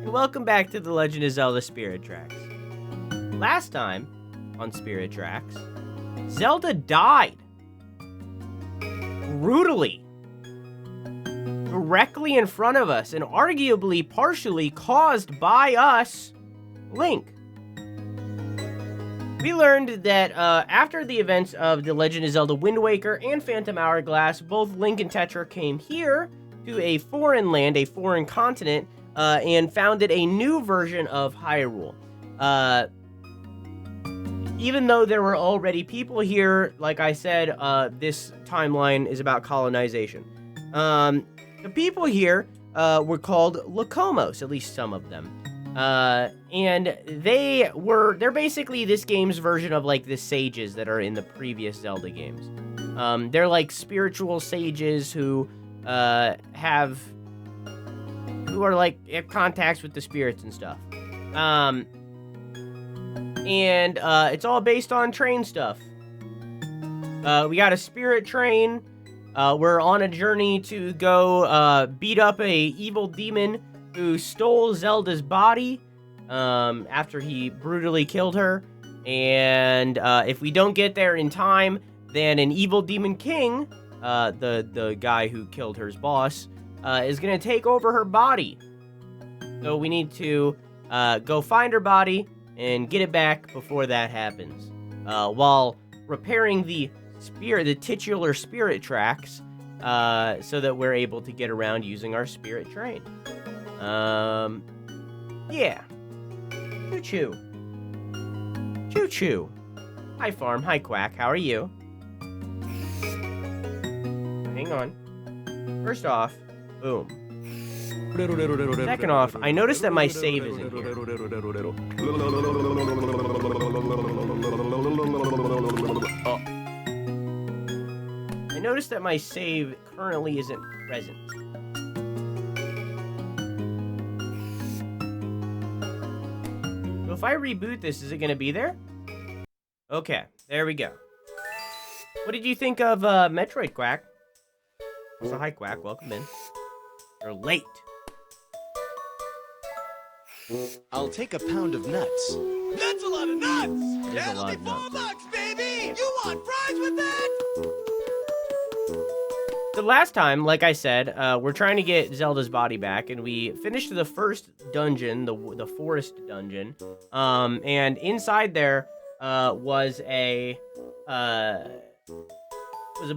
welcome back to The Legend of Zelda Spirit Tracks. Last time, on Spirit Tracks, Zelda died. Brutally. Directly in front of us, and arguably partially caused by us, Link. We learned that after the events of The Legend of Zelda Wind Waker and Phantom Hourglass, both Link and Tetra came here to a foreign land, a foreign continent, and founded a new version of Hyrule. Even though there were already people here, like I said, this timeline is about colonization. The people here were called Lokomos, at least some of them. And they're basically this game's version of like the sages that are in the previous Zelda games. They're like spiritual sages who are like have contacts with the spirits and stuff. And it's all based on train stuff. We got a spirit train. We're on a journey to go beat up a evil demon who stole Zelda's body after he brutally killed her. And if we don't get there in time, then an evil Demon King, the guy who killed her boss, is going to take over her body. So we need to go find her body and get it back before that happens. While repairing the titular spirit tracks, so that we're able to get around using our spirit train. Yeah. Choo-choo. Choo-choo. Hi, Farm. Hi, Quack. How are you? Hang on. First off, boom. Second off, I noticed that my save isn't here. Oh. I noticed that my save currently isn't present. So if I reboot this, is it going to be there? Okay, there we go. What did you think of Metroid, Quack? So hi, Quack. Welcome in. You're late. I'll take a pound of nuts. That's a lot of nuts! That'll be $4, baby! You want fries with that? The last time, like I said, we're trying to get Zelda's body back, and we finished the first dungeon, the forest dungeon, and inside there was a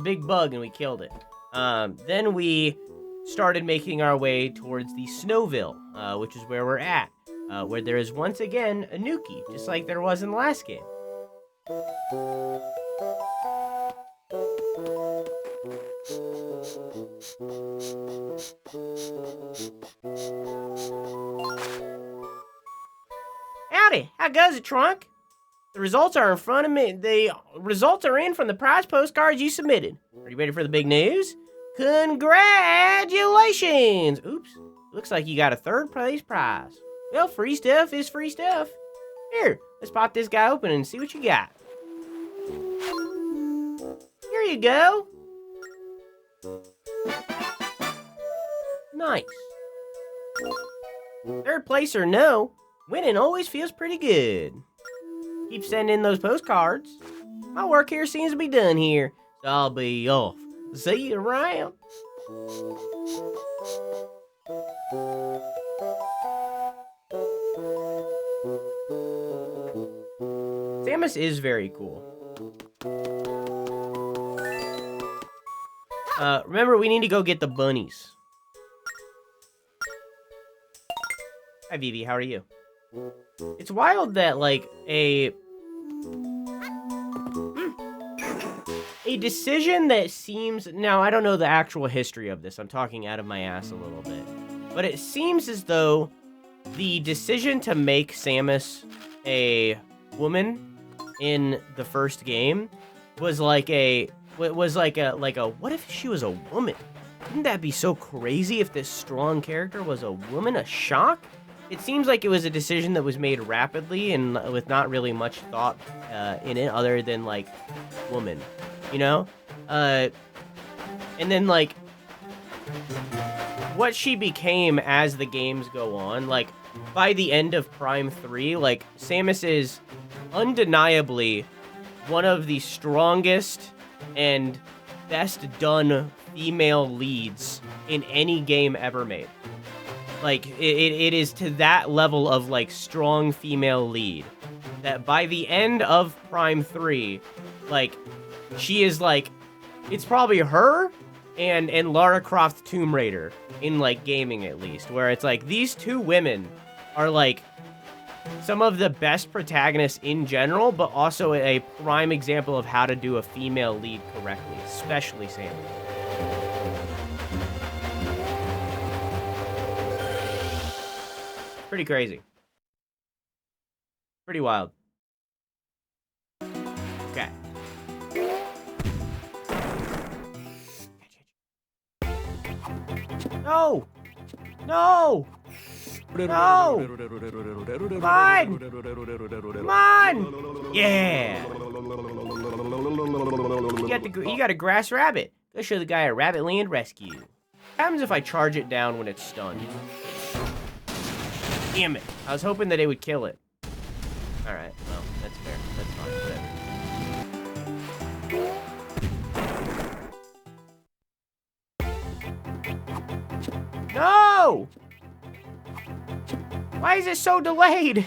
big bug, and we killed it. Then we started making our way towards the Snowville, which is where we're at, where there is once again a Nuki, just like there was in the last game. Howdy, how goes it, Trunk? The results are in front of me. The results are in from the prize postcards you submitted. Are you ready for the big news? Congratulations! Oops, looks like you got a third place prize. Well, free stuff is free stuff. Here, let's pop this guy open and see what you got. Here you go. Nice. Third place or no, winning always feels pretty good. Keep sending in those postcards. My work here seems to be done here, so I'll be off. See you around. Samus is very cool. Remember, we need to go get the bunnies. Hi, Vivi. How are you? It's wild that, like, a decision that seems... Now, I don't know the actual history of this. I'm talking out of my ass a little bit. But it seems as though the decision to make Samus a woman in the first game was like a... what if she was a woman? Wouldn't that be so crazy if this strong character was a woman? A shock? It seems like it was a decision that was made rapidly and with not really much thought in it other than, like, woman, you know? And then, like, what she became as the games go on, like, by the end of Prime 3, like, Samus is undeniably one of the strongest and best done female leads in any game ever made. Like, it is to that level of, like, strong female lead that by the end of Prime 3, like, she is, like, it's probably her and Lara Croft Tomb Raider in, like, gaming at least, where it's like, these two women are, like, some of the best protagonists in general, but also a prime example of how to do a female lead correctly, especially Samus. Pretty crazy. Pretty wild. Okay. No! No! No! Come on! Come on! Yeah! You got a grass rabbit. Go show the guy a rabbit land rescue. What happens if I charge it down when it's stunned? Damn it. I was hoping that it would kill it. Alright, well, that's fair. That's fine, whatever. No! Why is it so delayed?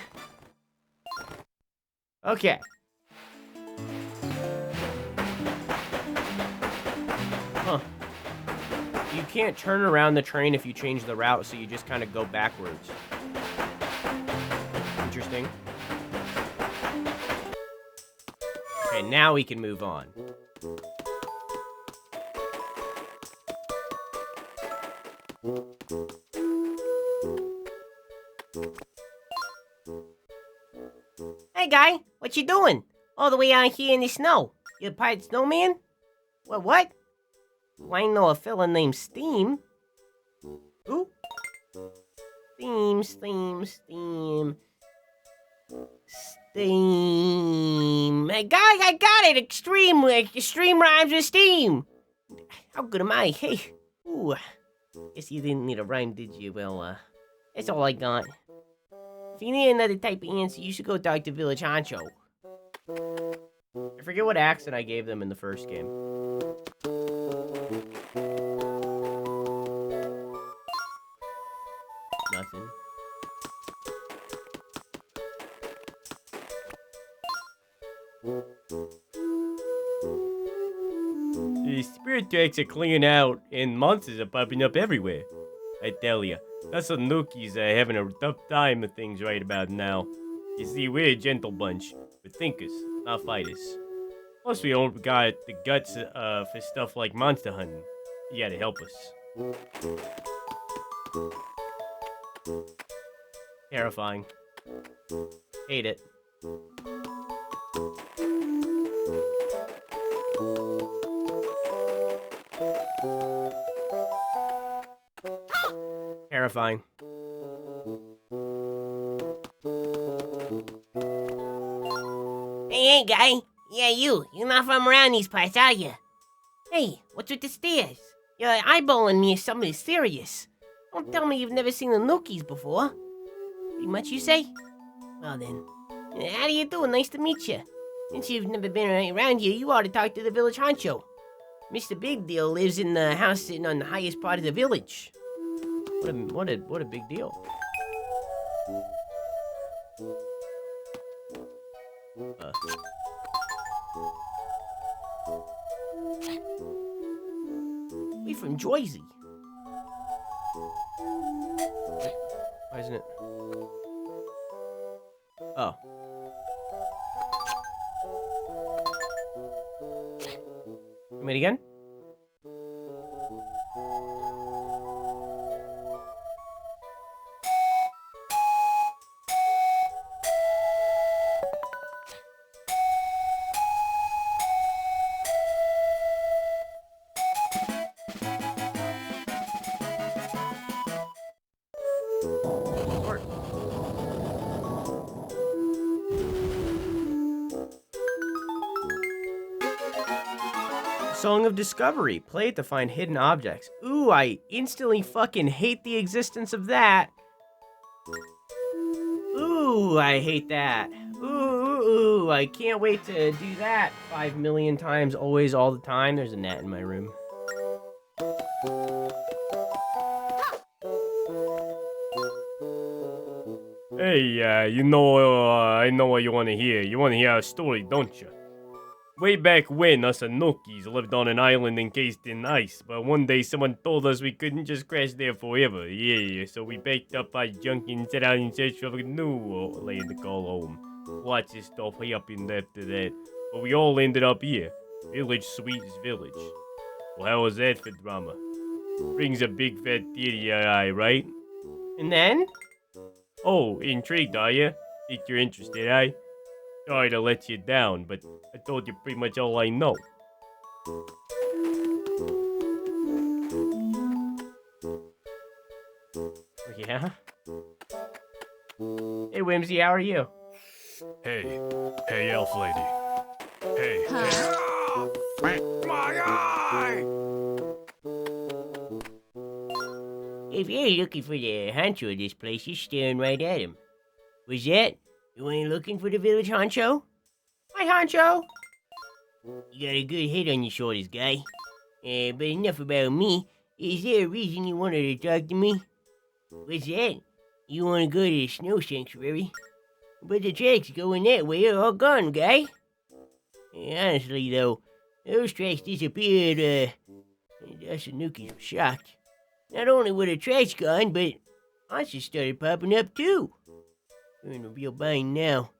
Okay. Huh. You can't turn around the train if you change the route, so you just kind of go backwards. Interesting. Okay, now we can move on. Hey, guy. What you doing? All the way out here in the snow. You a pirate snowman? What? Well, I know a fella named Steam. Who? Steam. Hey, guy, I got it. Extreme rhymes with steam. How good am I? Hey. Ooh. Guess you didn't need a rhyme, did you? Well, that's all I got. If you need another type of answer, you should go talk to Village Honcho. I forget what accent I gave them in the first game. Nothing. The spirit tracks are clearing out, and monsters are popping up everywhere. I tell ya, us Nookies are having a tough time of things right about now. You see, we're a gentle bunch. We're thinkers, not fighters. Plus, we don't got the guts for stuff like monster hunting. You gotta help us. Terrifying. Hate it. Terrifying. Hey, guy. Yeah, you're not from around these parts, are you? Hey, what's with the stares? You're eyeballing me as something serious. Don't tell me you've never seen the Nookies before. Pretty much, you say? Well then, how do you do? Nice to meet you. Since you've never been around here, you ought to talk to the village honcho. Mr. Big Deal lives in the house sitting on the highest part of the village. What a big deal. We from Jersey. Why isn't it? Oh. Wait again? Song of Discovery. Play it to find hidden objects. Ooh, I instantly fucking hate the existence of that. Ooh, I hate that. Ooh, I can't wait to do that 5 million times, always, all the time. There's a gnat in my room. Hey, I know what you want to hear. You want to hear a story, don't you? Way back when, us Anokis lived on an island encased in ice, but one day someone told us we couldn't just crash there forever. Yeah, so we packed up our junk and set out in search of a new land to call home. Lots of stuff happened after that, but we all ended up here. Village Sweet's Village. Well, how was that for drama? Brings a big fat tear to your eye, right? And then? Oh, intrigued, are you? Think you're interested, eh? Sorry to let you down, but I told you pretty much all I know. Yeah? Hey, Whimsy, how are you? Hey, elf lady. Hey, My eye! If you're looking for the honcho of this place, you're staring right at him. Was that? You ain't looking for the village honcho? Hi, honcho! You got a good head on your shoulders, guy. But enough about me. Is there a reason you wanted to talk to me? What's that? You want to go to the snow sanctuary? But the tracks going that way are all gone, guy. Honestly, though, those tracks disappeared, us Anukis were shocked. Not only were the tracks gone, but monsters started popping up, too. We're in a real bind now.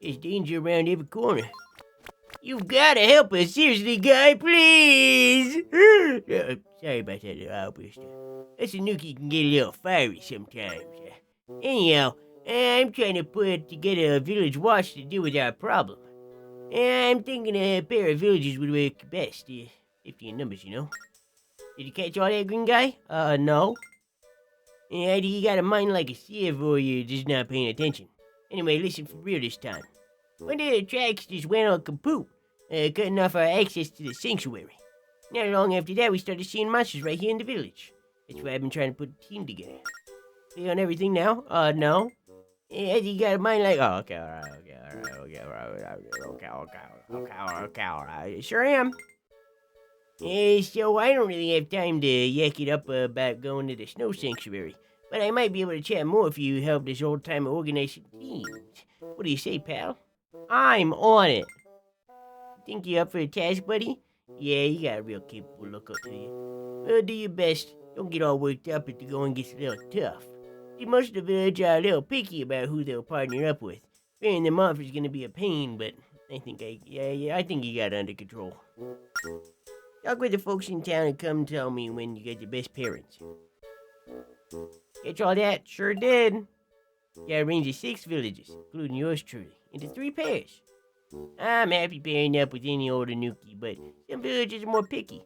There's danger around every corner. You've gotta help us, seriously, guy, please! Sorry about that little outburst. Us Anuki can get a little fiery sometimes. Anyhow, I'm trying to put together a village watch to deal with our problem. I'm thinking a pair of villages would work best. 50 in numbers, you know. Did you catch all that, green guy? No. Yeah, you got a mind like a sieve or you're just not paying attention. Anyway, listen for real this time. One of the tracks just went on kaput, cutting off our access to the sanctuary. Not long after that, we started seeing monsters right here in the village. That's why I've been trying to put a team together. See on everything now? No. Yeah, you got a mind like, oh, okay, alright. Sure am. So I don't really have time to yak it up about going to the snow sanctuary, but I might be able to chat more if you help this old timer organize some teams. What do you say, pal? I'm on it. Think you up for the task, buddy? Yeah, you got a real capable look up to you. Well, do your best. Don't get all worked up if the going gets a little tough. See, most of the village are a little picky about who they'll partner up with. Fearing them off is gonna be a pain, but I think I think you got it under control. Talk with the folks in town and come tell me when you get the best parents. Catch all that? Sure did. Got a range of 6 villages, including yours truly, into 3 pairs. I'm happy pairing up with any old Anuki, but some villages are more picky.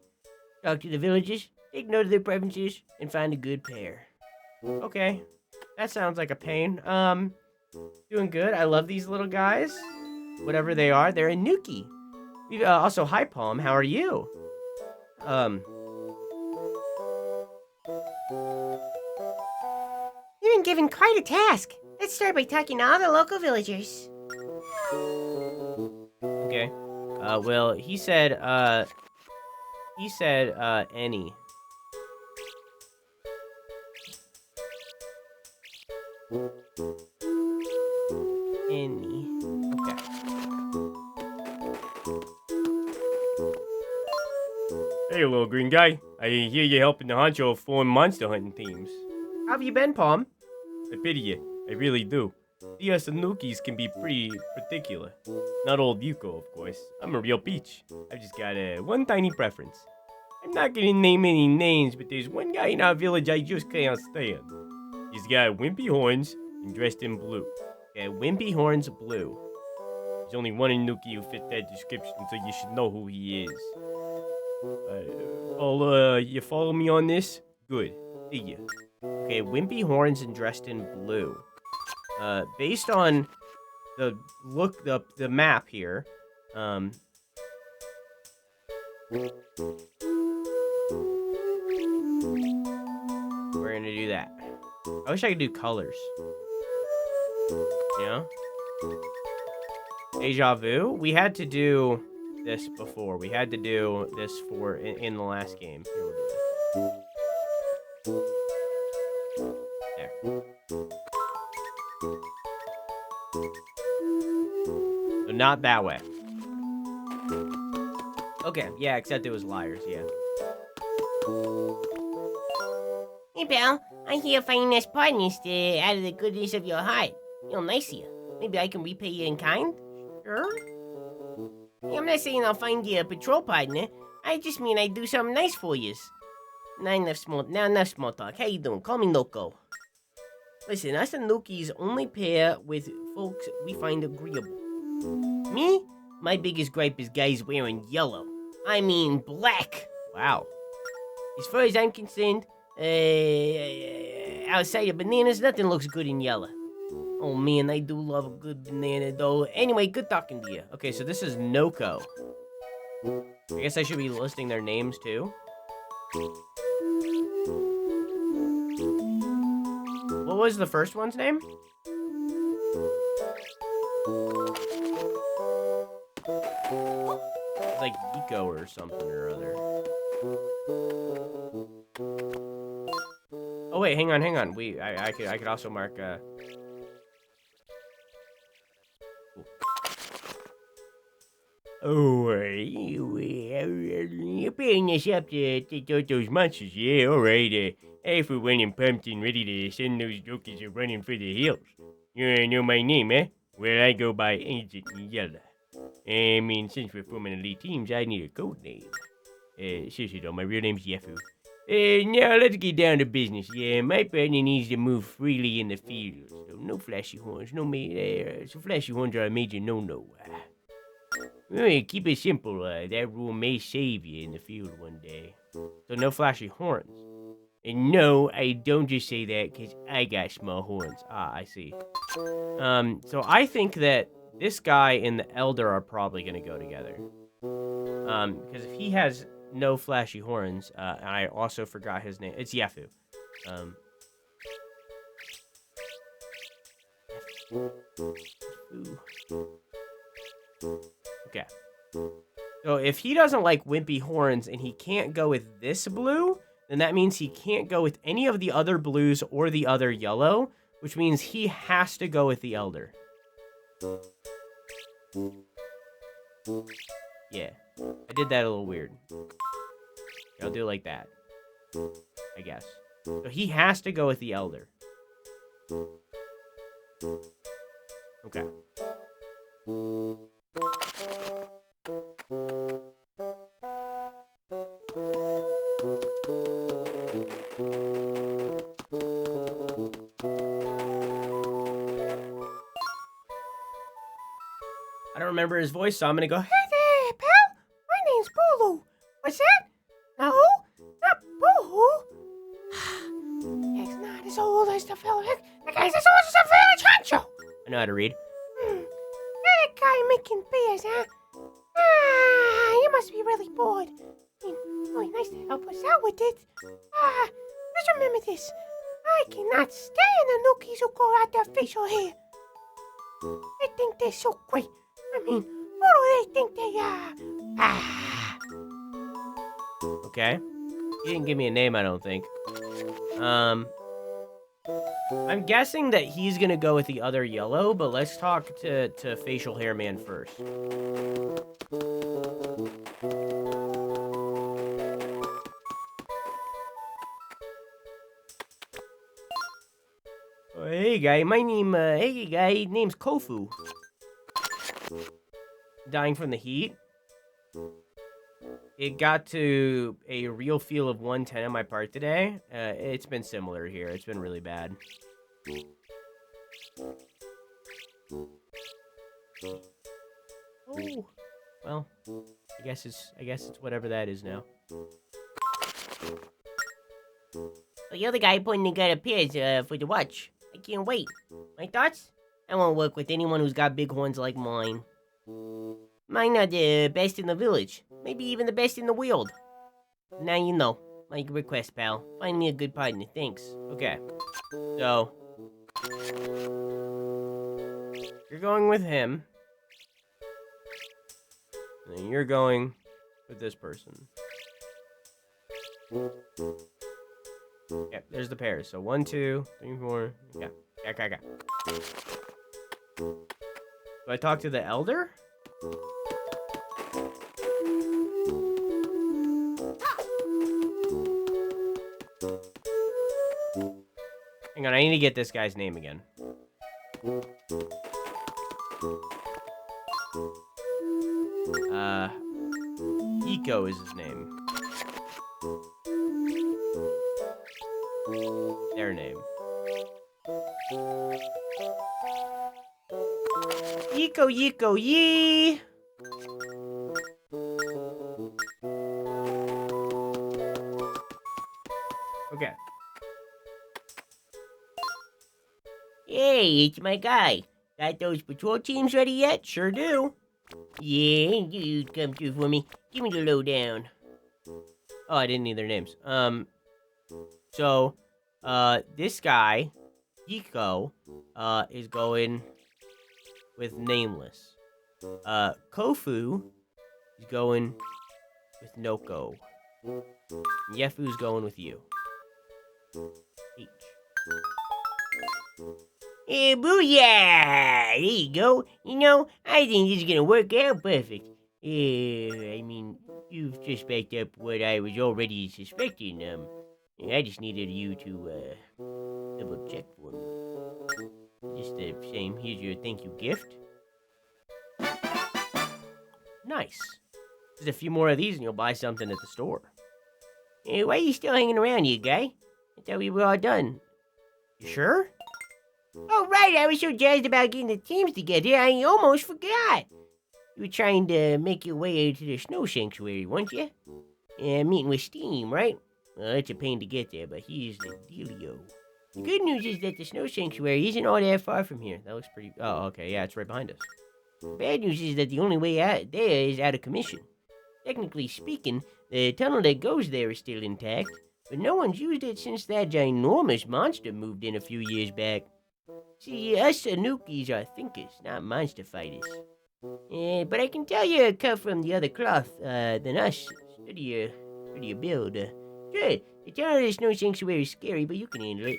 Talk to the villages, take note of their preferences, and find a good pair. Okay, that sounds like a pain. Doing good. I love these little guys. Whatever they are, they're Anuki. Also, hi, Palm. How are you? You've been given quite a task. Let's start by talking to all the local villagers. Okay. Well, he said, any. Any. Okay. Hey, little green guy. I hear you're helping the honcho form monster hunting teams. How have you been, Palm? I pity you. I really do. The Sanukis can be pretty particular. Not old Yuko, of course. I'm a real peach. I've just got one tiny preference. I'm not gonna name any names, but there's one guy in our village I just can't stand. He's got wimpy horns and dressed in blue. Yeah, wimpy horns blue. There's only one Anuki who fit that description, so you should know who he is. You follow me on this? Good. See ya. Okay, wimpy horns and dressed in blue. Based on the map here, we're gonna do that. I wish I could do colors. Yeah. Deja vu? We had to do this before. We had to do this in the last game. Here, we'll do this. There. So not that way. Okay, yeah, except it was liars, yeah. Hey, pal. I hear finding this partners out of the goodness of your heart. Real nice of you. Maybe I can repay you in kind? Sure. Hey, I'm not saying I'll find you a patrol partner. I just mean I'd do something nice for you. Now enough small talk. How you doing? Call me Loco. Listen, us Anukis only pair with folks we find agreeable. Me? My biggest gripe is guys wearing yellow. I mean black. Wow. As far as I'm concerned, outside of bananas, nothing looks good in yellow. Oh man, I do love a good banana though. Anyway, good talking to you. Okay, so this is Noko. I guess I should be listing their names too. What was the first one's name? It's like Nico or something or other. Oh wait, hang on. I could also mark you're pairing us up to those monsters, yeah, alright. For when I'm pumped and ready to send those jokers running for the hills. You know my name, eh? Well, I go by Agent Yellow. I mean, since we're forming elite teams, I need a code name. Seriously though, my real name's Yefu. Now let's get down to business. Yeah, my partner needs to move freely in the field. So no flashy horns, so flashy horns are a major no-no. Keep it simple. That rule may save you in the field one day. so no flashy horns. And no, I don't just say that because I got small horns. Ah, I see. So I think that this guy and the Elder are probably gonna go together. Because if he has no flashy horns, and I also forgot his name. It's Yefu. Okay. So if he doesn't like wimpy horns and he can't go with this blue, then that means he can't go with any of the other blues or the other yellow, which means he has to go with the Elder. Yeah, I did that a little weird. I'll do it like that, I guess. So he has to go with the Elder. Okay. I don't remember his voice, so I'm gonna go, Hey there, pal. My name's Bulu. What's that? No, not Boo. He's not as old as the fella. That guy's as old as the village honcho. I know how to read. That guy making beers, huh? Ah, you must be really bored. I mean, really nice to help us out with it. Just remember this. I cannot stand the nookies who go out their facial hair. They think they're so great. I mean, who do they think they are? Okay. He didn't give me a name, I don't think. I'm guessing that he's gonna go with the other yellow, but let's talk to Facial Hair Man first. Oh, hey guy, name's Kofu. Dying from the heat. It got to a real feel of 110 on my part today. It's been similar here. It's been really bad. Oh, well, I guess it's whatever that is now. So you're the guy putting together pairs for the watch. I can't wait. My thoughts? I won't work with anyone who's got big horns like mine. Mine are the best in the village. Maybe even the best in the world. Now you know. My request, pal. Find me a good partner. Thanks. Okay. So, You're going with him. And then you're going with this person. Yeah, there's the pairs. So 1, 2, 3, 4. Yeah. Yeah. Do I talk to the elder? Hang on, I need to get this guy's name again. Eco is his name. Their name. Eco, Eco, yee! Okay. Hey, it's my guy. Got those patrol teams ready yet? Sure do. Yeah, you come through for me. Give me the lowdown. Oh, I didn't need their names. So, this guy, Eco, is going with Nameless. Kofu is going with Noko. And Yefu's going with you. H. Hey, booyah! There you go. You know, I think this is gonna work out perfect. I mean, you've just backed up what I was already suspecting. I just needed you to, double check for me. Just the same, here's your thank you gift. Nice. Just a few more of these and you'll buy something at the store. Hey, why are you still hanging around, you guy? I thought we were all done. You sure? Oh, right, I was so jazzed about getting the teams together, I almost forgot. You were trying to make your way to the snow sanctuary, weren't you? Meeting with Steam, right? Well, it's a pain to get there, but here's the dealio. The good news is that the snow sanctuary isn't all that far from here. That looks pretty... Oh, okay, yeah, it's right behind us. The bad news is that the only way out there is out of commission. Technically speaking, the tunnel that goes there is still intact, but no one's used it since that ginormous monster moved in a few years back. See, us Anukis are thinkers, not monster fighters. But I can tell you're cut from the other cloth than us. Study your build. Sure, the tunnel of the snow sanctuary is scary, but you can handle it.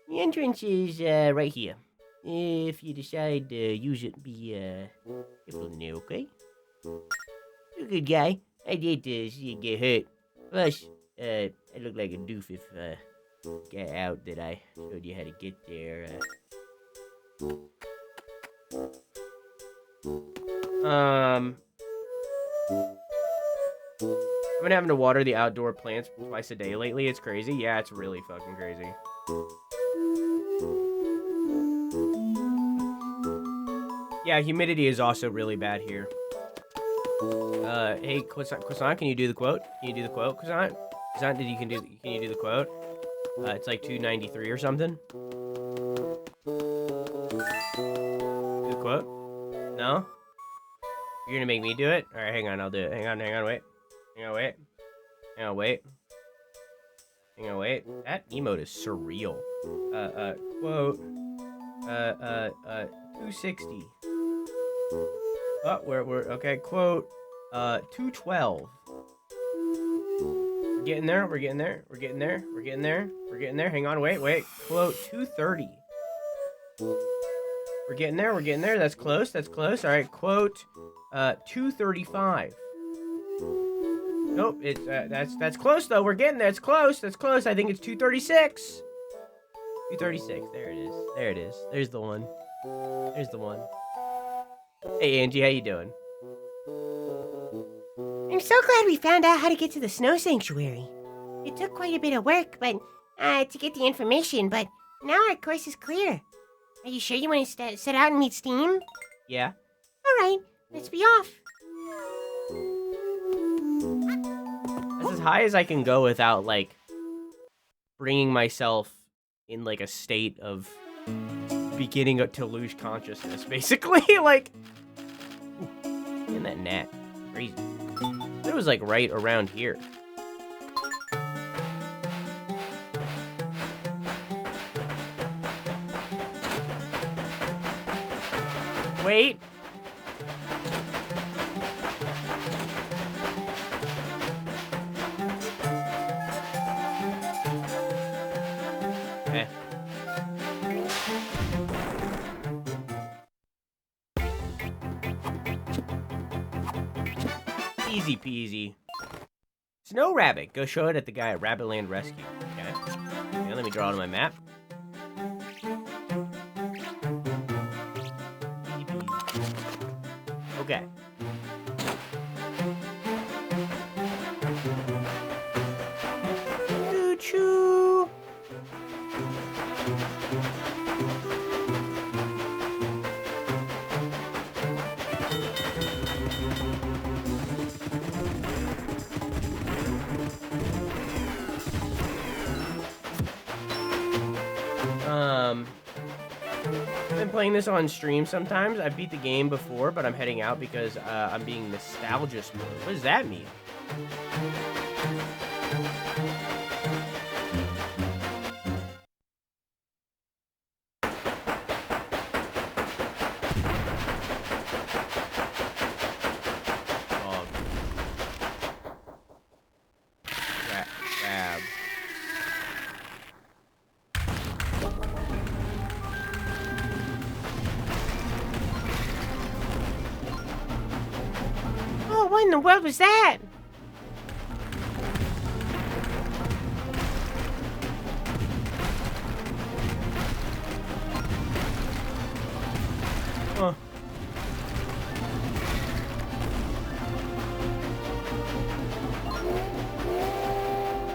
The entrance is right here. If you decide to use it, be careful in there, okay? You're a good guy. I'd hate to see you get hurt. Plus, I look like a doof if got out that I showed you how to get there. I've been having to water the outdoor plants twice a day lately. It's crazy. Yeah, it's really fucking crazy. Yeah, humidity is also really bad here. Hey, Croissant, can you do the quote? Can you do the quote, Croissant? Croissant, can you do the quote? It's like 293 or something. Do the quote? No? You're gonna make me do it? Alright, hang on, I'll do it. Hang on, wait. Hang on, wait. That emote is surreal. Quote. 260. Oh, we're okay, quote. 212. We're getting there. Hang on, wait. Quote, 230. We're getting there. That's close. All right, quote, 235. Nope, it's that's close though. We're getting there. It's close. I think it's 236. 236. There it is. There's the one. Hey Angie, how you doing? I'm so glad we found out how to get to the snow sanctuary. It took quite a bit of work, but to get the information, but now our course is clear. Are you sure you want to set out and meet Steam? Yeah. All right, let's be off. That's as high as I can go without, like, bringing myself in, like, a state of beginning to lose consciousness, basically. Like, in that net. Crazy. It was, like, right around here. Wait. Okay. Easy peasy. Snow Rabbit. Go show it at the guy at Rabbitland Rescue. Okay. Okay, let me draw it on my map. Easy peasy. Okay. Choo-choo. I've been playing this on stream sometimes. I beat the game before, but I'm heading out because I'm being nostalgic mode. What does that mean? Grab. Oh, what in the world was that? Huh.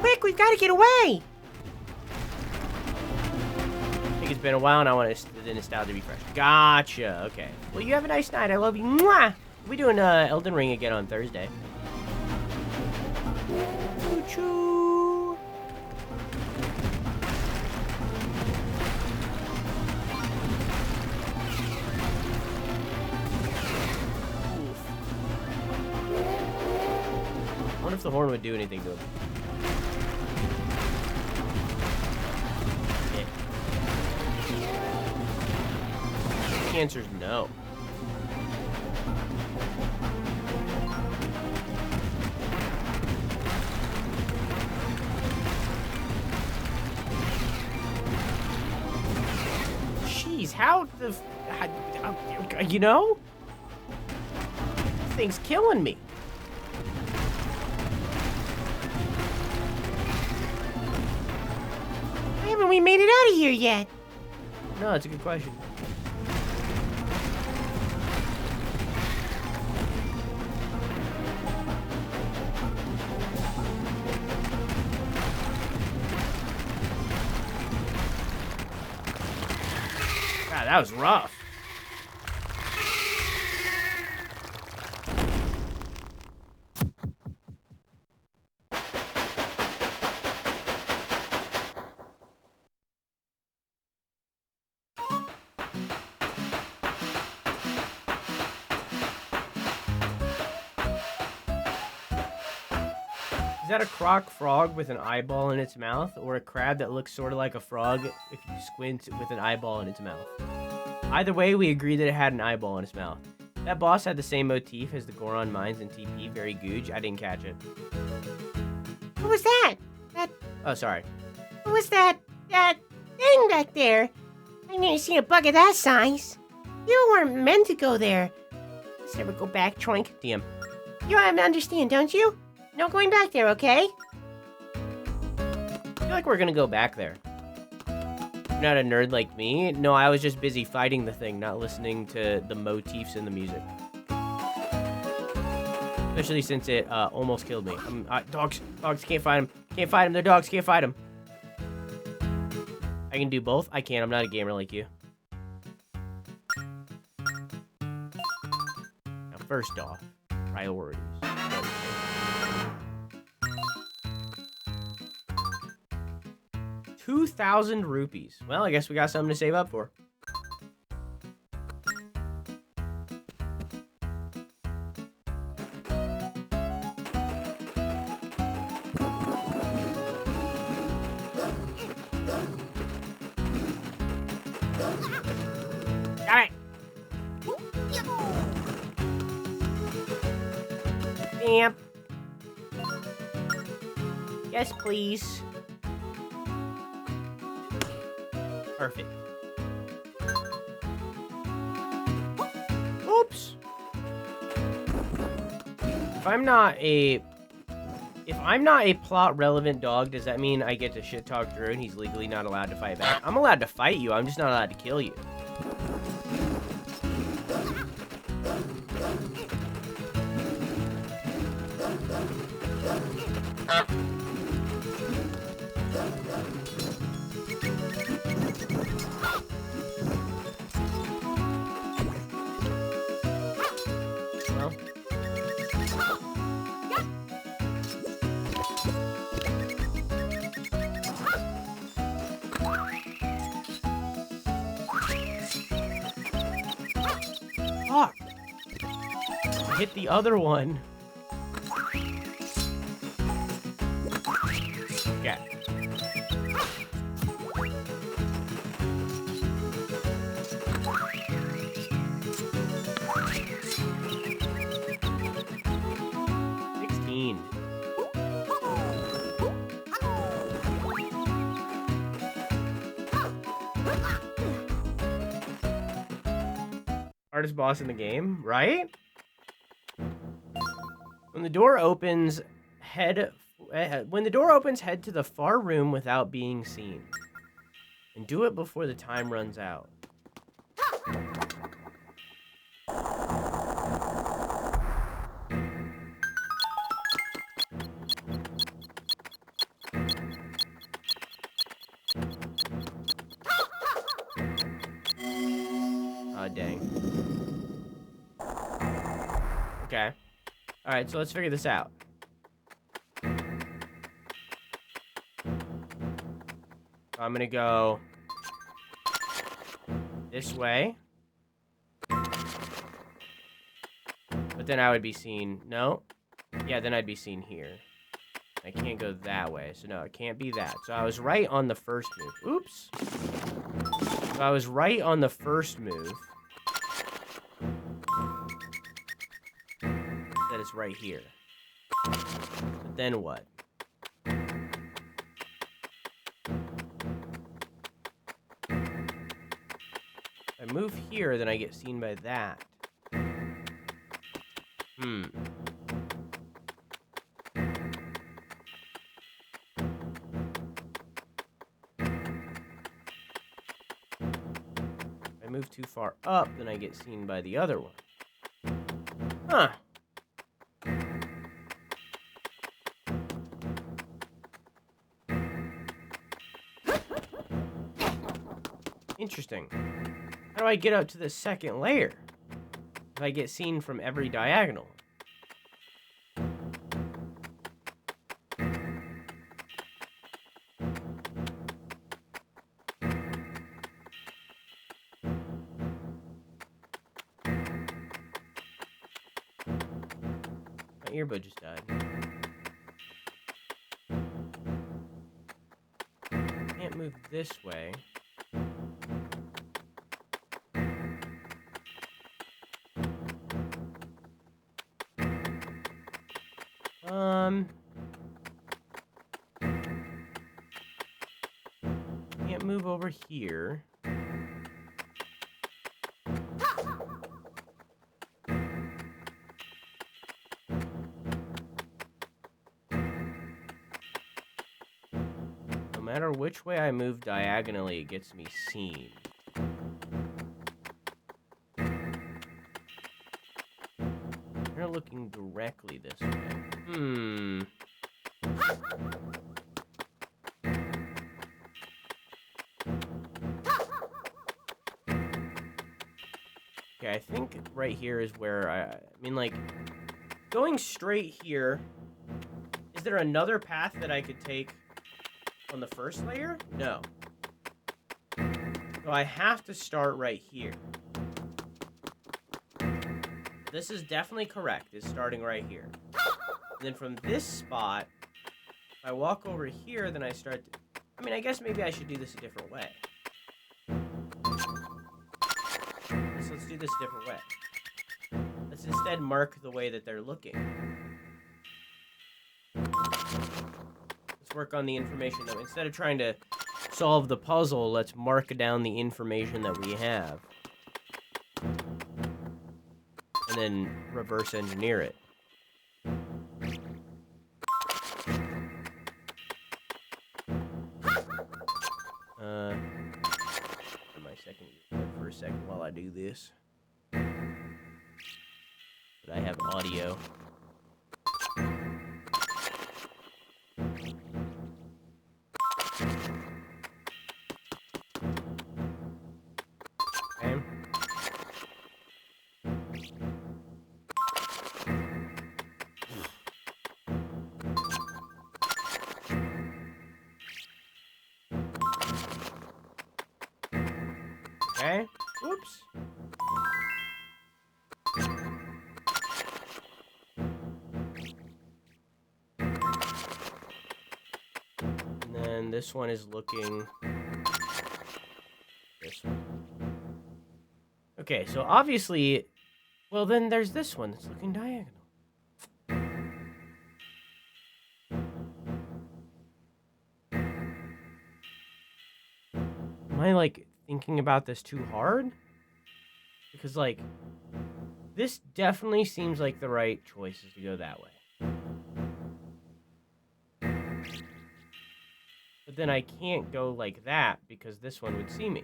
Quick, we've got to get away. I think it's been a while and I want the nostalgia to be fresh. Gotcha. Okay. Well, you have a nice night. I love you. Mwah! We're doing Elden Ring again on Thursday. Choo-choo. I wonder if the horn would do anything to him. The answer's no. Jeez, how the... you know? This thing's killing me. Why haven't we made it out of here yet? No, that's a good question. God, that was rough. Is that a croc frog with an eyeball in its mouth, or a crab that looks sort of like a frog if you squint with an eyeball in its mouth? Either way, we agreed that it had an eyeball in its mouth. That boss had the same motif as the Goron mines in TP. Very googe. I didn't catch it. What was that? Oh, sorry. What was that thing back there? I've never seen a bug of that size. You weren't meant to go there. Let's never go back, Troink. DM. You understand, don't you? No going back there, okay? I feel like we're gonna go back there. You're not a nerd like me. No, I was just busy fighting the thing, not listening to the motifs in the music. Especially since it almost killed me. Dogs, can't fight him. Can't fight him. They're dogs, can't fight him. I can do both. I can. I'm not a gamer like you. Now, first off, priorities. 2,000 rupees. Well, I guess we got something to save up for. Got it. lamp. Yes, please. Perfect. Oops. If I'm not a plot relevant dog, does that mean I get to shit talk Drew and he's legally not allowed to fight back? I'm allowed to fight you, I'm just not allowed to kill you. Fuck. I hit the other one. Okay. Hardest boss in the game, right? When the door opens, head to the far room without being seen. And do it before the time runs out. Oh, dang. Okay. Alright, so let's figure this out. I'm gonna go this way. But then I would be seen... No? Yeah, then I'd be seen here. I can't go that way, so no, it can't be that. So I was right on the first move. Oops. So I was right on the first move. That is right here. But then what? If I move here, then I get seen by that. If I move too far up, then I get seen by the other one. Huh. Interesting. How do I get up to the second layer? If I get seen from every diagonal. My earbud just died. Can't move this way. Can't move over here. No matter which way I move diagonally, it gets me seen. You're looking directly this way. Okay, I think right here is where I mean, like, going straight here, is there another path that I could take on the first layer? No. So I have to start right here. This is definitely correct, is starting right here. And then from this spot, if I walk over here, then I start to... I mean, I guess maybe I should do this a different way. So let's do this a different way. Let's instead mark the way that they're looking. Let's work on the information though. Instead of trying to solve the puzzle, let's mark down the information that we have. And then reverse engineer it. My second for a second while I do this. But I have audio. Okay. Okay. Oops. And then this one is looking this one. Okay, so obviously, well then there's this one that's looking diagonal. Am I like thinking about this too hard? Because like, this definitely seems like the right choice is to go that way. But then I can't go like that because this one would see me.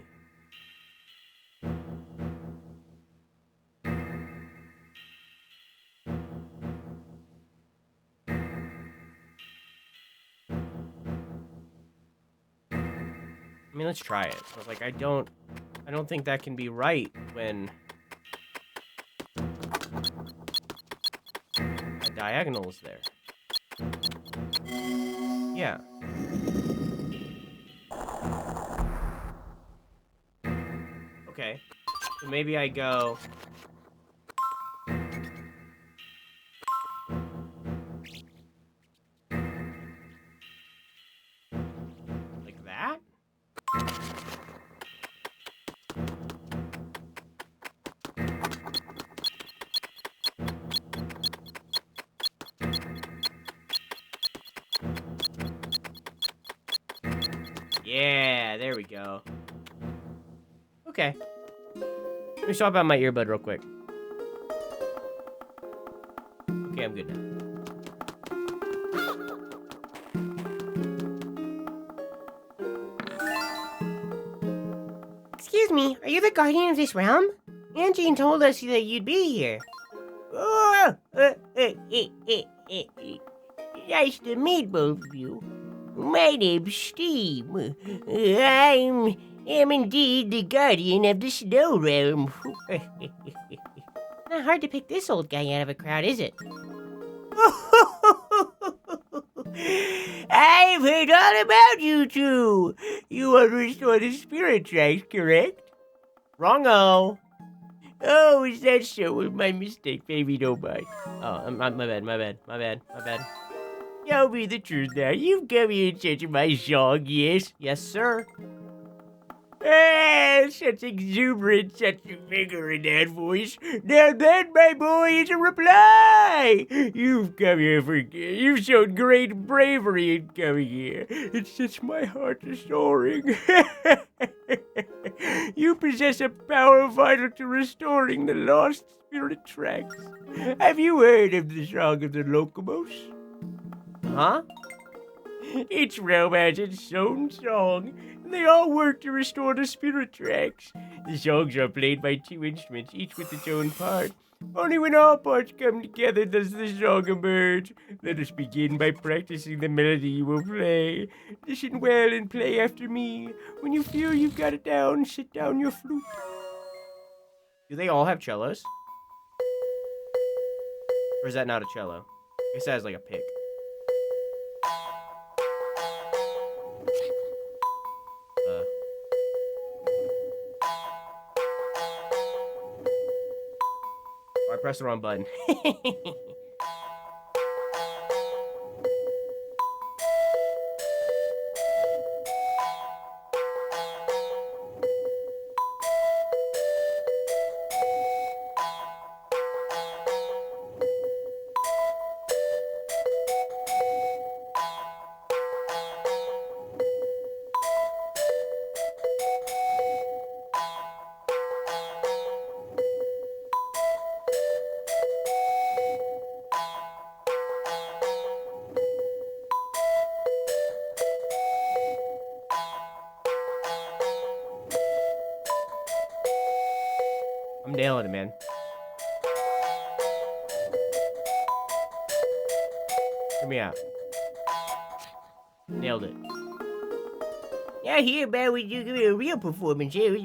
I mean, let's try it. But like, I don't think that can be right when a diagonal is there. Yeah. Okay. So maybe I go like that? Yeah, there we go. Okay. Let me swap out my earbud real quick. Okay, I'm good now. Excuse me, are you the guardian of this realm? Angie told us that you'd be here. Oh, nice to meet both of you. My name's Steve. I am indeed the guardian of the snow realm. Not hard to pick this old guy out of a crowd, is it? I've heard all about you two. You want to restore the spirit tracks, correct? Wrong-o. Oh, is that so? My mistake, baby, don't mind. Oh, my bad. Tell me the truth now. You've come here in search of my song, yes? Yes, sir. Ah, such exuberance, such vigor in that voice. Now that, my boy, is a reply. You've come here you've shown great bravery in coming here. It sets my heart to soaring. You possess a power vital to restoring the lost spirit tracks. Have you heard of the Song of the Lokomos? Huh? Each realm has its own song, and they all work to restore the spirit tracks. The songs are played by two instruments, each with its own part. Only when all parts come together does the song emerge. Let us begin by practicing the melody you will play. Listen well and play after me. When you feel you've got it down, sit down your flute. Do they all have cellos? Or is that not a cello? I guess that has like a pick. I pressed the wrong button. I'm nailing it, man. Hear me out. Nailed it. Now here, man, we do give it a real performance. You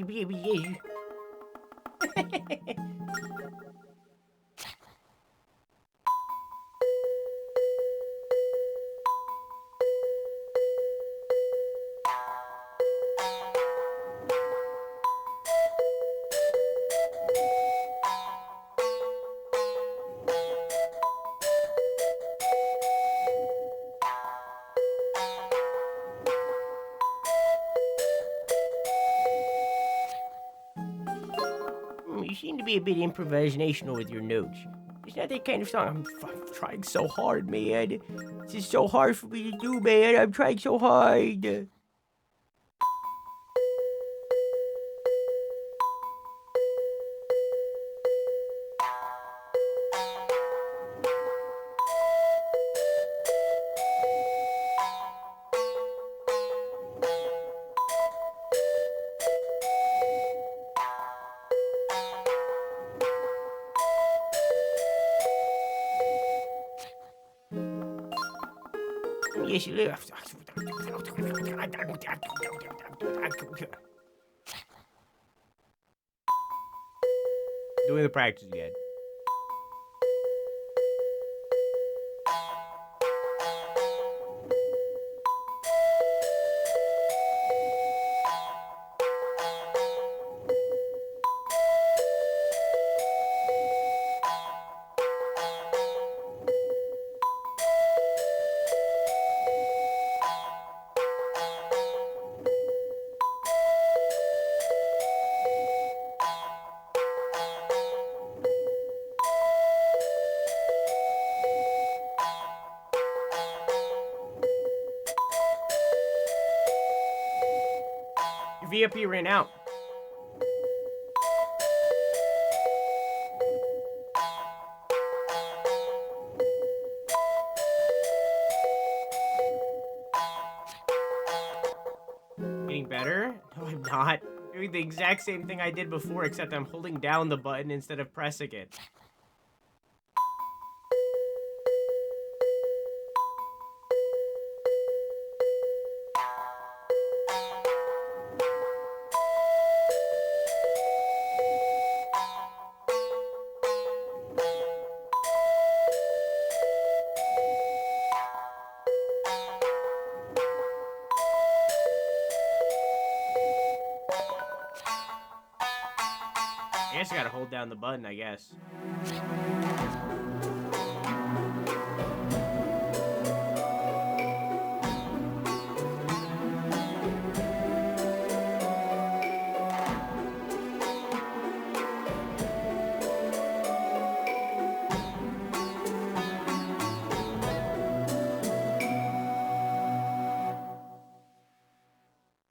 seem to be a bit improvisational with your notes. It's not that kind of song. I'm trying so hard, man. This is so hard for me to do, man. I'm trying so hard. Yes, you live. Doing the practice again. Your VIP ran out. Getting better? No, I'm not. Doing the exact same thing I did before, except I'm holding down the button instead of pressing it. I guess I gotta hold down the button, I guess.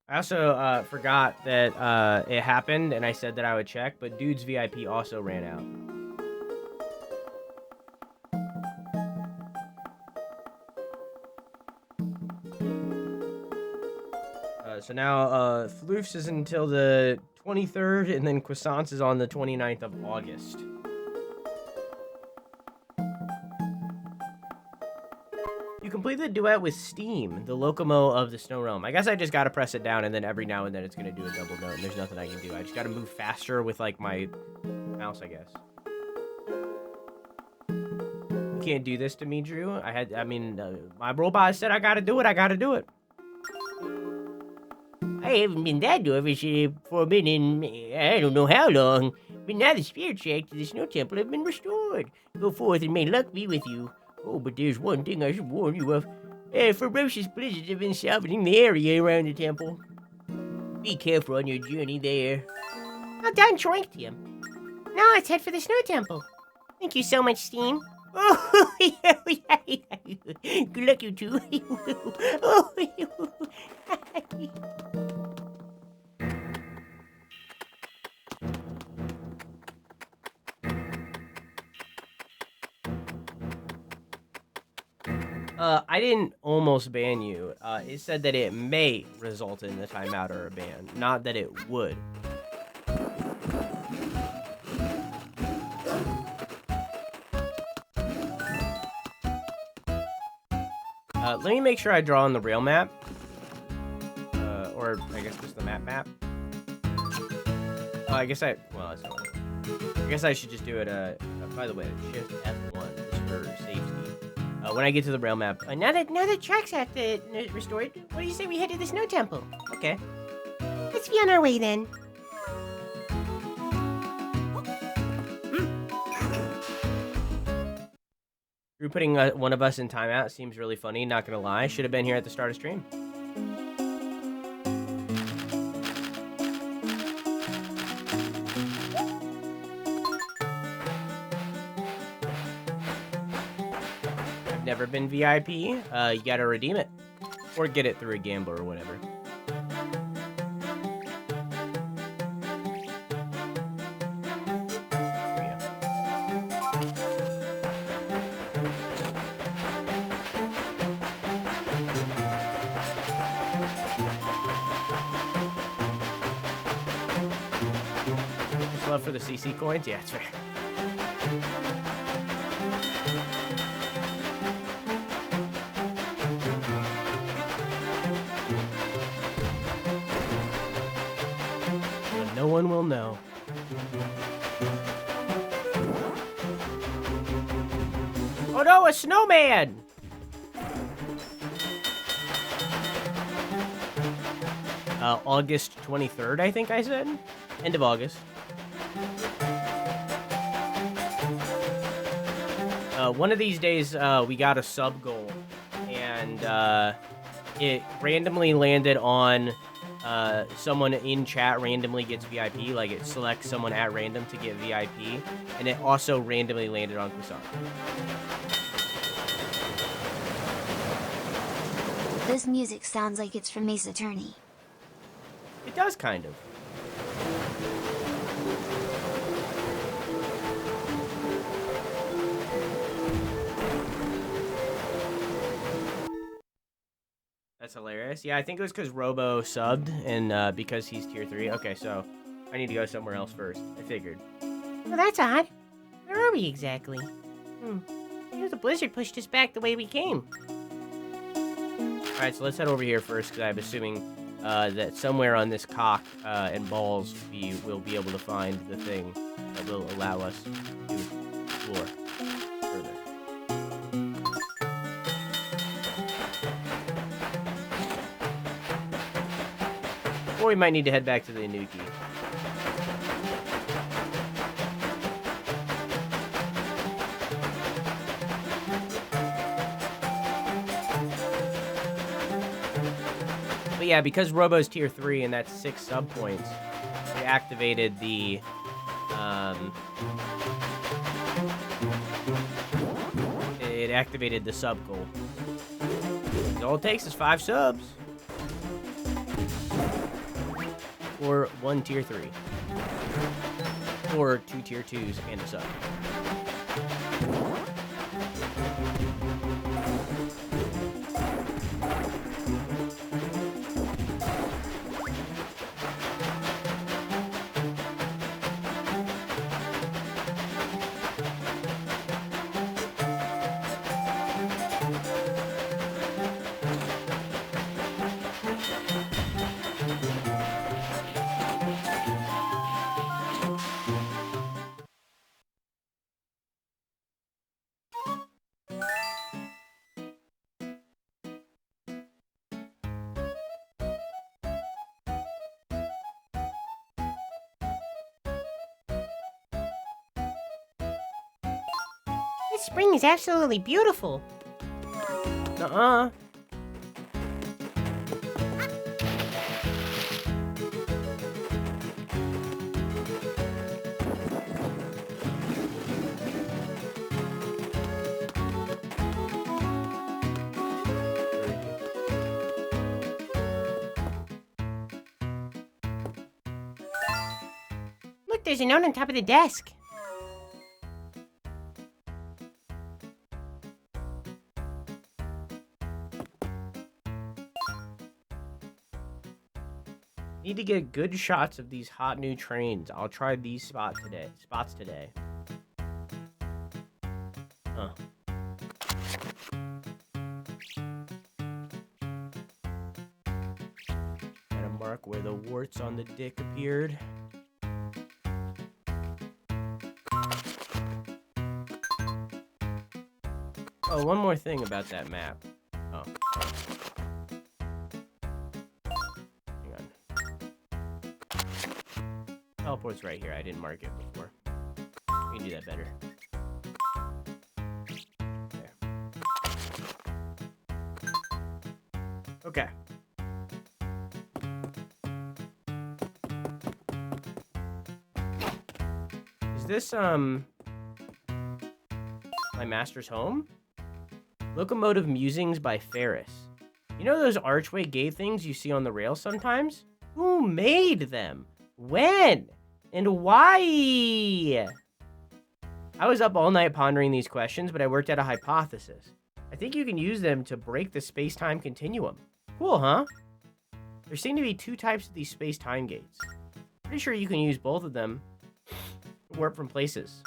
I also forgot that it happened, and I said that I would check, but Dude's VIP also ran out. So now Floof's is until the 23rd, and then Croissant's is on the 29th of August. You complete the duet with Steam, the Lokomo of the Snow Realm. I guess I just gotta press it down, and then every now and then it's gonna do a double note, and there's nothing I can do. I just gotta move faster with, like, my mouse, I guess. You can't do this to me, Drew. My robot said I gotta do it, I gotta do it. I haven't been that nervous for a minute in I don't know how long. But now the spirit shack to the snow temple have been restored. Go forth and may luck be with you. Oh, but there's one thing I should warn you of. Ferocious blizzards have been salvaging the area around the temple. Be careful on your journey there. Well done, Troinkium. Now let's head for the snow temple. Thank you so much, Steam. Oh, good luck, you two. I didn't almost ban you. It said that it may result in a timeout or a ban, not that it would. Let me make sure I draw on the rail map. Or I guess just the map. Oh, I guess that's not what I guess I should just do it, by the way, Shift F1 just for safety. When I get to the rail map. Now that tracks have to restored, what do you say we head to the snow temple? Okay. Let's be on our way then. Drew putting one of us in timeout seems really funny, not gonna lie. Should have been here at the start of stream. I've never been VIP. You gotta redeem it. Or get it through a gambler or whatever. Love for the CC coins? Yeah, it's fair. But no one will know. Oh no, a snowman! August 23rd, I think I said? End of August. One of these days, we got a sub goal, and it randomly landed on someone in chat randomly gets VIP, like it selects someone at random to get VIP, and it also randomly landed on Kusama. This music sounds like it's from Ace Attorney. It does, kind of. That's hilarious. Yeah, I think it was because Robo subbed, and because he's tier 3. Okay, so I need to go somewhere else first. I figured. Well, that's odd. Where are we exactly? Maybe the blizzard pushed us back the way we came. Alright, so let's head over here first, because I'm assuming that somewhere on this cock and balls we will be able to find the thing that will allow us to explore further. Or we might need to head back to the Inuki. But yeah, because Robo's tier 3 and that's 6 sub points, we activated the it activated the sub goal. All it takes is 5 subs. Or 1 tier 3. Or 2 tier 2s and a sub. This spring is absolutely beautiful. Nuh-uh. Look, there's a note on top of the desk. Need to get good shots of these hot new trains. I'll try these spots today. Huh. warts on the dick appeared. Oh, one more thing about that map. Oh. Hang on. Teleport's right here. I didn't mark it before. We can do that better. There. Okay. Is this, my master's home? Locomotive Musings by Ferris. You know those archway gate things you see on the rails sometimes? Who made them? When? And why? I was up all night pondering these questions, but I worked out a hypothesis. I think you can use them to break the space-time continuum. Cool, huh? There seem to be two types of these space-time gates. Pretty sure you can use both of them to warp from places.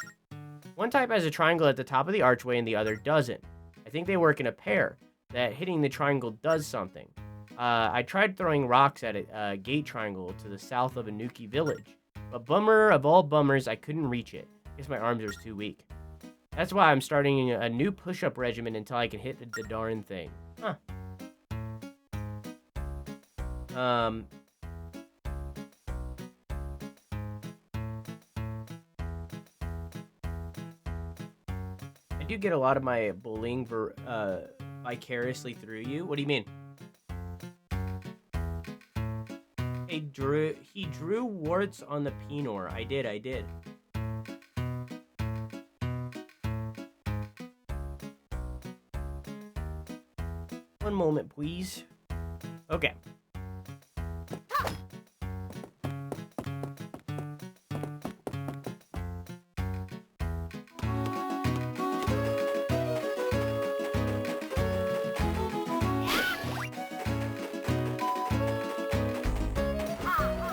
One type has a triangle at the top of the archway and the other doesn't. I think they work in a pair, that hitting the triangle does something. I tried throwing rocks at a gate triangle to the south of Anuki village, but bummer of all bummers, I couldn't reach it. Guess my arms are too weak. That's why I'm starting a new push-up regimen until I can hit the darn thing. Huh. I do get a lot of my bullying vicariously through you. What do you mean? He drew warts on the penor. I did. One moment, please. Okay.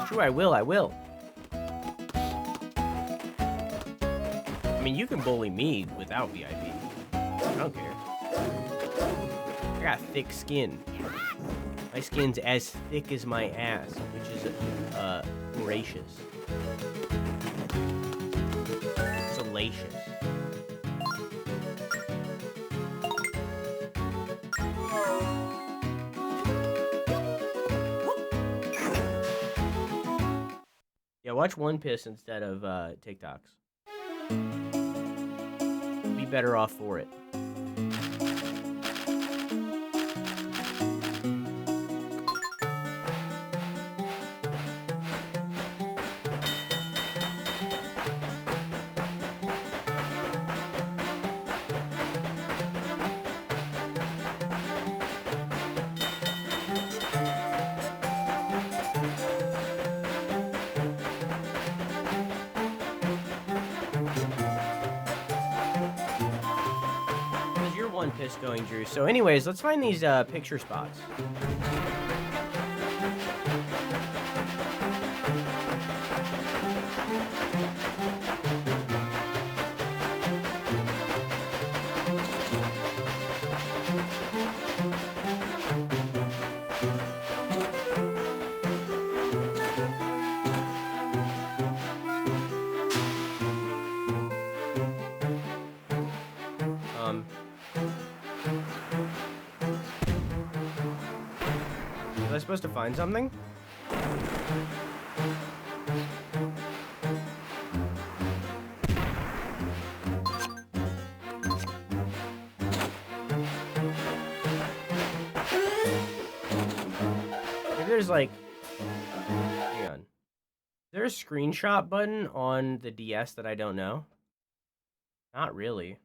True, I will. I mean, you can bully me without VIP. I don't care. I got thick skin. My skin's as thick as my ass, which is voracious. Salacious. Yeah, watch One Piss instead of TikToks. Be better off for it. Piss going, Drew. So anyways, let's find these picture spots. Was I supposed to find something? Maybe there's like... Hang on. Is there a screenshot button on the DS that I don't know? Not really.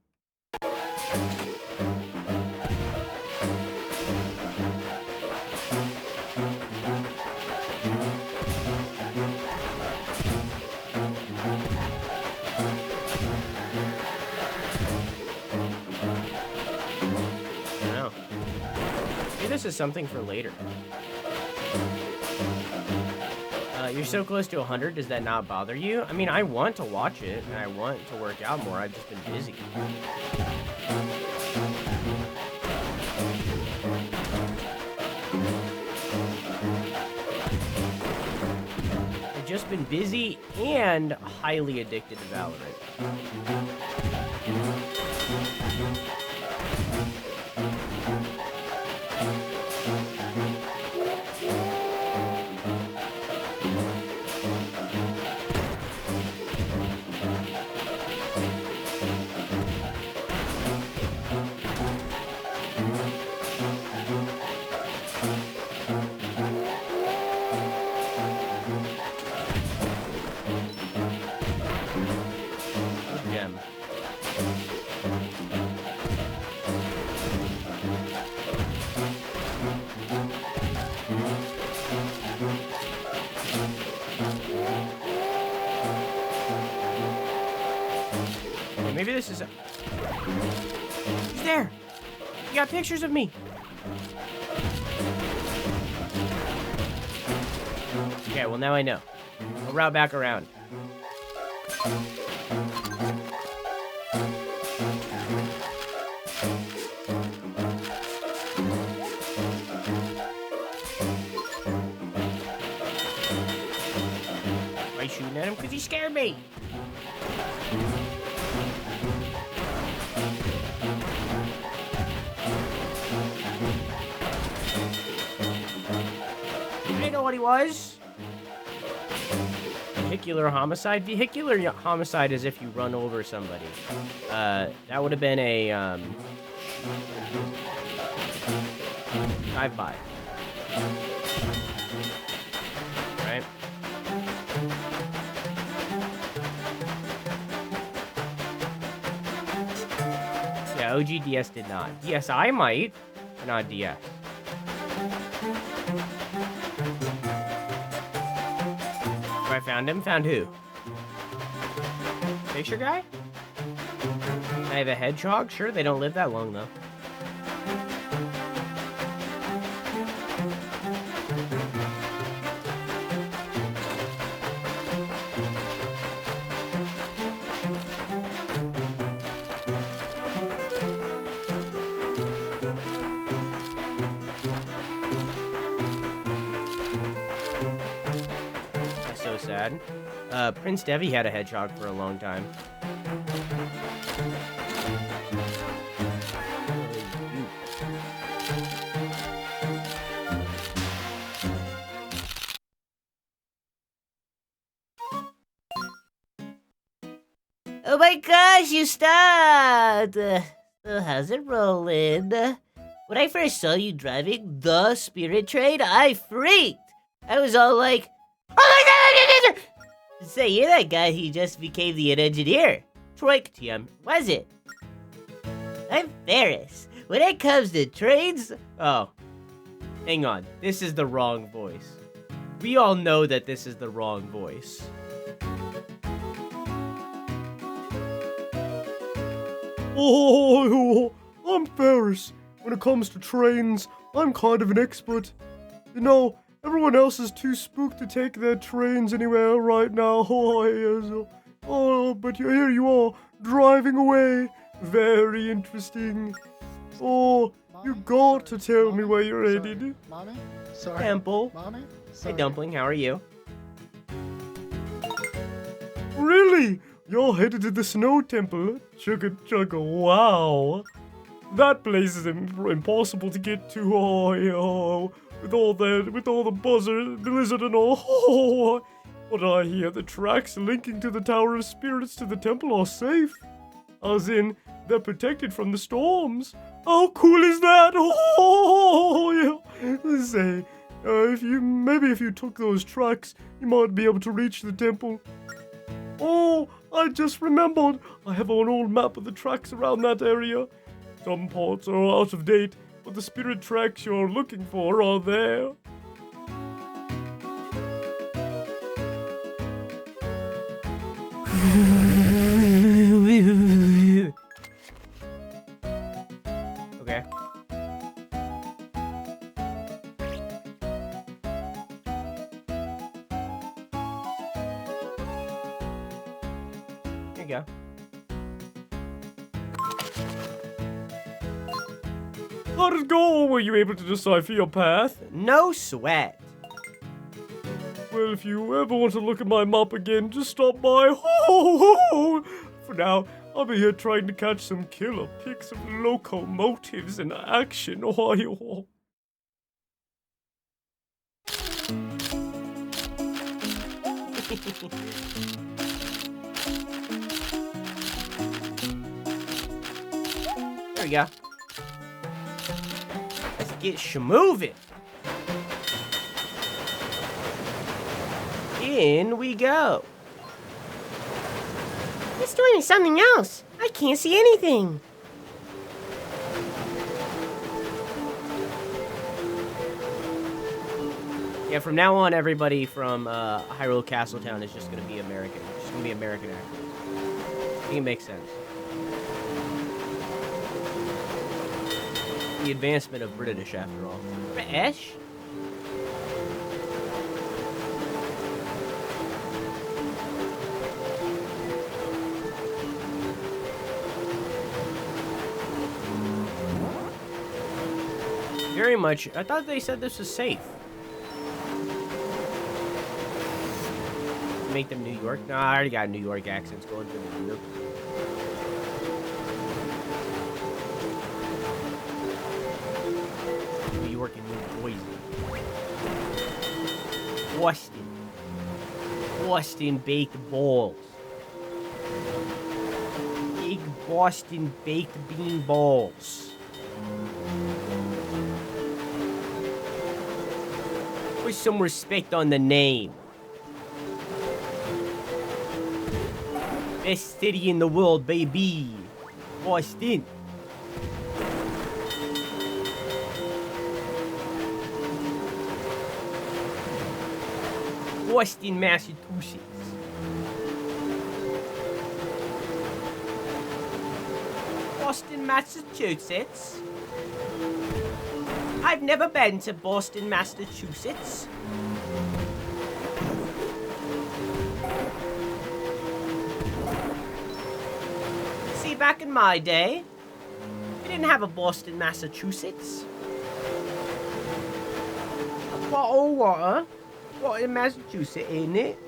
This is something for later. You're so close to 100, does that not bother you? I mean, I want to watch it, and I want to work out more, I've just been busy. just been busy and highly addicted to Valorant. Gem. Okay, maybe this is He's there! You got pictures of me! Okay, well now I know. I'll route back around. Why are you shooting at him? Because he scared me! I didn't know what he was. Vehicular homicide? Vehicular homicide is if you run over somebody. That would have been a, drive-by. Right? Yeah, OGDS did not. DSi might, but not DS. I found him. Found who? Picture guy? I have a hedgehog? Sure, they don't live that long, though. Sad. Prince Devi had a hedgehog for a long time. Oh my gosh, you stopped! So how's it rolling? When I first saw you driving the spirit train, I freaked! I was all like, oh my god! Say, you're that guy who just became the engineer. Troik TM, was it? I'm Ferris. When it comes to trains... Oh. Hang on. This is the wrong voice. We all know that this is the wrong voice. Oh, I'm Ferris. When it comes to trains, I'm kind of an expert. You know, everyone else is too spooked to take their trains anywhere right now. Oh, but here you are, driving away. Very interesting. Oh, you got to tell me where you're headed. Mommy? Sorry. Temple. Mommy? Hey, Sorry. Dumpling, how are you? Really? You're headed to the Snow Temple? Chugga chugga, wow. That place is impossible to get to. Oh, with all the blizzard and all. Oh, but I hear the tracks linking to the Tower of Spirits to the temple are safe. As in, they're protected from the storms. How cool is that? Oh, yeah. Say, if you took those tracks, you might be able to reach the temple. Oh, I just remembered. I have an old map of the tracks around that area. Some parts are out of date, but the spirit tracks you're looking for are there. Okay. Here you go. How did it go? Were you able to decipher your path? No sweat. Well, if you ever want to look at my map again, just stop by. Ho! For now, I'll be here trying to catch some killer pics of locomotives in action. Oh. There we go. Let's get moving. In we go. It's doing something else. I can't see anything. Yeah, from now on, everybody from Hyrule Castletown is just going to be American. Just going to be American actors. I think it makes sense. The advancement of British, after all. British? Very much. I thought they said this was safe. Make them New York? No, I already got New York accents going for the New York. New York and New Jersey. Boston. Boston baked balls. Big Boston baked bean balls. Put some respect on the name. Best city in the world, baby. Boston. Boston, Massachusetts. Boston, Massachusetts. I've never been to Boston, Massachusetts. See, back in my day, we didn't have a Boston, Massachusetts. A bottle of water, in Massachusetts, ain't it?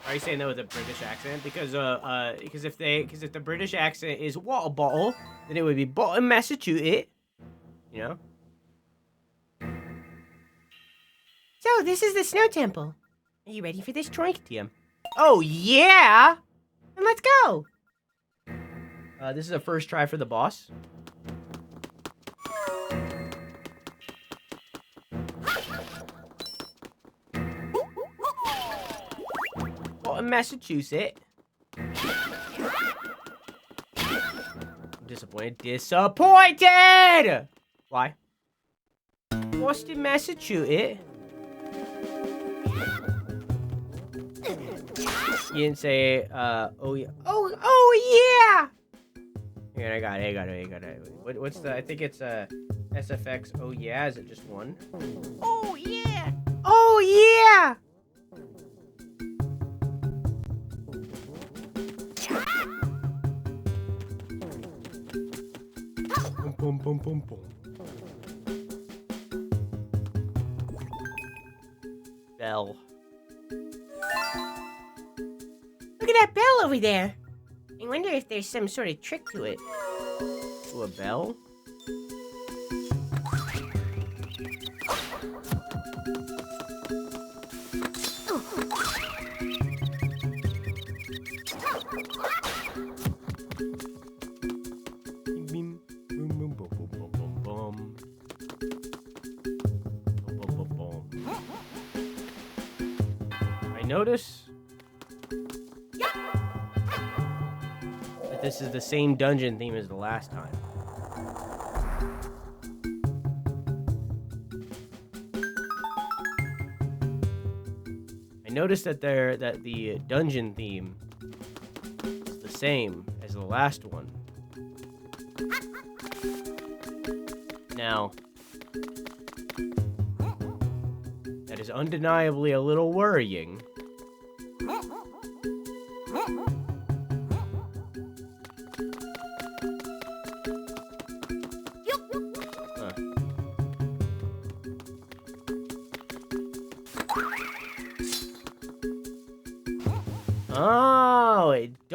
Are you saying that with a British accent? Because if the British accent is water bottle, then it would be bottom Massachusetts. You know? So, this is the Snow Temple. Are you ready for this, Troy? TM. Oh yeah! Then let's go. This is a first try for the boss. Bottom Massachusetts. Disappointed. Disappointed! Why? Boston, Massachusetts. You didn't say, oh yeah. Oh yeah! Here, I got it. What's the, I think it's, SFX, oh yeah, is it just one? Oh, yeah. Oh yeah! Boom, boom, boom, boom. Bell. Look at that bell over there. I wonder if there's some sort of trick to it. To a bell? I notice that this is the same dungeon theme as the last time. I noticed that the dungeon theme is the same as the last one. Now, that is undeniably a little worrying.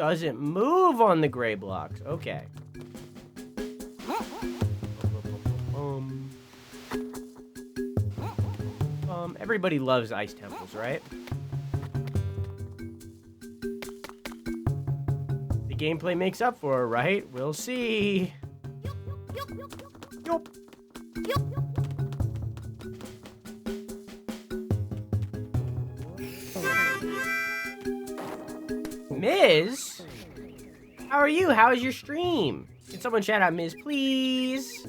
doesn't move on the gray blocks. Okay. Everybody loves ice temples, right? The gameplay makes up for it, right? We'll see. Yup. Miz? How are you? How is your stream? Can someone shout out Miz, please?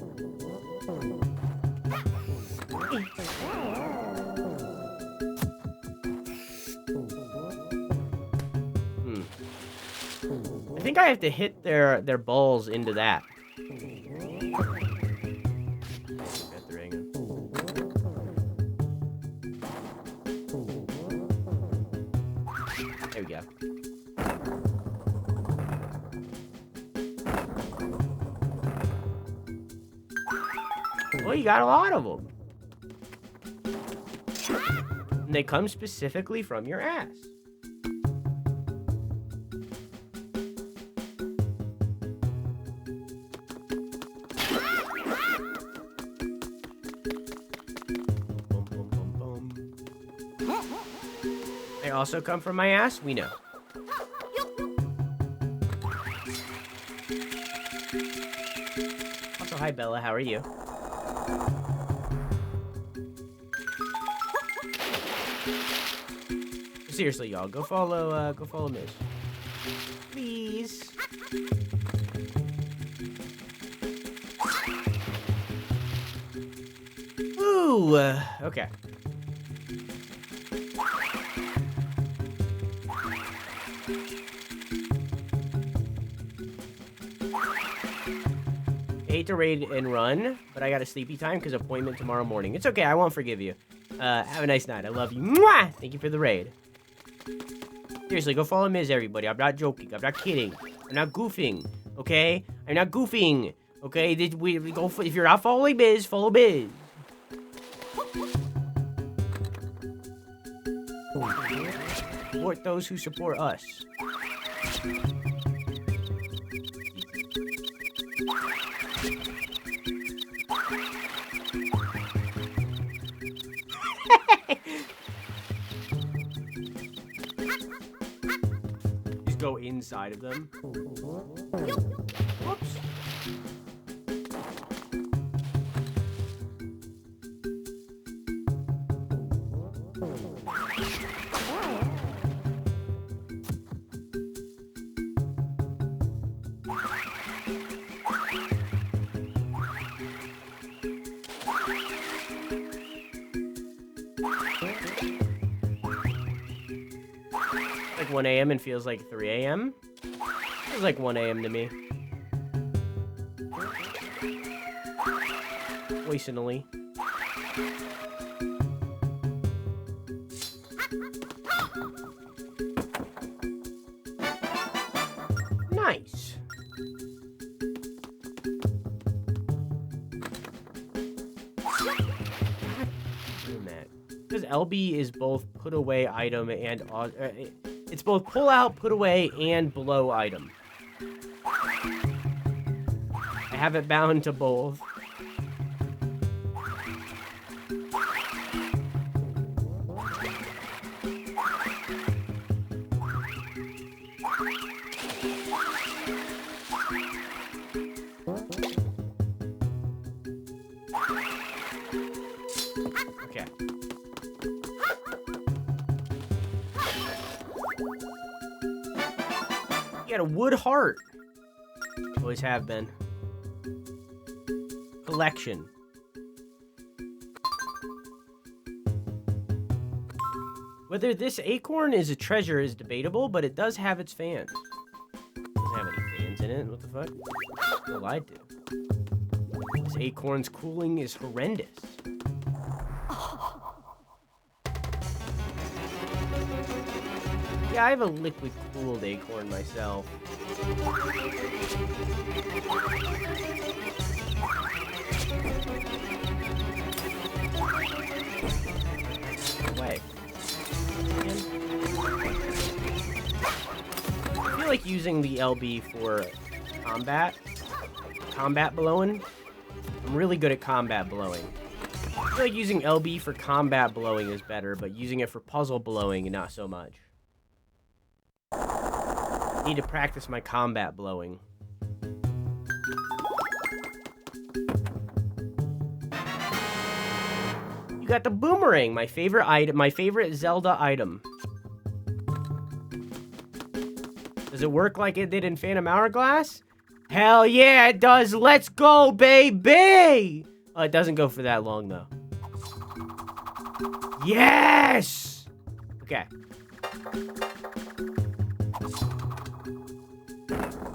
I think I have to hit their balls into that. There we go. Well, you got a lot of them. And they come specifically from your ass. They also come from my ass? We know. Also, hi Bella, how are you? Seriously, y'all, go follow Miz. Please. Ooh, okay. I hate to raid and run, but I got a sleepy time because appointment tomorrow morning. It's okay, I won't forgive you. Have a nice night. I love you. Mwah! Thank you for the raid. Seriously, go follow Miz, everybody. I'm not joking. I'm not kidding. I'm not goofing. Okay? I'm not goofing. Okay? We go if you're not following Miz, follow Miz. Support those who support us. Just go inside of them. Whoops. Like 1 a.m. and feels like 3 a.m. Feels like 1 a.m. to me. Personally. Nice. Because LB is both put away item and it's both pull out, put away, and blow item. I have it bound to both. Okay. You got a wood heart. Always have been. Collection. Whether this acorn is a treasure is debatable, but it does have its fans. Doesn't have any fans in it. What the fuck? I lied to. This acorn's cooling is horrendous. Yeah, I have a liquid cooled acorn myself. No way. I feel like using the LB for combat blowing. I'm really good at combat blowing. I feel like using LB for combat blowing is better, but using it for puzzle blowing, not so much. Need to practice my combat blowing. You got the boomerang, my favorite item, my favorite Zelda item. Does it work like it did in Phantom Hourglass? Hell yeah, it does. Let's go, baby! Oh, it doesn't go for that long, though. Yes! Okay.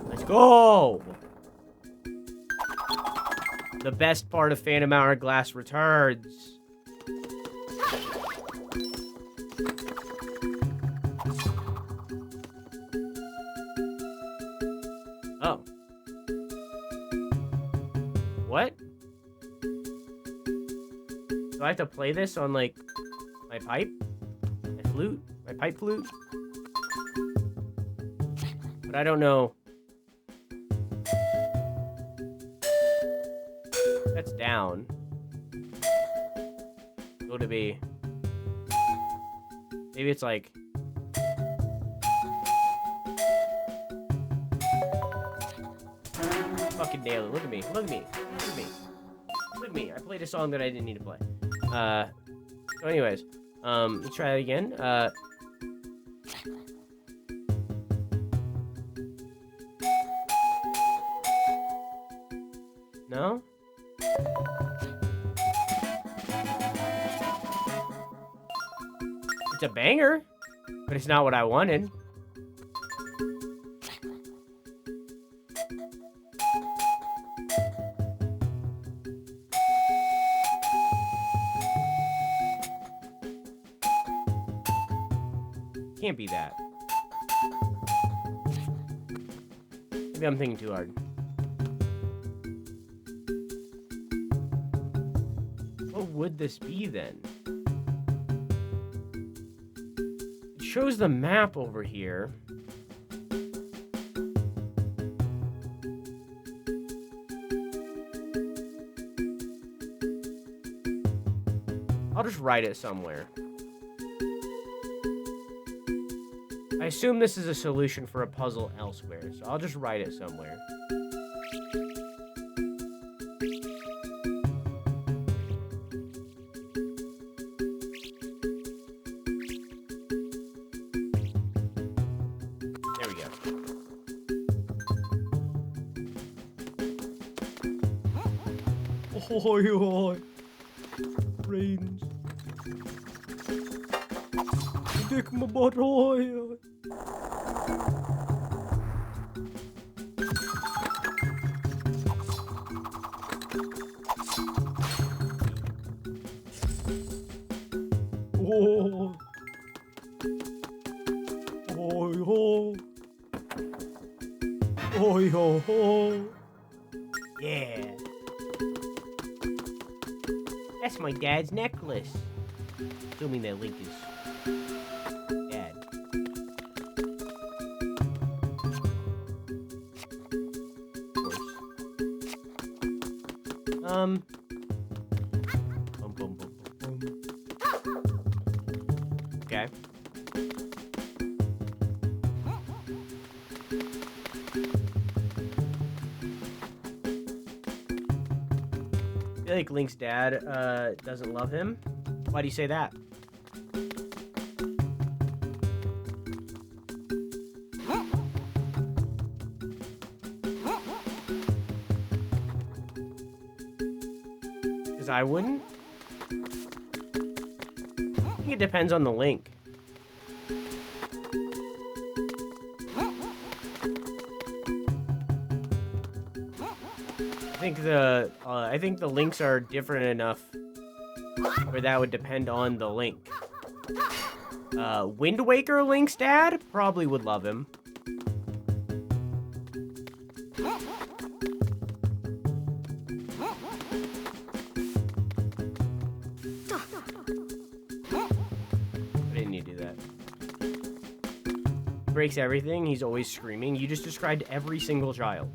Let's go! The best part of Phantom Hourglass returns. Oh. What? Do I have to play this on, like, my pipe? My flute? My pipe flute? But I don't know. That's down. Go to be. Maybe it's like. Fucking nail it. Look at me. Look at me. Look at me. Look at me. I played a song that I didn't need to play. So anyways. Let's try it again. No? It's a banger, but it's not what I wanted. Can't be that. Maybe I'm thinking too hard. What would this be then? It shows the map over here. I'll just write it somewhere. I assume this is a solution for a puzzle elsewhere, so I'll just write it somewhere. There we go. Oh, brains. Dick my butt, oh. Oh. Oh, oh, oh. Yeah. That's my dad's necklace. Assuming that Link is dad. Of course. Boom, boom, boom, boom, boom. Okay. I feel like Link's dad doesn't love him. Why do you say that? Because I wouldn't. I think it depends on the Link. I think the links are different enough where that would depend on the Link. Wind Waker Link's dad probably would love him. I didn't need to do that. breaks everything. He's always screaming. You just described every single child.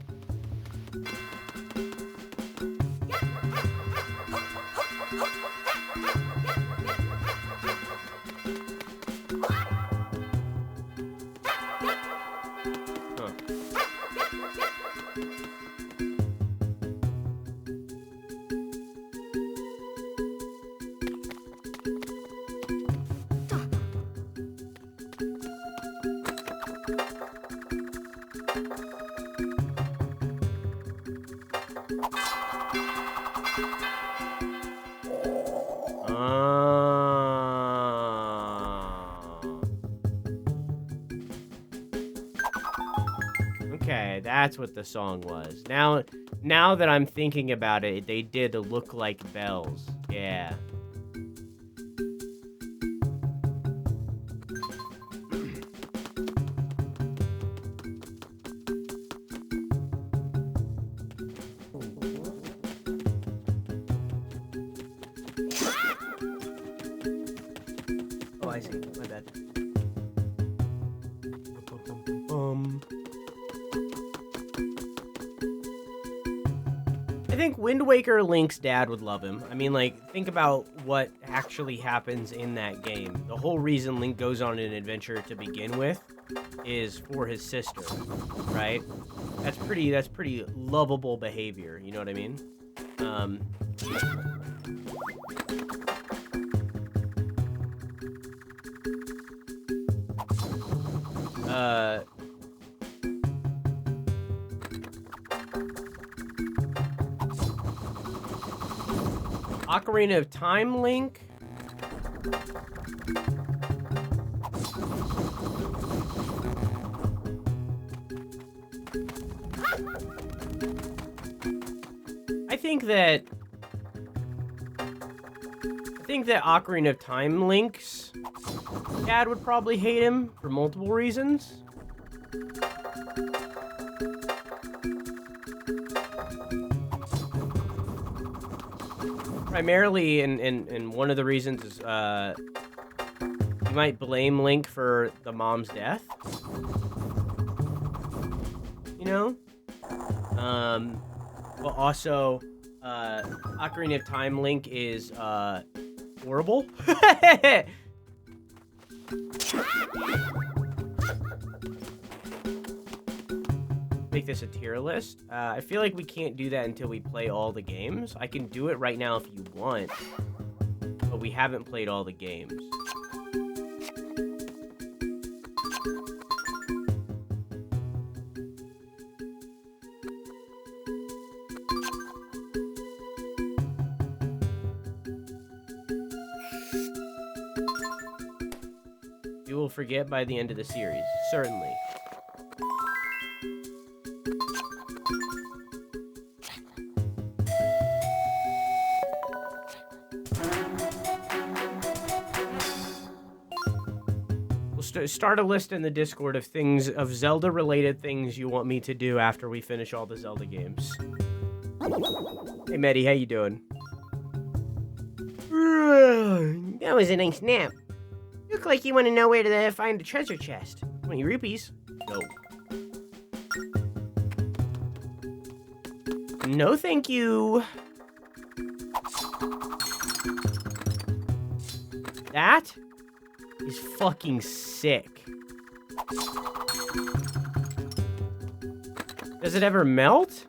Okay, that's what the song was. Now that I'm thinking about it, they did look like bells. Yeah. Oh, I see. My bad. I think Wind Waker Link's dad would love him. I mean, like, think about what actually happens in that game. The whole reason Link goes on an adventure to begin with is for his sister, right? That's pretty lovable behavior, you know what I mean? Ocarina of Time Link? I think that Ocarina of Time Link's dad would probably hate him for multiple reasons. Primarily, and one of the reasons is, you might blame Link for the mom's death. You know? But also, Ocarina of Time Link is, horrible. Make this a tier list. I feel like we can't do that until we play all the games. I can do it right now if you want, but we haven't played all the games. You will forget by the end of the series, certainly. Start a list in the Discord of things, of Zelda-related things you want me to do after we finish all the Zelda games. Hey, Medi, how you doing? That was a nice nap. Look like you want to know where to find a treasure chest. 20 rupees? No. No, thank you. That is fucking sick. Does it ever melt?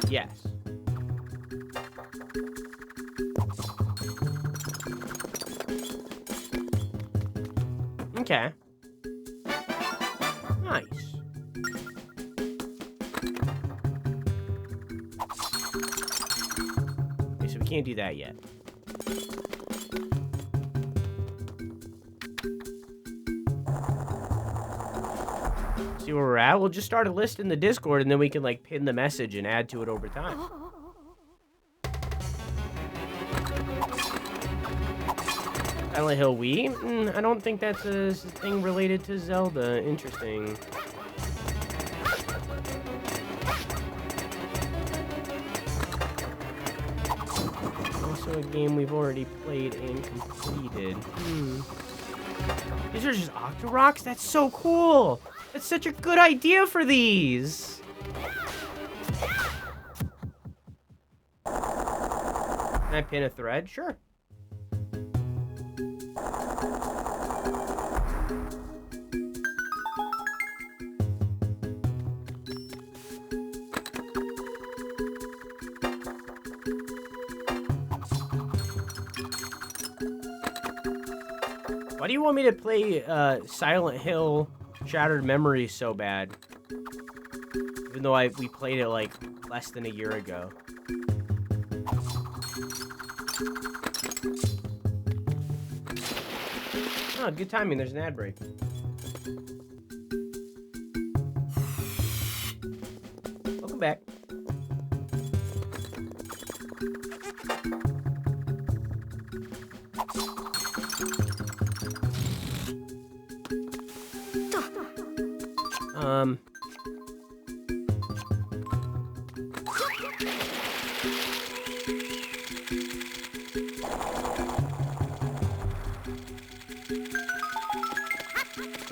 Yes. Okay. Nice. Okay, so we can't do that yet. See where we're at? We'll just start a list in the Discord and then we can like pin the message and add to it over time. Silent Hill Wii? I don't think that's a thing related to Zelda. Interesting. a game we've already played and completed. These are just Octorocks? That's so cool! That's such a good idea for these! Can I pin a thread? Sure. Why do you want me to play Silent Hill Shattered Memories so bad? Even though we played it like less than a year ago. Oh, good timing. There's an ad break. Welcome back.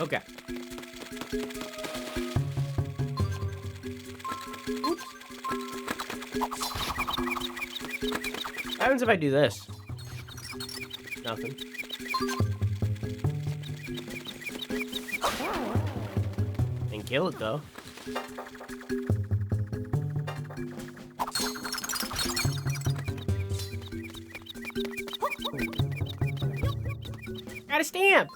Okay. Oops. What happens if I do this? Nothing. And kill it though. Got a stamp!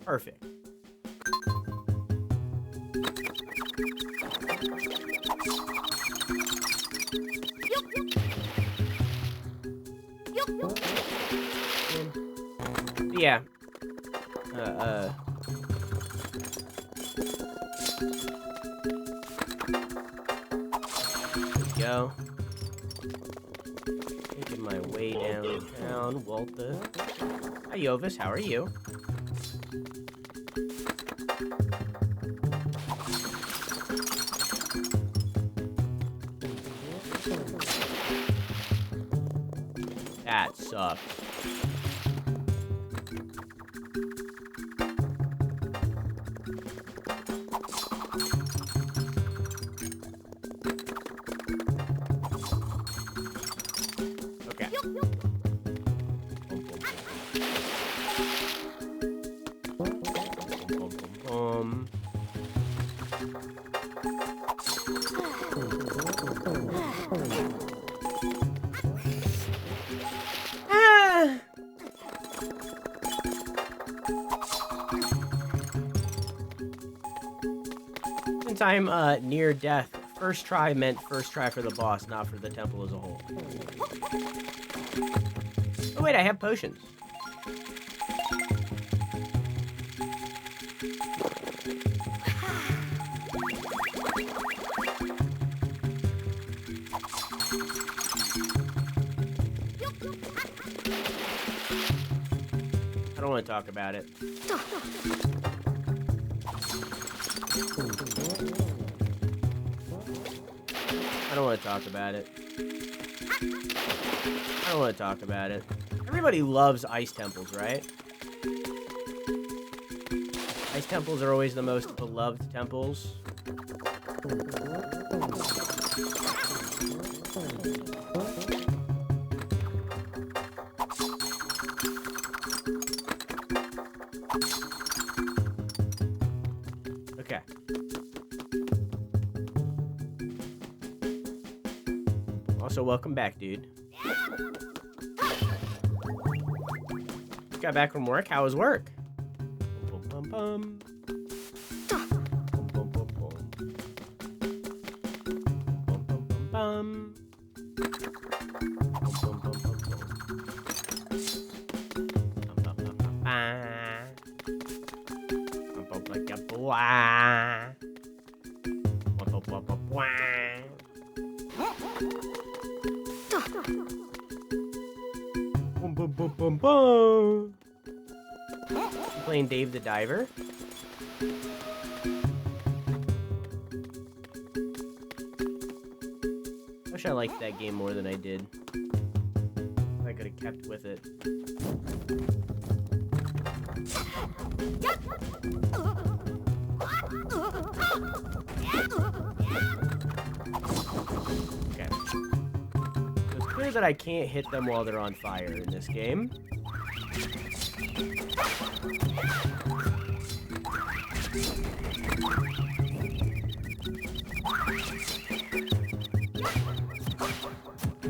Perfect. Yeah. There we go. Making my way downtown, Walter. Hi, Yovis. How are you? That sucks. Okay. Since I'm near death, first try meant first try for the boss, not for the temple as a whole. Oh wait, I have potions. I don't want to talk about it. I don't want to talk about it. I don't want to talk about it. Everybody loves ice temples, right? Ice temples are always the most beloved temples. Okay. Also, welcome back, dude. Got back from work. How was work? Bum, bum, bum. Bum, bum, bum, bum. Bum, bum, bum, bum. Bum, bum, bum, bum, bum. Bum, bum, bum, bum, bum. Bum, bum, like a boy. Bum, bum, bum, bum, bum. Boom, boom, boom, boom, boom. You playing Dave the Diver? Wish I liked that game more than I did. I could have kept with it. Okay. So it's clear that I can't hit them while they're on fire in this game.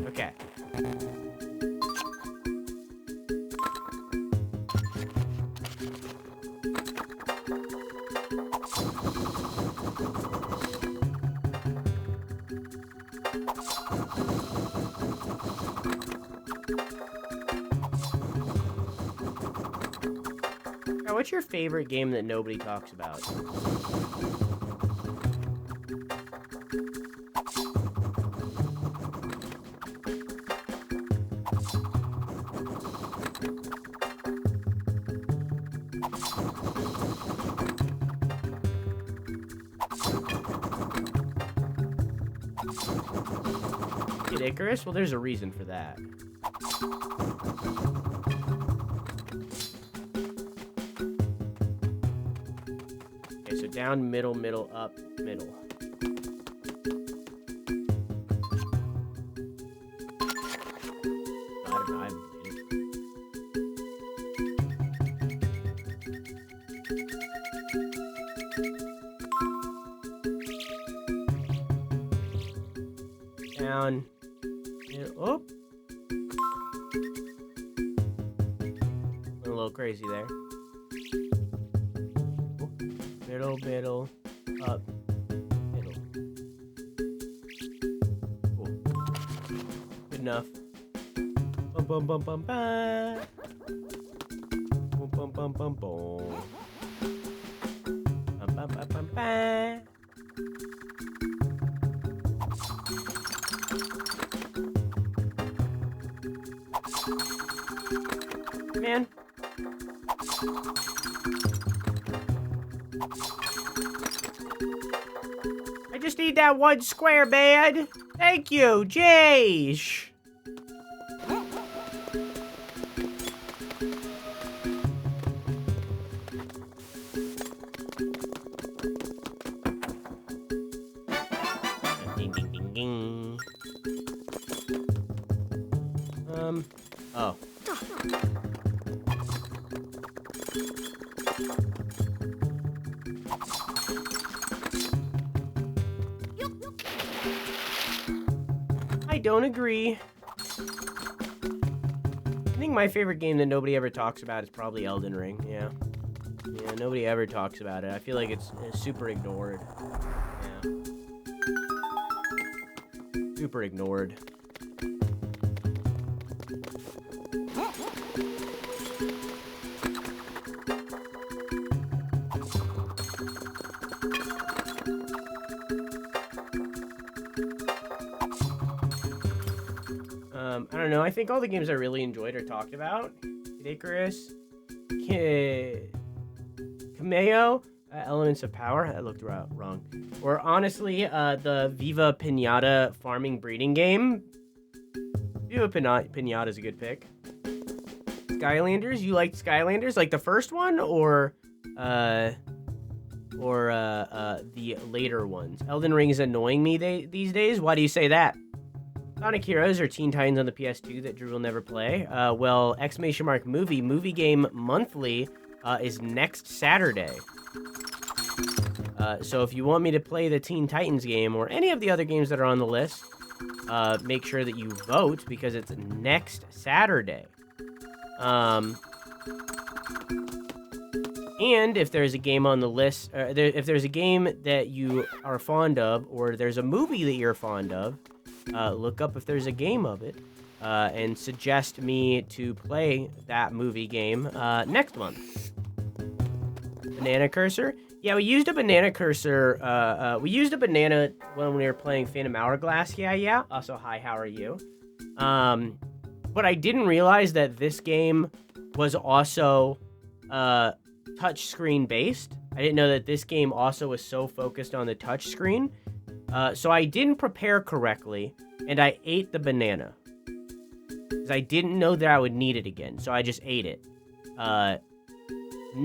Okay. Now, what's your favorite game that nobody talks about? Kid Icarus? Well, there's a reason for that. Okay, so down, middle, middle, up, middle. I don't know, I haven't played it. Down. Oh. Went a little crazy there. Middle, middle, up, middle. Cool. Good enough. Bum bum bum bum bum. Bum bum bum bum bum. Bum bum bum bum bum. Man. I just need that one square, man. Thank you, Jeez. Ding, ding, ding, ding. Oh. I don't agree. I think my favorite game that nobody ever talks about is probably Elden Ring. Yeah. Yeah, nobody ever talks about it. I feel like it's super ignored. Yeah. Super ignored. I don't know. I think all the games I really enjoyed are talked about. Icarus, Cameo, Elements of Power. I looked wrong. Or honestly, the Viva Pinata farming breeding game. Viva Pinata is a good pick. Skylanders. You liked Skylanders, like the first one, or the later ones? Elden Ring is annoying me these days. Why do you say that? Sonic Heroes or Teen Titans on the PS2 that Drew will never play. Well, movie game monthly is next Saturday. So if you want me to play the Teen Titans game or any of the other games that are on the list, make sure that you vote because it's next Saturday. And if there's a game on the list, if there's a game that you are fond of or there's a movie that you're fond of, look up if there's a game of it, and suggest me to play that movie game next month. Banana cursor? Yeah, we used a banana cursor. We used a banana when we were playing Phantom Hourglass. Yeah. Also, hi, how are you? But I didn't realize that this game was also touch screen based. I didn't know that this game also was so focused on the touch screen. So I didn't prepare correctly, and I ate the banana. Because I didn't know that I would need it again, so I just ate it. And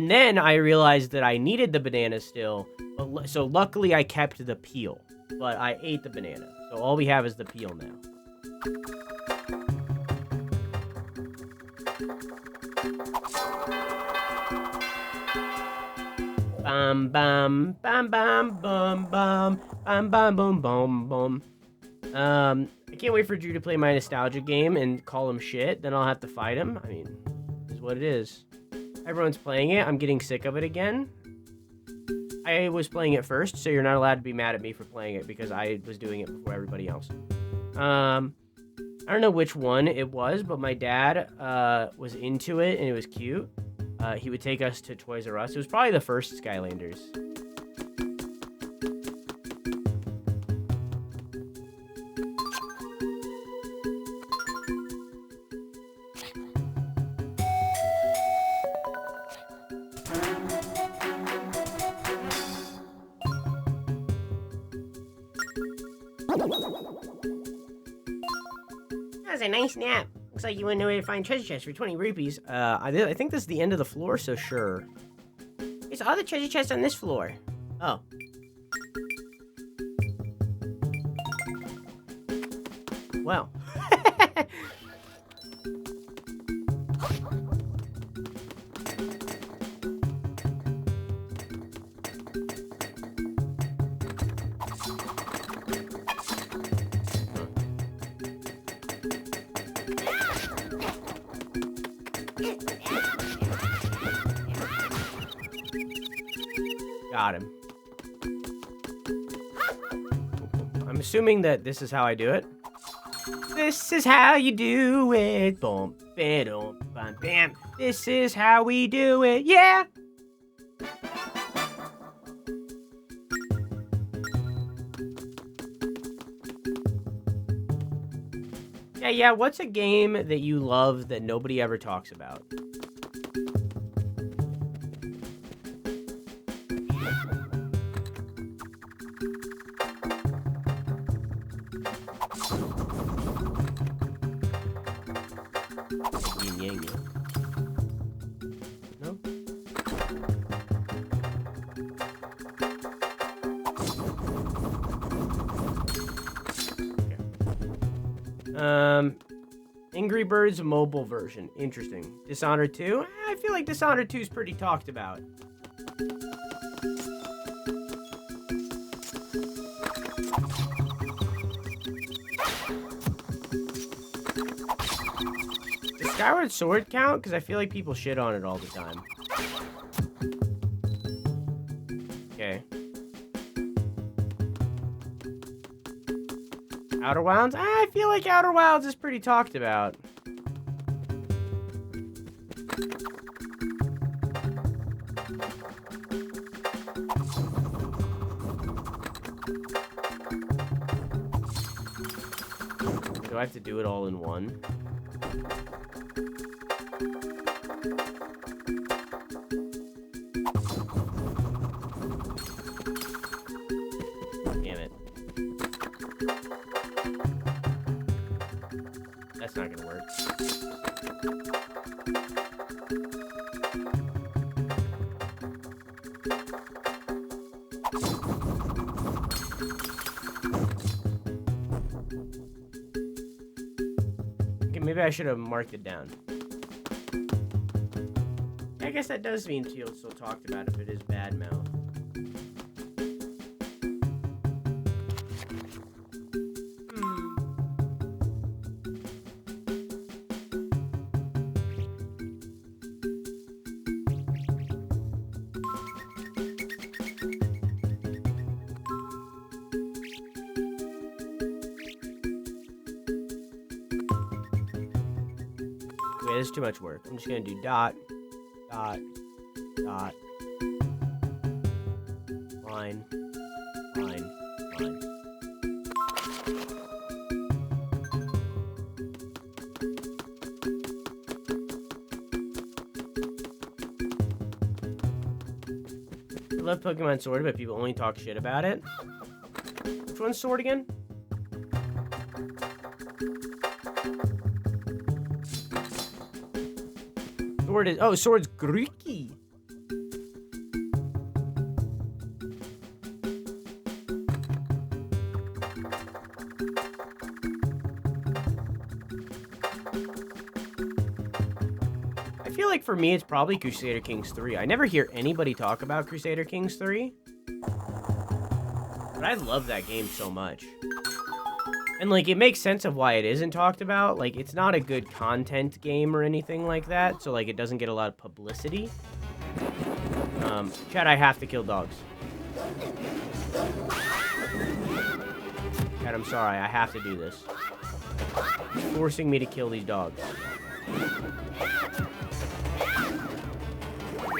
then I realized that I needed the banana still, so luckily I kept the peel. But I ate the banana, so all we have is the peel now. Bam bam bam bam bam bam bam bam boom boom boom. I can't wait for Drew to play my nostalgia game and call him shit. Then I'll have to fight him. I mean, this is what it is. Everyone's playing it. I'm getting sick of it again. I was playing it first, so you're not allowed to be mad at me for playing it because I was doing it before everybody else. I don't know which one it was, but my dad was into it and it was cute. He would take us to Toys R Us. It was probably the first Skylanders. That was a nice nap. Looks like you wouldn't know where to find treasure chests for 20 rupees. I think this is the end of the floor, so sure. There's all the treasure chests on this floor. Oh. Well. Got him. I'm assuming that this is how I do it. This is how you do it. Boom, bam, bam, bam. This is how we do it. Yeah. Yeah. What's a game that you love that nobody ever talks about? No? Okay. Angry Birds mobile version. Interesting. Dishonored 2? I feel like Dishonored 2 is pretty talked about. Does Skyward Sword count? Because I feel like people shit on it all the time. Okay. Outer Wilds? I feel like Outer Wilds is pretty talked about. Do I have to do it all in one? Damn it. That's not gonna work. Okay, maybe I should have marked it down. I guess that does mean Teal still talked about if it is bad mouth. Okay, this is too much work. I'm just gonna do dot, dot, dot, line, line, line. I love Pokemon Sword, but people only talk shit about it. Which one's sword again? Sword is... Oh, sword's Greeky. I feel like for me, it's probably Crusader Kings 3. I never hear anybody talk about Crusader Kings 3. But I love that game so much. And, like, it makes sense of why it isn't talked about. Like, it's not a good content game or anything like that. So, like, it doesn't get a lot of publicity. Chat, I have to kill dogs. Chat, I'm sorry. I have to do this. It's forcing me to kill these dogs.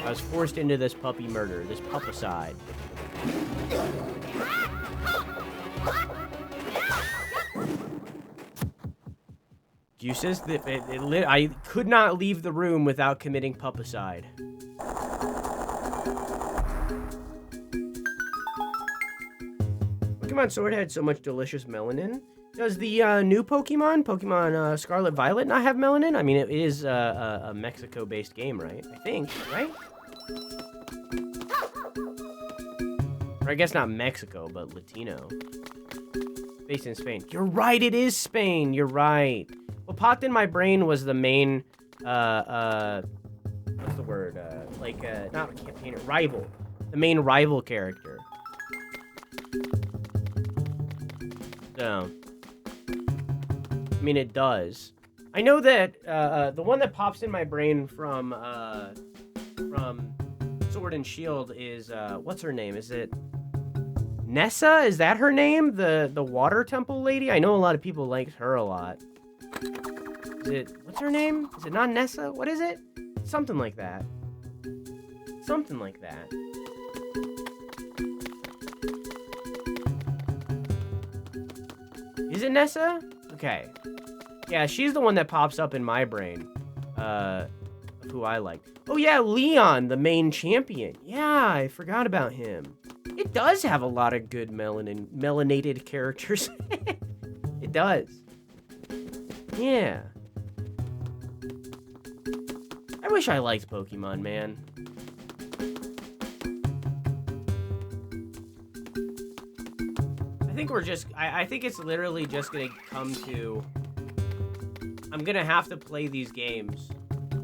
I was forced into this puppy murder, this puppicide. Juices, I could not leave the room without committing puppicide. Pokemon Sword had so much delicious melanin. Does the new Pokemon Scarlet Violet, not have melanin? I mean, it is a Mexico-based game, right? I think, right? Or I guess not Mexico, but Latino. Based in Spain. You're right, it is Spain. You're right. What popped in my brain was the main, what's the word? Not campaigner, rival. The main rival character. So, I mean, it does. I know that, the one that pops in my brain from Sword and Shield is, what's her name? Is it Nessa? Is that her name? The water temple lady? I know a lot of people like her a lot. Is it, what's her name? Is it not Nessa? What is it? Something like that. Something like that. Is it Nessa? Okay. Yeah, she's the one that pops up in my brain. Of who I like. Oh yeah, Leon, the main champion. Yeah, I forgot about him. It does have a lot of good melanated characters. It does. Yeah. I wish I liked Pokemon, man. I think we're just... I think it's literally just gonna come to... I'm gonna have to play these games.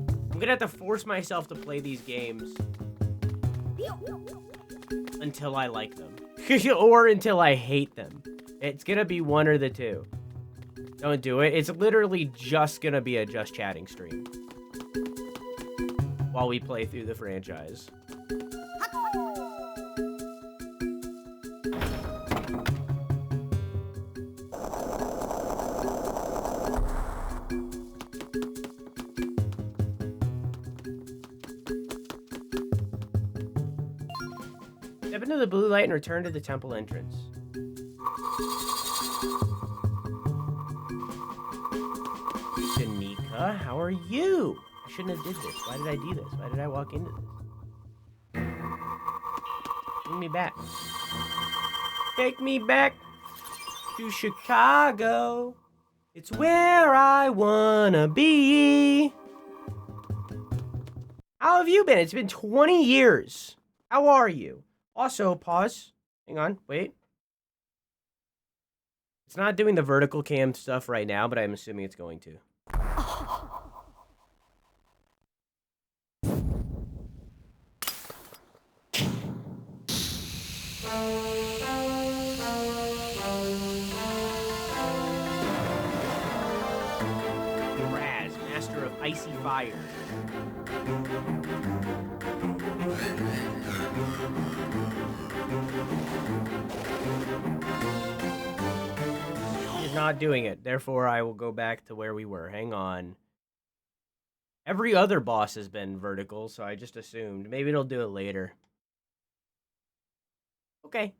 I'm gonna have to force myself to play these games until I like them. Or until I hate them. It's gonna be one or the two. Don't do it. It's literally just gonna be a just chatting stream while we play through the franchise. Step into the blue light and return to the temple entrance. Danica, how are you? I shouldn't have did this. Why did I do this? Why did I walk into this? Bring me back. Take me back to Chicago. It's where I wanna be. How have you been? It's been 20 years. How are you? Also, pause. Hang on, wait. It's not doing the vertical cam stuff right now, but I'm assuming it's going to. Raz, master of icy fire. He's not doing it. Therefore, I will go back to where we were. Hang on. Every other boss has been vertical, so I just assumed. Maybe it'll do it later. Okay.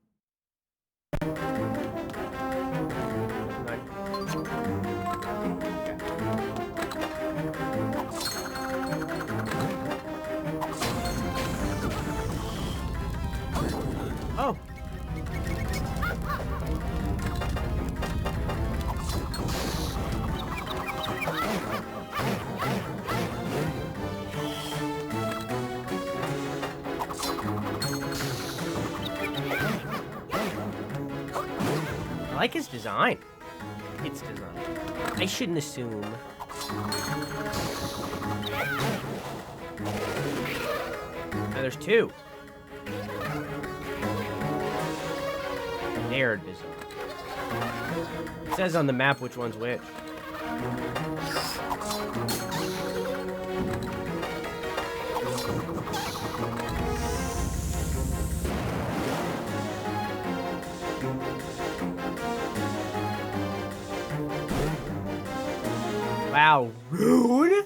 Oh. like his design. Its design. I shouldn't assume. Now there's two. Their design. It says on the map which one's which. Wow, rude?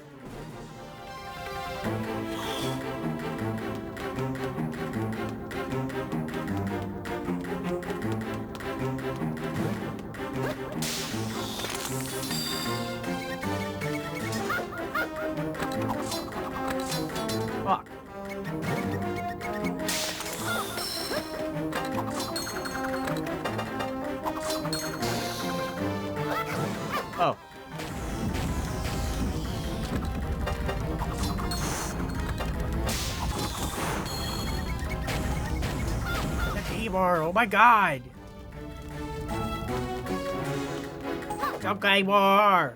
Fuck. Oh. Oh my god! Okay, war!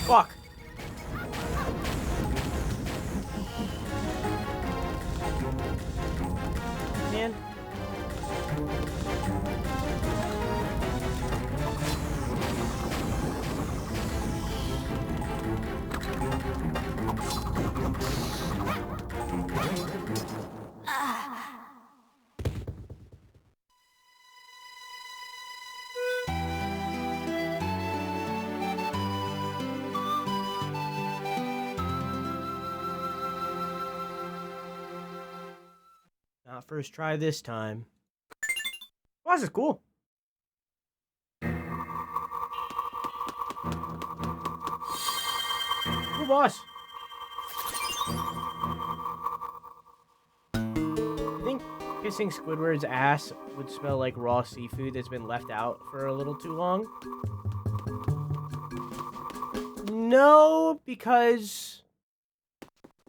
Fuck. Man. Not first try this time. Well, this is cool. Cool boss. I think kissing Squidward's ass would smell like raw seafood that's been left out for a little too long. No, because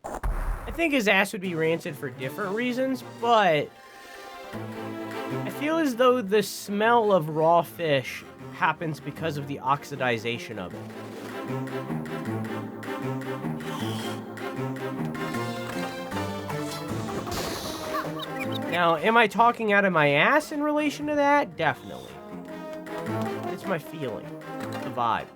I think his ass would be rancid for different reasons, but I feel as though the smell of raw fish happens because of the oxidization of it. Now, am I talking out of my ass in relation to that? Definitely. It's my feeling, the vibe.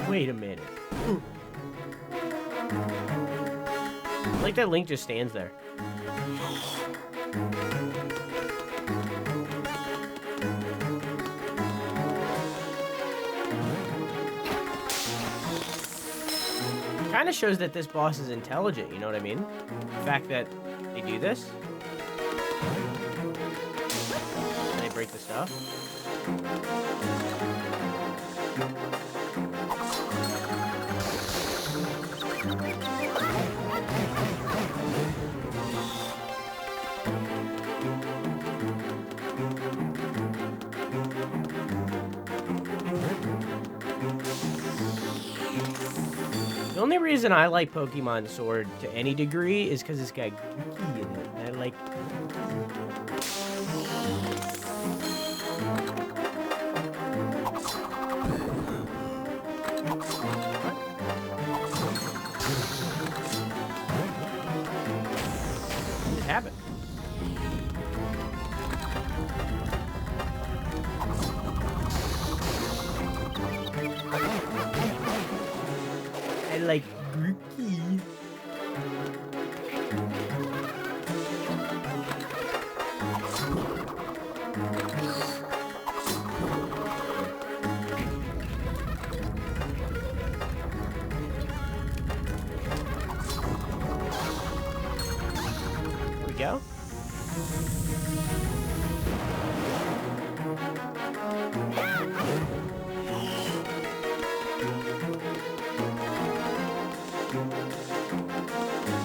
Wait a minute. I like that Link just stands there. Kind of shows that this boss is intelligent, you know what I mean? The fact that they do this. And they break the stuff. The only reason I like Pokemon Sword to any degree is because it's got Gookie in it. I like. What just happened? I like Gookie.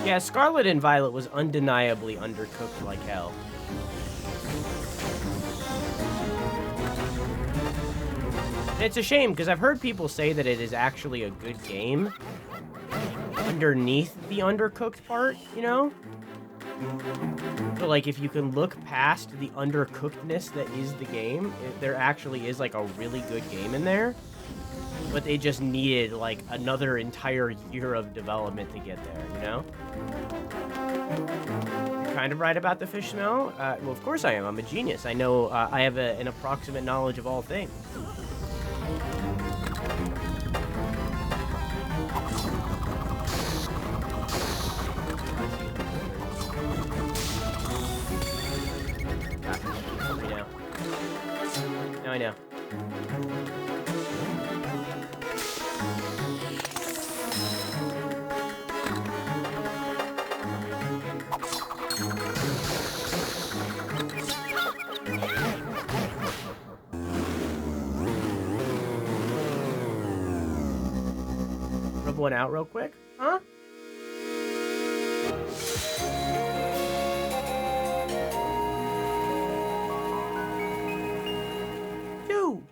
Yeah, Scarlet and Violet was undeniably undercooked like hell. And it's a shame, because I've heard people say that it is actually a good game underneath the undercooked part, you know? So, like, if you can look past the undercookedness that is the game, there actually is, like, a really good game in there. But they just needed, like, another entire year of development to get there, you know? You're kind of right about the fish smell? Well, of course I am. I'm a genius. I know, I have an approximate knowledge of all things. Now I know. Rub one out real quick. Huh? Two.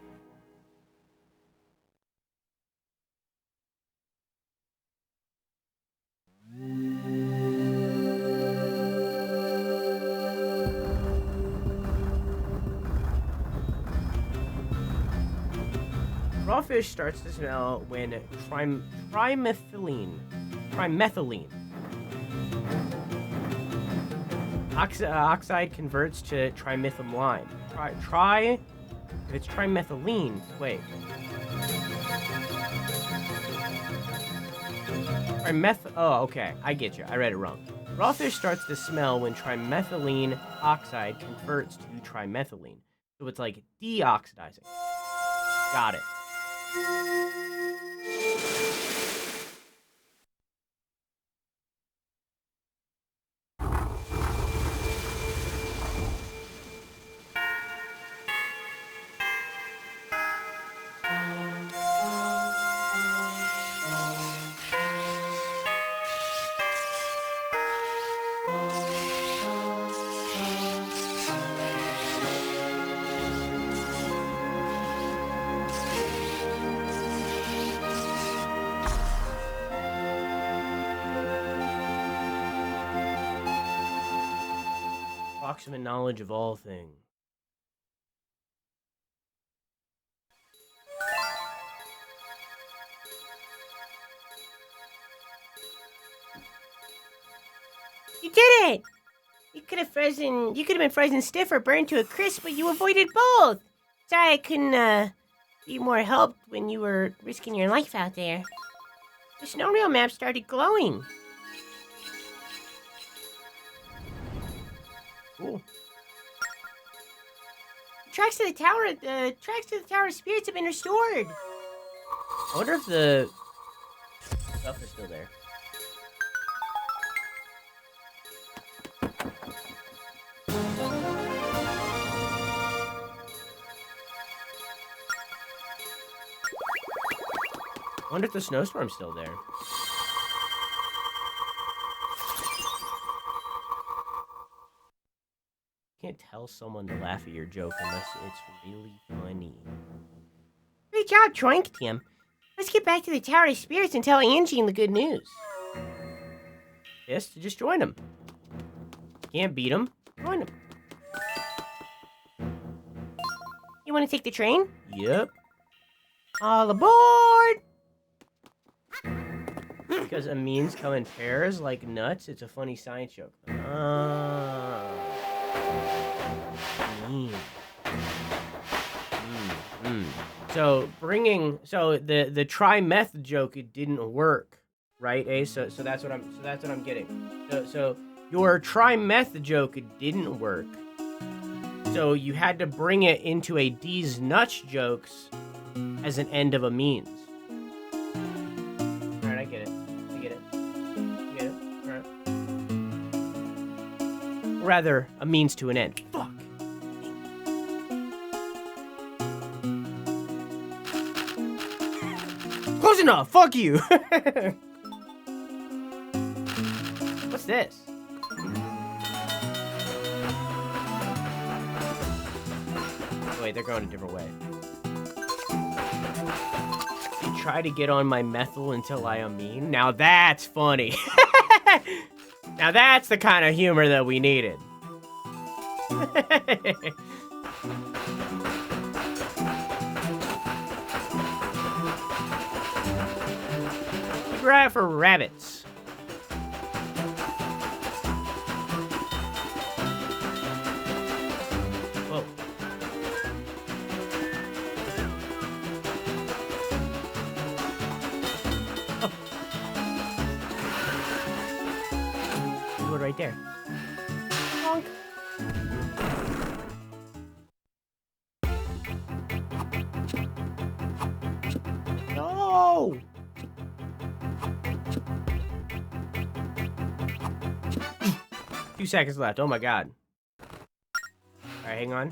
Raw fish starts to smell when trimethylene oxide converts to trimethylene. If it's trimethylene, wait. Oh, okay. I get you. I read it wrong. Raw fish starts to smell when trimethylene oxide converts to trimethylene. So it's like deoxidizing. Got it. Approximate knowledge of all things. You did it! You could have been frozen stiff or burned to a crisp, but you avoided both. Sorry I couldn't, be more help when you were risking your life out there. The snowreel map started glowing. Cool. Tracks to the Tower of Spirits have been restored. I wonder if the stuff is still there. I wonder if the snowstorm's still there. You can't tell someone to laugh at your joke unless it's really funny. Great job, Troink Tim. Let's get back to the Tower of Spirits and tell Angie the good news. Yes, just join them. Can't beat them. Join them. You want to take the train? Yep. All aboard! Because amines come in pairs like nuts. It's a funny science joke. So the trimeth joke, it didn't work, right, Ace? So that's what I'm getting. So your trimeth joke, it didn't work. So you had to bring it into a D's nuts jokes as an end of a means. All right, I get it. All right. Rather, a means to an end. Fuck. Close enough. Fuck you. What's this? Wait, they're going a different way. You try to get on my methyl until I amine? Now that's funny. Now that's the kind of humor that we needed. Keep your eye out for rabbits. Whoa. Oh. One right there. Honk. No! 2 seconds left. Oh my god. Alright, hang on.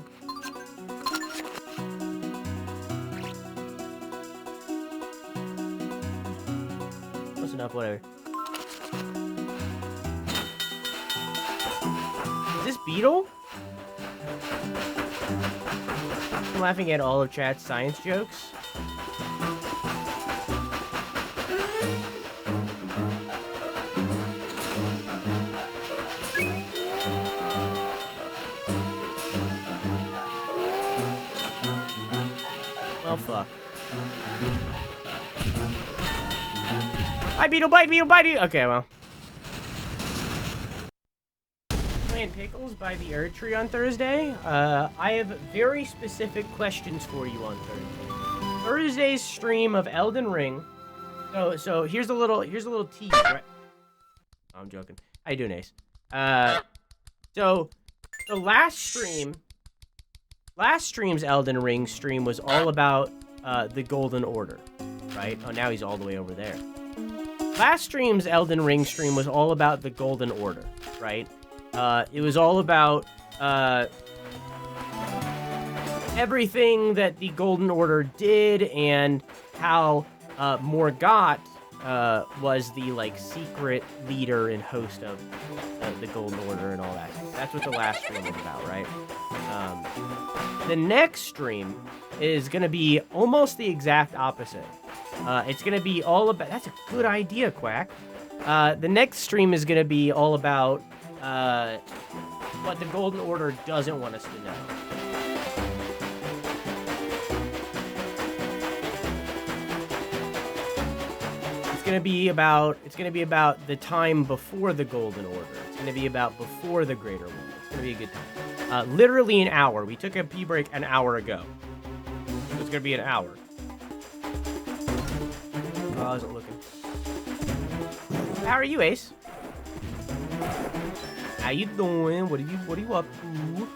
Close enough, whatever. Is this Beetle? I'm laughing at all of chat's science jokes. Well, fuck. Bye, Beetle, bye, Beetle, bye, Beetle. Okay, well. Playing pickles by the Erd Tree on Thursday. I have very specific questions for you on Thursday. Thursday's stream of Elden Ring. So here's a little tease, right? Oh, I'm joking. How you doing, Ace? So the last stream's Elden Ring stream was all about the Golden Order, right? Oh, now he's all the way over there. Last stream's Elden Ring stream was all about the Golden Order, right? It was all about everything that the Golden Order did and how Morgott was the like secret leader and host of the Golden Order and all that. That's what the last stream was about, right? The next stream is gonna be almost the exact opposite. It's gonna be all about. That's a good idea, Quack. The next stream is gonna be all about what the Golden Order doesn't want us to know. It's gonna be about the time before the Golden Order. It's gonna be about before the Greater War. It's gonna be a good time. Literally an hour. We took a pee break an hour ago. So it's gonna be an hour. Oh, I wasn't looking. How are you, Ace? How you doing? What are you up to?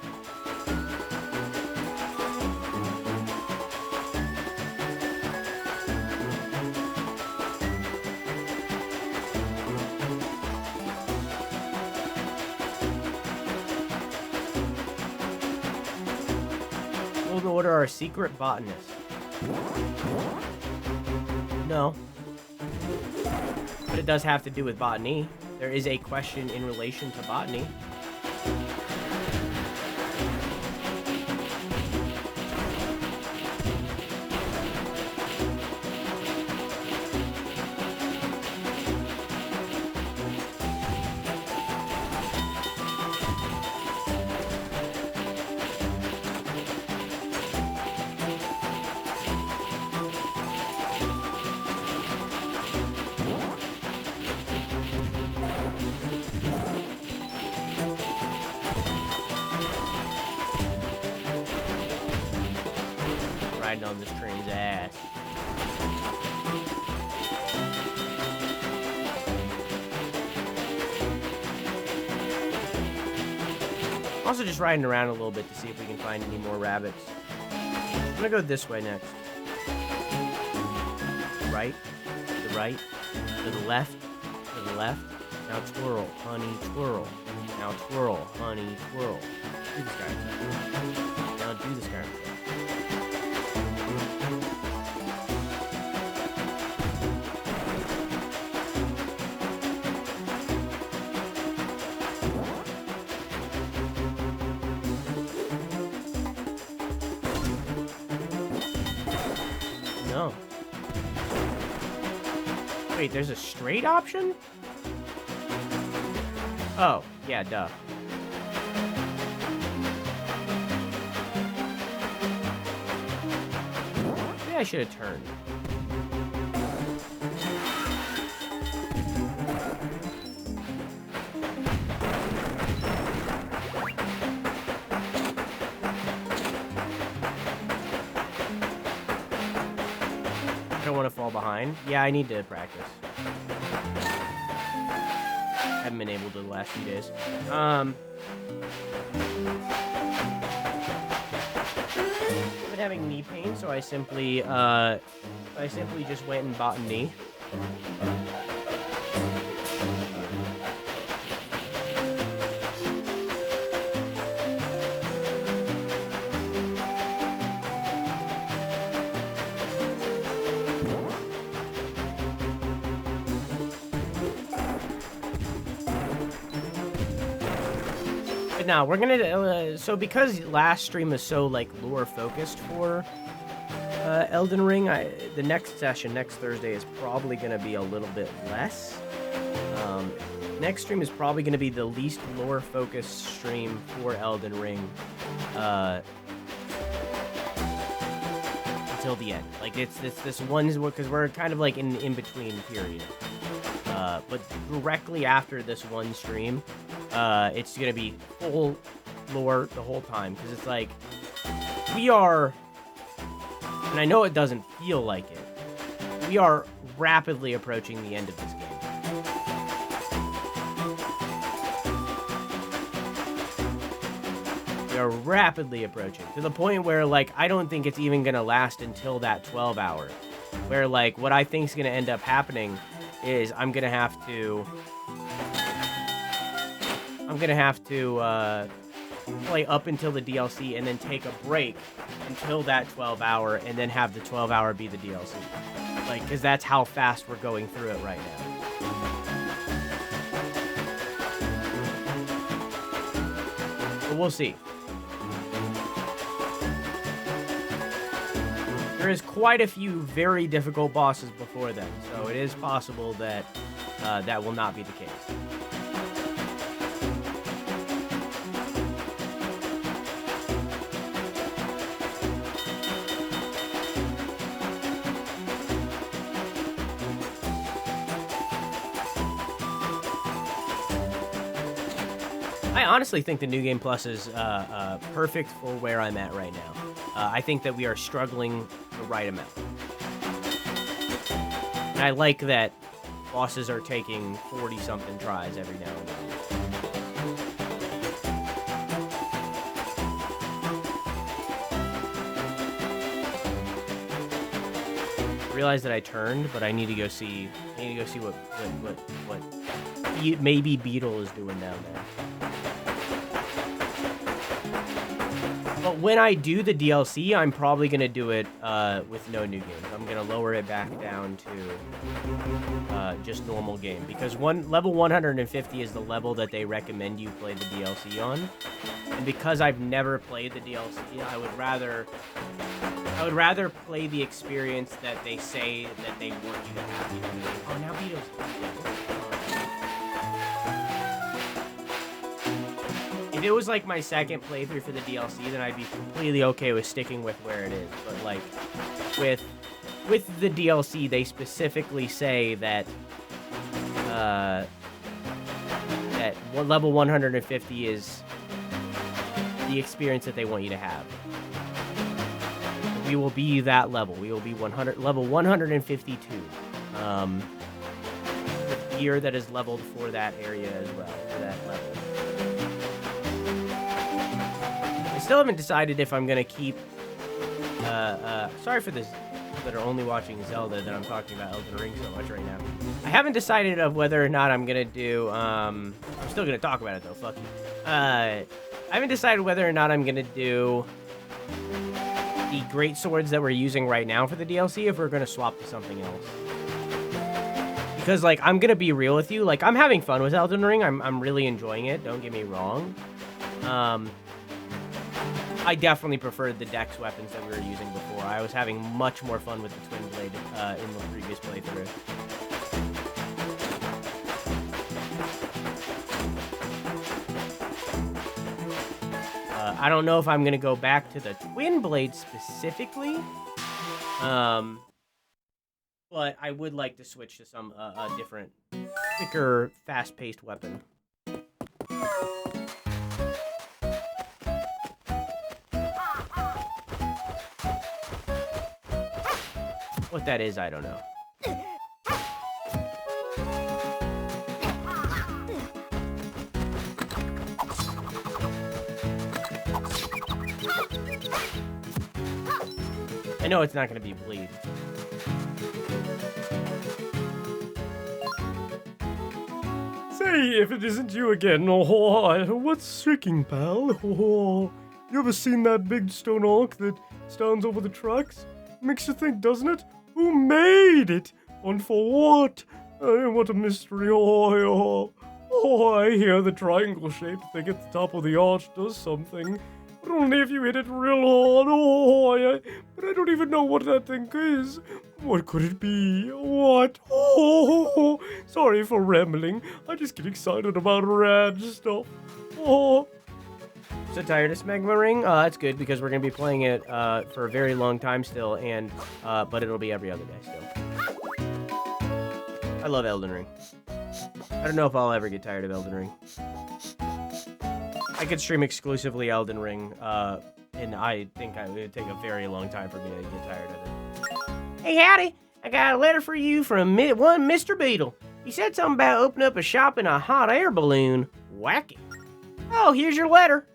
Golden Order are a secret botanist. No. But it does have to do with botany. There is a question in relation to botany. Riding on this train's ass. Also just riding around a little bit to see if we can find any more rabbits. I'm gonna go this way next. Right, to the right, to the left, to the left. Now twirl, honey, twirl. Now twirl, honey, twirl. Do this guy. Now do this guy. know. Wait, there's a straight option? Oh, yeah, duh. Maybe I should have turned. I don't want to fall behind. Yeah, I need to practice. Haven't been able to the last few days. I've been having knee pain, so I simply just went and bought a knee. Now we're gonna so because last stream is so like lore focused for Elden Ring, the next session next Thursday is probably gonna be a little bit less. Next stream is probably gonna be the least lore focused stream for Elden Ring until the end. Like it's this one because we're kind of like in between period. But directly after this one stream, it's gonna be full lore the whole time because it's like we are, and I know it doesn't feel like it, we are rapidly approaching the end of this game. We are rapidly approaching to the point where like I don't think it's even gonna last until that 12 hour, where like what I think is gonna end up happening is I'm gonna have to play up until the DLC and then take a break until that 12 hour and then have the 12 hour be the DLC. Like, because that's how fast we're going through it right now. But we'll see. There is quite a few very difficult bosses before then, so it is possible that that will not be the case. I honestly think the New Game Plus is perfect for where I'm at right now. I think that we are struggling the right amount. And I like that bosses are taking 40-something tries every now and then. I realized that I turned, but I need to go see. What maybe Beetle is doing down there. But when I do the DLC, I'm probably going to do it with no new games. I'm going to lower it back down to just normal game. Because level 150 is the level that they recommend you play the DLC on. And because I've never played the DLC, I would rather play the experience that they say that they want you to have. Oh, now Beetle's... If it was like my second playthrough for the DLC, then I'd be completely okay with sticking with where it is. But like with the DLC, they specifically say that level 150 is the experience that they want you to have. We will be that level. We will be level 152. With gear that is leveled for that area as well, for that level. I still haven't decided if I'm gonna keep. Sorry for this that are only watching Zelda that I'm talking about Elden Ring so much right now. I haven't decided of whether or not I'm gonna do. I'm still gonna talk about it though. Fuck you. I haven't decided whether or not I'm gonna do the great swords that we're using right now for the DLC. If we're gonna swap to something else. Because like I'm gonna be real with you. Like I'm having fun with Elden Ring. I'm really enjoying it. Don't get me wrong. I definitely preferred the dex weapons that we were using before. I was having much more fun with the twin blade in the previous playthrough. I don't know if I'm gonna go back to the twin blade specifically, but I would like to switch to some a different, quicker, fast-paced weapon. What that is, I don't know. I know it's not going to be bleed. Say, if it isn't you again, oh, what's shaking, pal? Oh, you ever seen that big stone ankh that stands over the tracks? Makes you think, doesn't it? Who made it? And for what? What a mystery. Oh, I hear the triangle-shaped thing at the top of the arch does something. But only if you hit it real hard. But I don't even know what that thing is. What could it be? What? Oh, sorry for rambling. I just get excited about rad stuff. Oh. So tired of Smegma Ring? That's good because we're gonna be playing it for a very long time still, and but it'll be every other day still. I love Elden Ring. I don't know if I'll ever get tired of Elden Ring. I could stream exclusively Elden Ring, and I think it would take a very long time for me to get tired of it. Hey, howdy! I got a letter for you from one Mr. Beetle. He said something about opening up a shop in a hot air balloon. Wacky. Oh, here's your letter.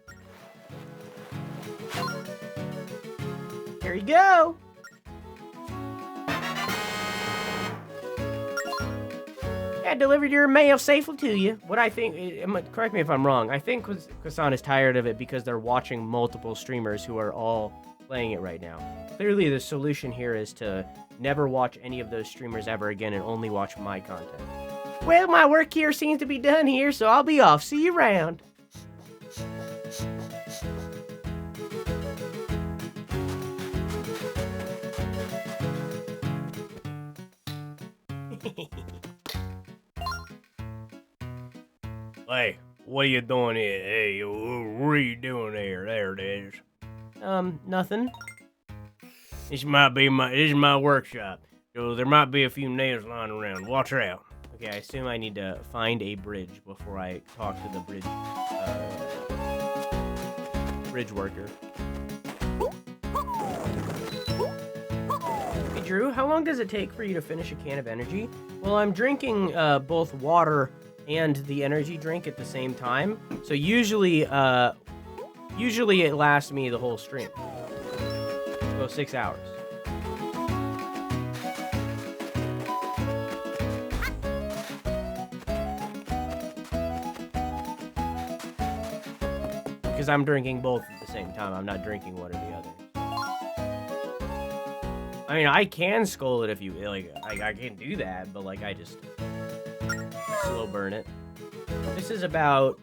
Here you go. I delivered your mail safely to you. What I think, correct me if I'm wrong, I think Kassan is tired of it because they're watching multiple streamers who are all playing it right now. Clearly the solution here is to never watch any of those streamers ever again and only watch my content. Well, my work here seems to be done here, so I'll be off. See you around. Hey, what are you doing here? Hey, what are you doing there? There it is. Nothing. This is my workshop. So there might be a few nails lying around. Watch out. Okay, I assume I need to find a bridge before I talk to the bridge worker. Hey, Drew, how long does it take for you to finish a can of energy? Well, I'm drinking both water and the energy drink at the same time. So usually it lasts me the whole stream. So 6 hours. Because I'm drinking both at the same time. I'm not drinking one or the other. I mean, I can skull it if you like. I can do that, but like I just slow burn it. This is about.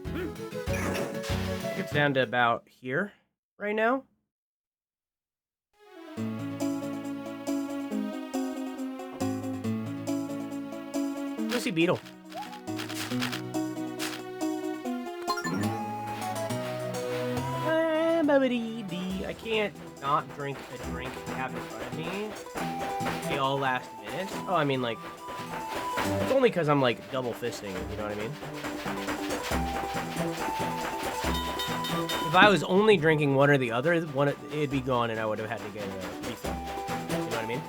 I think it's down to about here right now. Go see Beetle. I can't not drink a drink I have in front of me. They all last minutes. Oh, I mean, like, it's only because I'm, like, double fisting it, you know what I mean? If I was only drinking one or the other, it'd be gone and I would have had to get a refill. You know what I mean?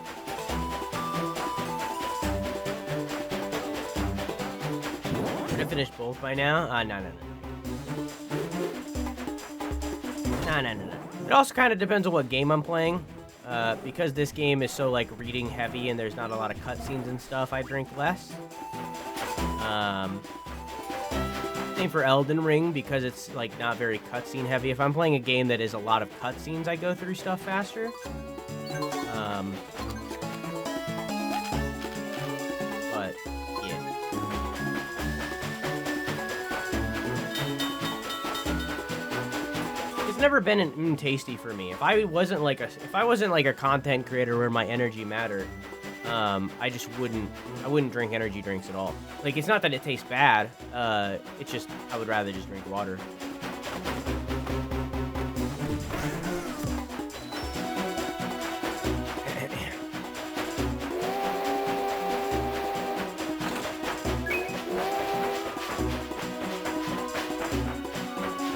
Should have finished both by now? No. No. It also kind of depends on what game I'm playing. Because this game is so, like, reading heavy and there's not a lot of cutscenes and stuff, I drink less. Same for Elden Ring, because it's, like, not very cutscene heavy. If I'm playing a game that is a lot of cutscenes, I go through stuff faster. But, yeah. never been an tasty for me. If I wasn't like a content creator where my energy mattered, I just wouldn't drink energy drinks at all. Like, it's not that it tastes bad. It's just I would rather just drink water.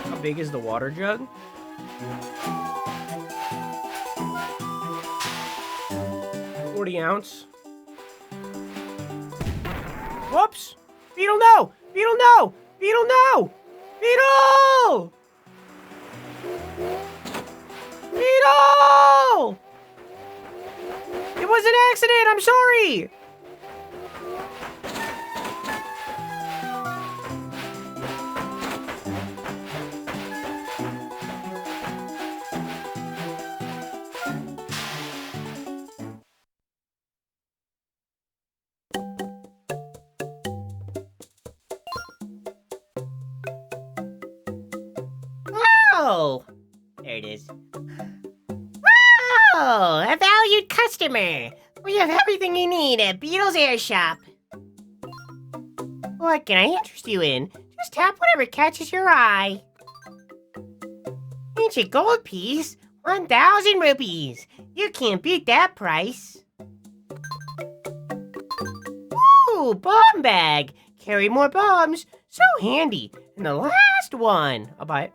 How big is the water jug? $40-ounce. Whoops! Beetle, no! Beetle, no! Beetle, no! Beetle! Beetle! It was an accident! I'm sorry! Oh, there it is. Oh, a valued customer. We have everything you need at Beetle's Air Shop. What can I interest you in? Just tap whatever catches your eye. Ancient gold piece, 1,000 rupees. You can't beat that price. Ooh, bomb bag. Carry more bombs. So handy. And the last one. I'll buy it.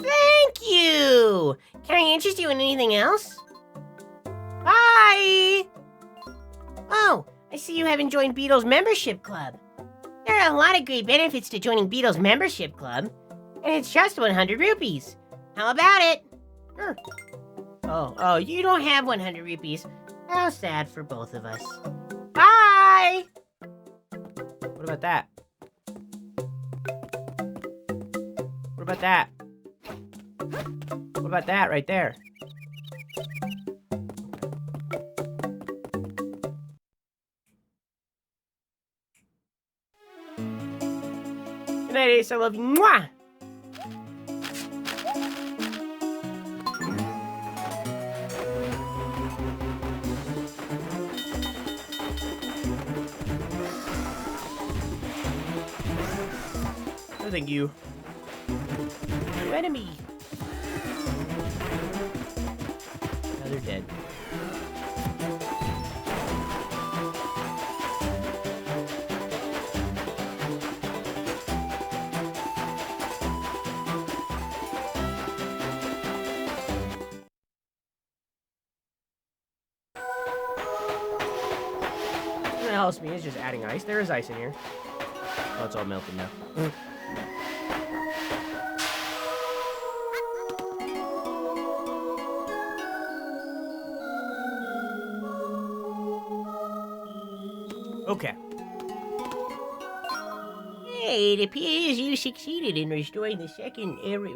Thank you. Can I interest you in anything else? Bye. Oh, I see you haven't joined Beetle's membership club. There are a lot of great benefits to joining Beetle's membership club, and it's just 100 rupees. How about it? Sure. Oh, you don't have 100 rupees. How sad for both of us. Bye! What about that? What about that? What about that right there? Good night, Ace. I love you. Mwah! No, thank you. New enemy. Now they're dead. What helps me is just adding ice. There is ice in here. Oh, it's all melted now. Okay. Hey, it appears you succeeded in restoring the second area's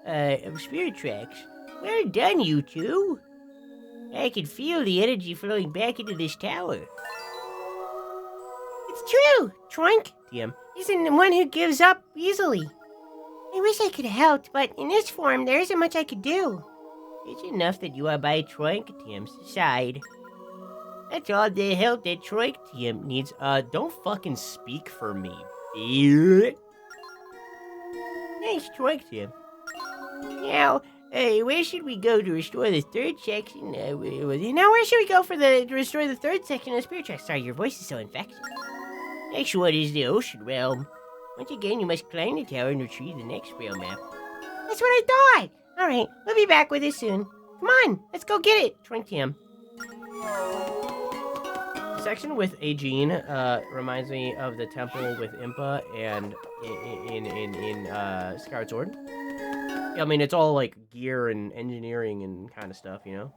of spirit tracks. Well done, you two. I can feel the energy flowing back into this tower. It's true. Troink DM. isn't the one who gives up easily. I wish I could have helped, but in this form, there isn't much I could do. It's enough that you are by Troink TM's side. That's all the help that Troink TM needs. Don't fucking speak for me. Thanks, Troink TM. Now, where should we go to restore the third section? Now, where should we go to restore the third section of the spirit track? Sorry, your voice is so infectious. Next one is the Ocean Realm. Once again, you must climb the tower and retrieve the next rail map. That's what I thought! Alright, we'll be back with it soon. Come on, let's go get it, Troink TM. The section with Aegean reminds me of the temple with Impa and in Skyward Sword. Yeah, I mean, it's all like gear and engineering and kind of stuff, you know?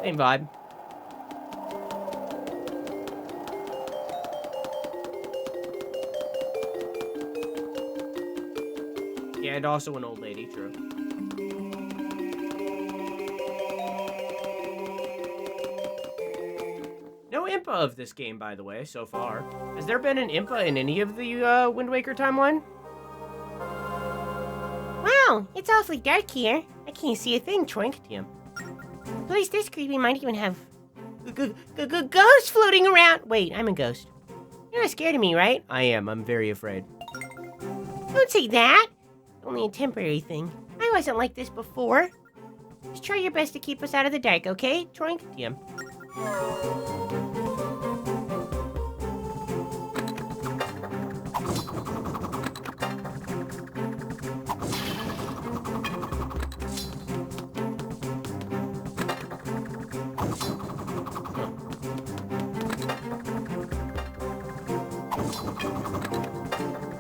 Same vibe. Yeah, and also an old lady, true. Impa of this game, by the way, so far. Has there been an Impa in any of the Wind Waker timeline? Wow, it's awfully dark here. I can't see a thing, Troink. TM. The place this creepy might even have ghosts floating around. Wait, I'm a ghost. You're not scared of me, right? I am. I'm very afraid. Don't say that. Only a temporary thing. I wasn't like this before. Just try your best to keep us out of the dark, okay, Troink? TM.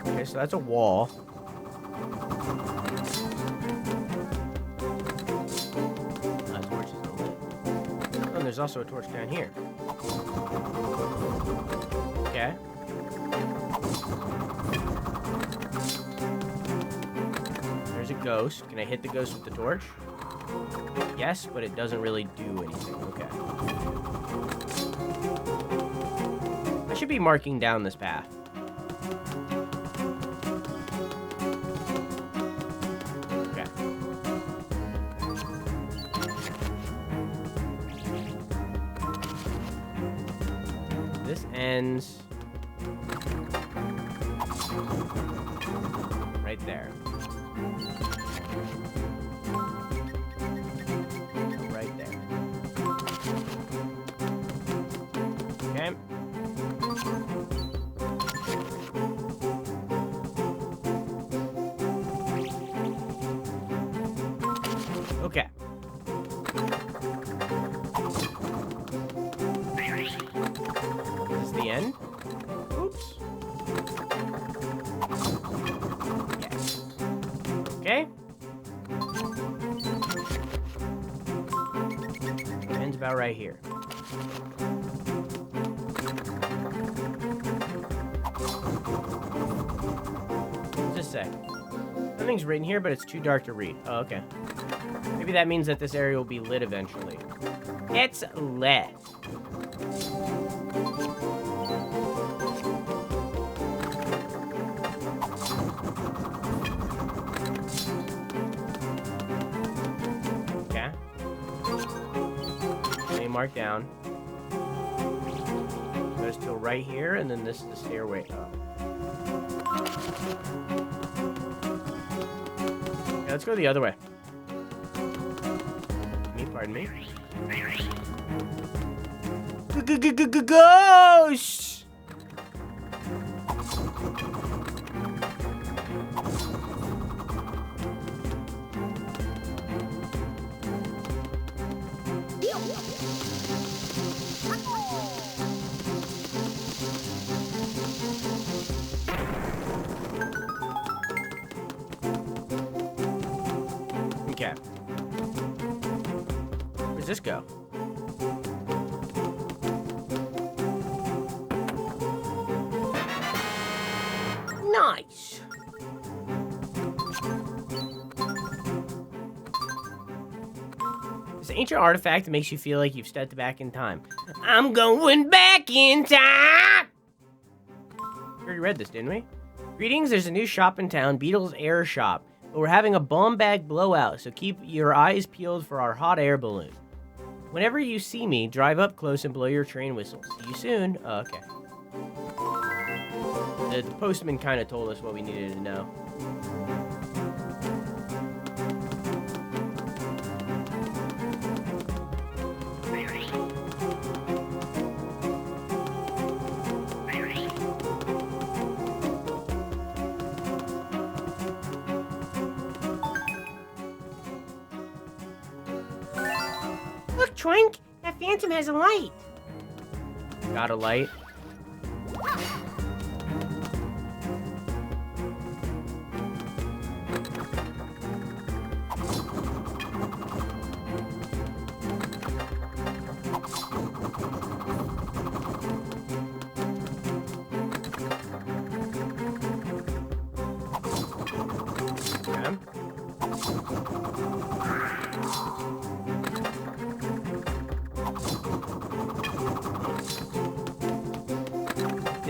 Okay, so that's a wall. Torch is lit. Oh, and there's also a torch down here. Okay. There's a ghost. Can I hit the ghost with the torch? Yes, but it doesn't really do anything. Okay. I should be marking down this path. Okay. This ends right there. Right there. Okay. Okay. Is this the end? Oops. Yes. Okay. Ends about right here. Just a sec. Something's written here, but it's too dark to read. Oh, okay. Maybe that means that this area will be lit eventually. It's lit. Okay. Name mark down. Goes till right here, and then this is the stairway up. Okay, let's go the other way. Pardon me. Ghost! Okay. Where's this go? Nice. This ancient artifact that makes you feel like you've stepped back in time. I'm going back in time! We already read this, didn't we? Greetings, there's a new shop in town, Beetle's Air Shop. But we're having a bomb bag blowout, so keep your eyes peeled for our hot air balloon. Whenever you see me, drive up close and blow your train whistle. See you soon. Oh, okay. The postman kind of told us what we needed to know. Look, Troink, that phantom has a light. Got a light. Okay.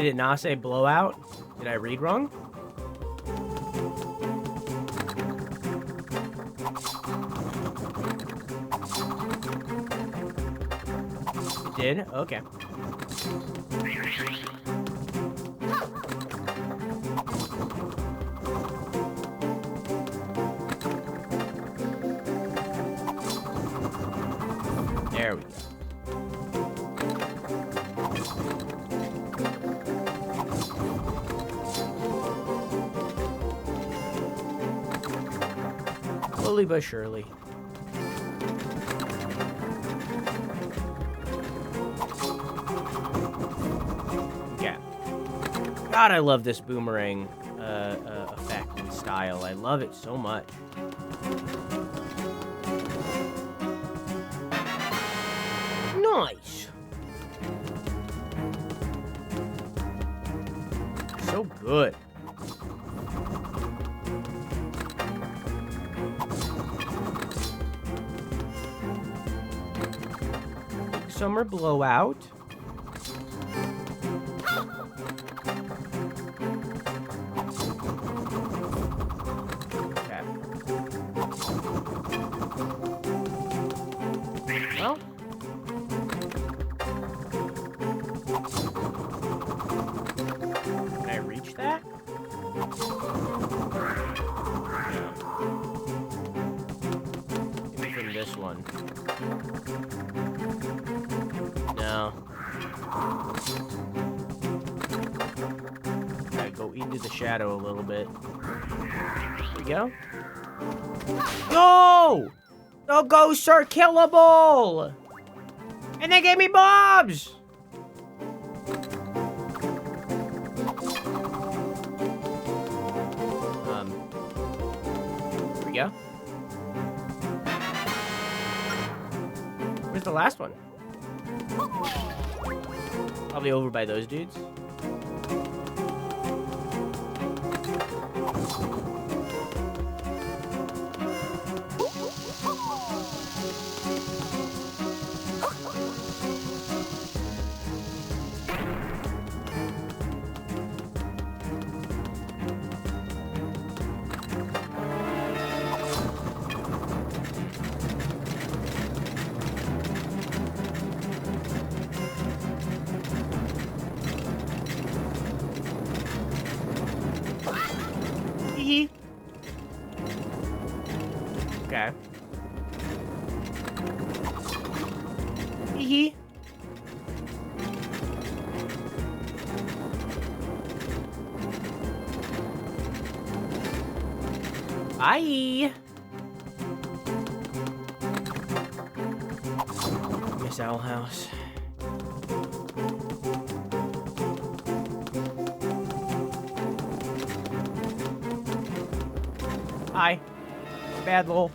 Did it not say blowout? Did I read wrong? It did? Okay. There we go. Slowly but surely. Yeah. God, I love this boomerang effect and style. I love it so much. Nice. So good. Summer blowout. Okay. Well. Can I reach that? No. Maybe from this one. No. Gotta go into the shadow a little bit. There we go. No! The ghosts are killable! And they gave me bombs! Here we go. Where's the last one? Probably over by those dudes. Okay. Hee. Bye. Miss Owl House. Hi. Bad lol.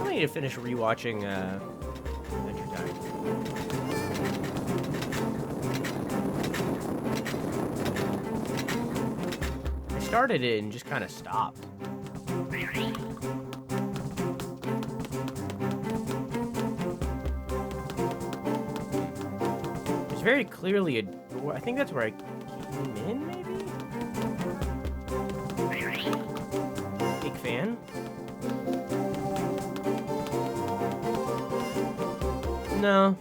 I need to finish rewatching Adventure Time. I started it and just kind of stopped. It's very clearly a door. I think that's where I came in, maybe? Big fan? No.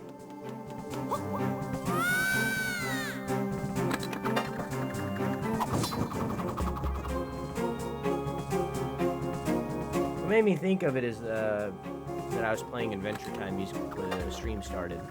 What made me think of it is that I was playing Adventure Time music when the stream started.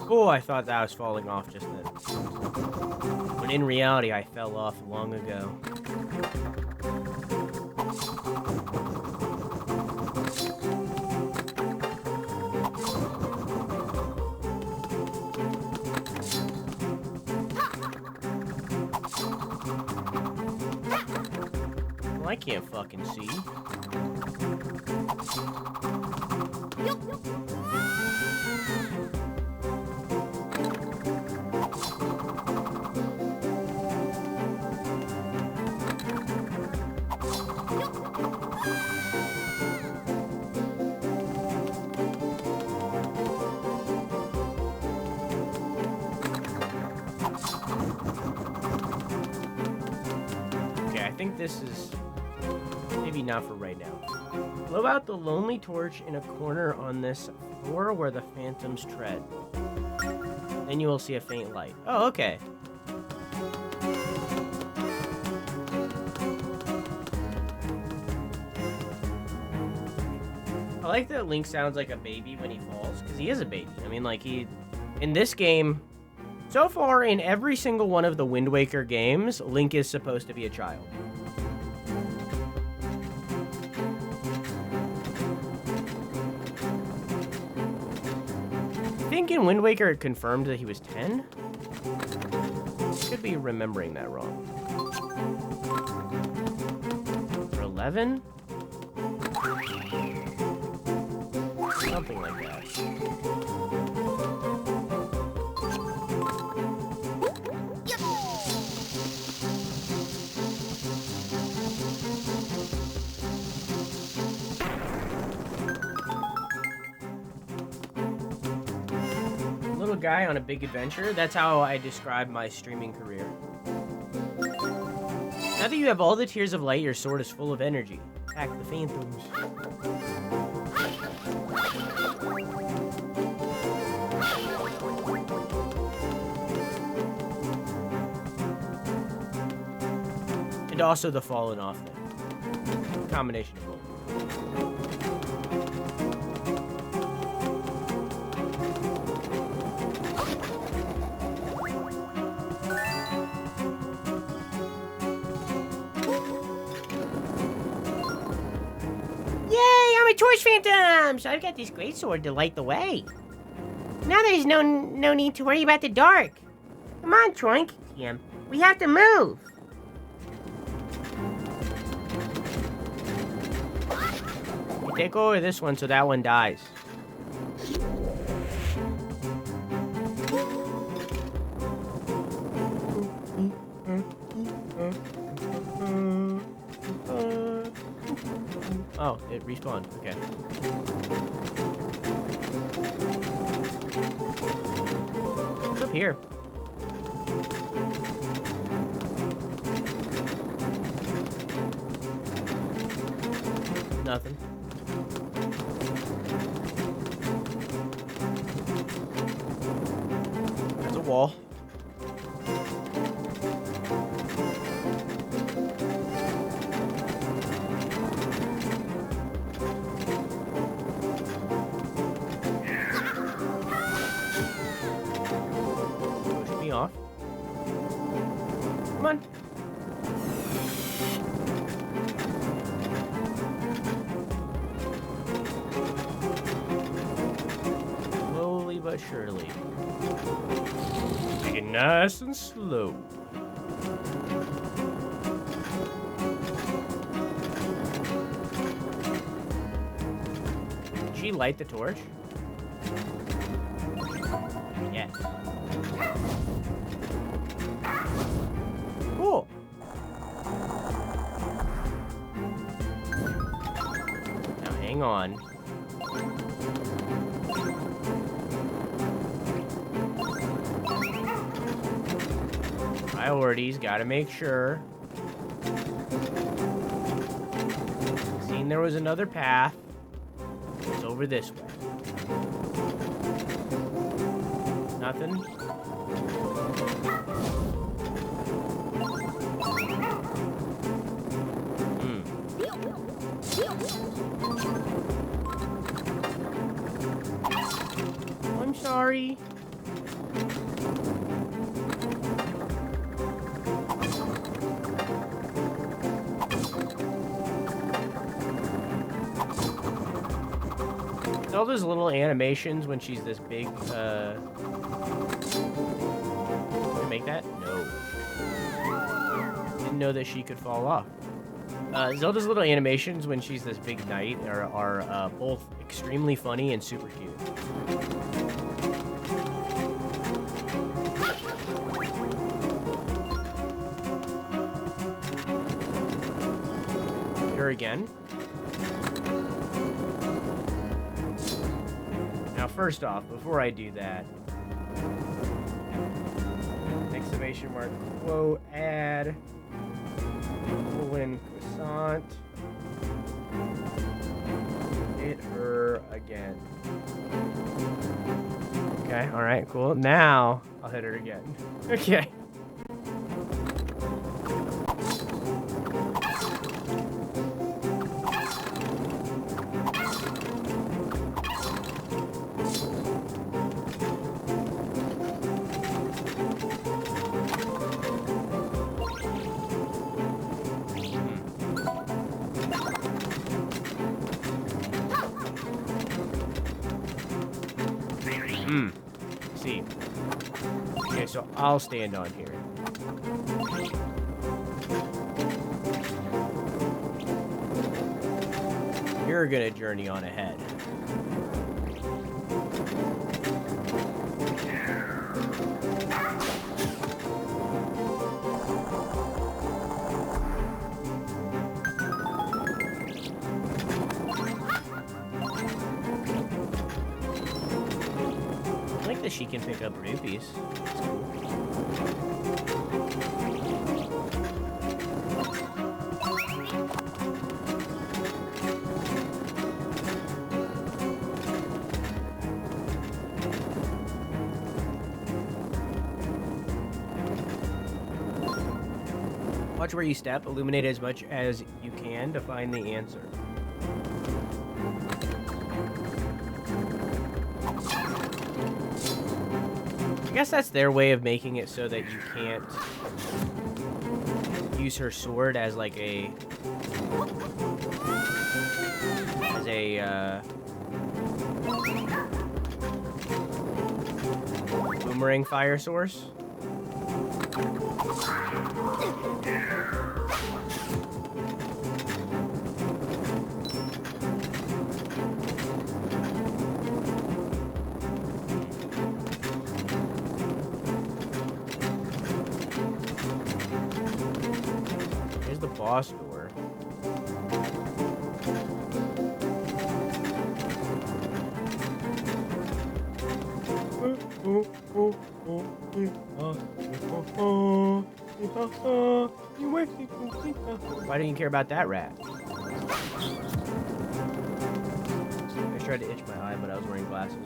Oh, I thought that was falling off just then. When in reality, I fell off long ago. Well, I can't fucking see. I think this is maybe not for right now. Blow out the lonely torch in a corner on this floor where the phantoms tread. Then you will see a faint light. Oh, okay. I like that Link sounds like a baby when he falls, because he is a baby. I mean, like, in this game, so far in every single one of the Wind Waker games, Link is supposed to be a child. I think in Wind Waker it confirmed that he was 10? Could be remembering that wrong. Or 11? Something like that. Little guy on a big adventure. That's how I describe my streaming career. Now that you have all the Tears of Light, your sword is full of energy. Attack the phantoms. And also the fallen off thing. Combination of both. Torch phantoms! I've got this great sword to light the way. Now there's no need to worry about the dark. Come on, Troink. Tim, we have to move. You take over this one so that one dies. Oh, it respawned. Okay. What's up here? Nothing. There's a wall. Off. Come on. Slowly but surely. Take it nice and slow. Did she light the torch? Yes. Cool. Now hang on. Priorities, gotta make sure. Seen there was another path. It's over this way. Nothing. I'm sorry. Zelda's little animations when she's this big, Can I make that? No. Didn't know that she could fall off. Zelda's little animations when she's this big knight are both extremely funny and super cute. Hit her again. Now, first off, before I do that, exclamation mark, quote, add, colon, croissant, hit her again. Okay, alright, cool. Now, I'll hit her again. Okay. See. Okay, so I'll stand on here. You're gonna journey on ahead. I like that she can pick up rupees. That's cool. Watch where you step. Illuminate as much as you can to find the answer. I guess that's their way of making it so that you can't use her sword as like a boomerang fire source. Here's the boss door. Why didn't you care about that rat? I tried to itch my eye, but I was wearing glasses.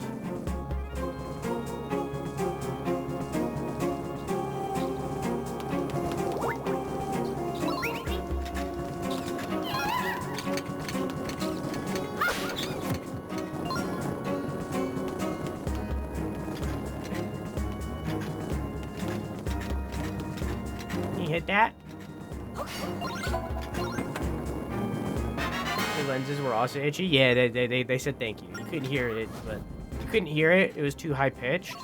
Can you hit that? The lenses were also itchy. Yeah, they said thank you. You couldn't hear it, but you couldn't hear it. It was too high pitched.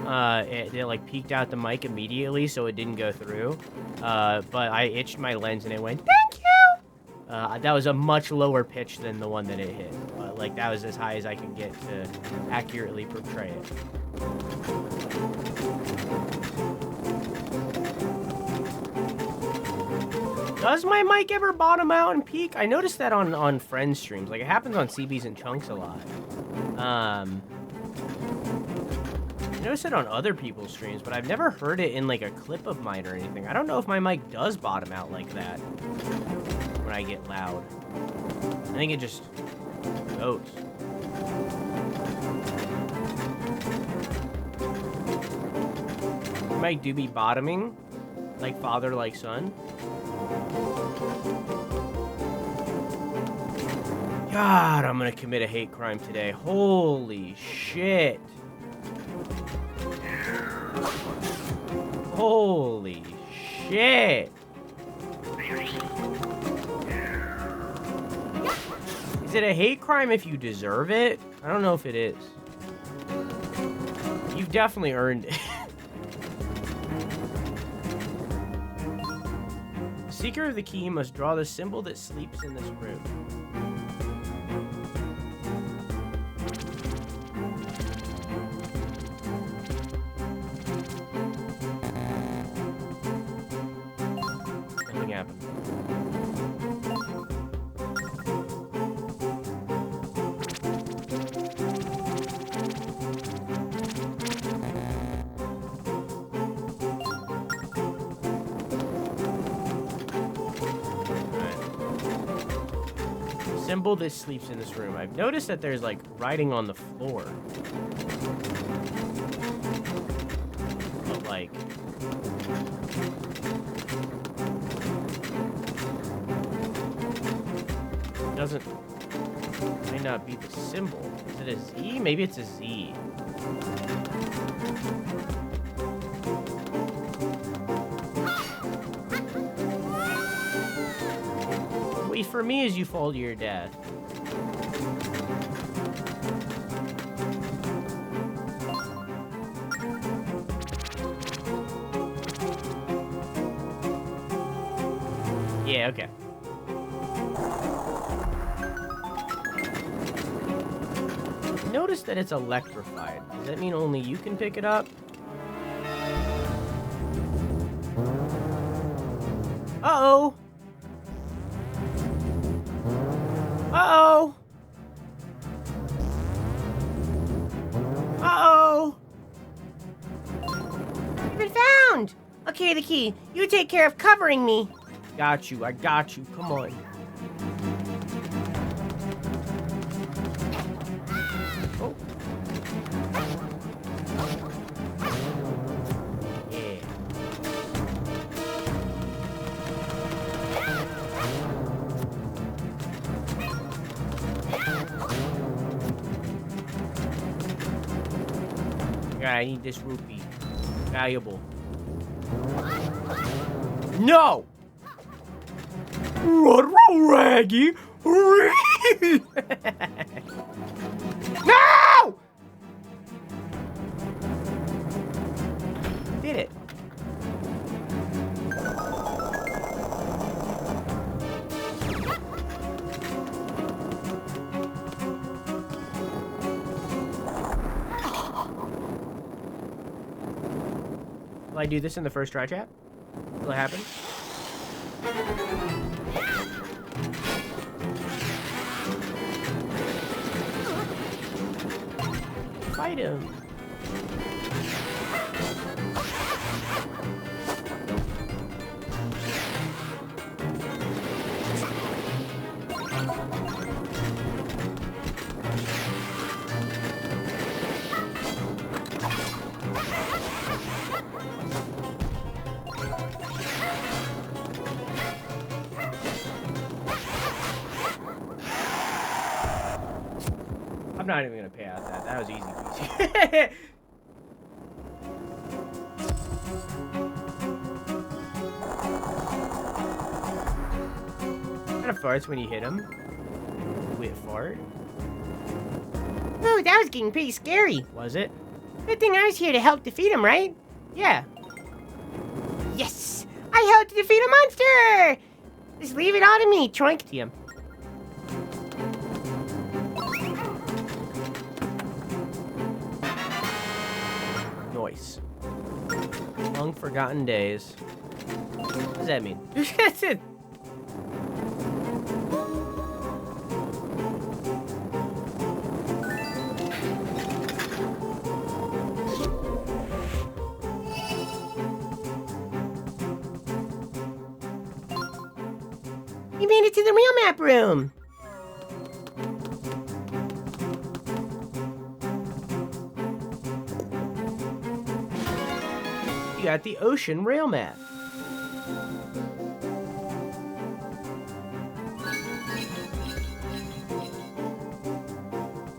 It like peaked out the mic immediately, so it didn't go through. But I itched my lens and it went thank you. That was a much lower pitch than the one that it hit. Like that was as high as I could get to accurately portray it. Does my mic ever bottom out and peak? I noticed that on friends streams. Like, it happens on CBs and Chunks a lot. I noticed it on other people's streams, but I've never heard it in, like, a clip of mine or anything. I don't know if my mic does bottom out like that when I get loud. I think it just goes. Your mic do be bottoming, like father, like son. God, I'm gonna commit a hate crime today. Holy shit. Holy shit. Is it a hate crime if you deserve it? I don't know if it is. You've definitely earned it. Seeker of the key must draw the symbol that sleeps in this room. Nothing happened. Symbol that sleeps in this room. I've noticed that there's like writing on the floor. But like doesn't might not be the symbol. Is it a Z? Maybe it's a Z. Wait for me as you fall to your death. Yeah, okay. Notice that it's electrified. Does that mean only you can pick it up? Uh-oh! Uh-oh! Uh-oh! You've been found! Okay, the key. You take care of covering me. Got you, I got you. Come on. Oh. Yeah. I need this rupee. Valuable. No! Raggy! No! Did it. Will I do this in the first try, chat? Will it happen? Fight him. I'm not even gonna pay out that. That was easy peasy. Kind of farts when you hit him. Wait, fart? Ooh, that was getting pretty scary. Was it? Good thing I was here to help defeat him, right? Yeah. Yes! I helped to defeat a monster! Just leave it all to me, Troink. TM. Noise. Long forgotten days. What does that mean? That's it. You made it to the real map room! You got the ocean rail map.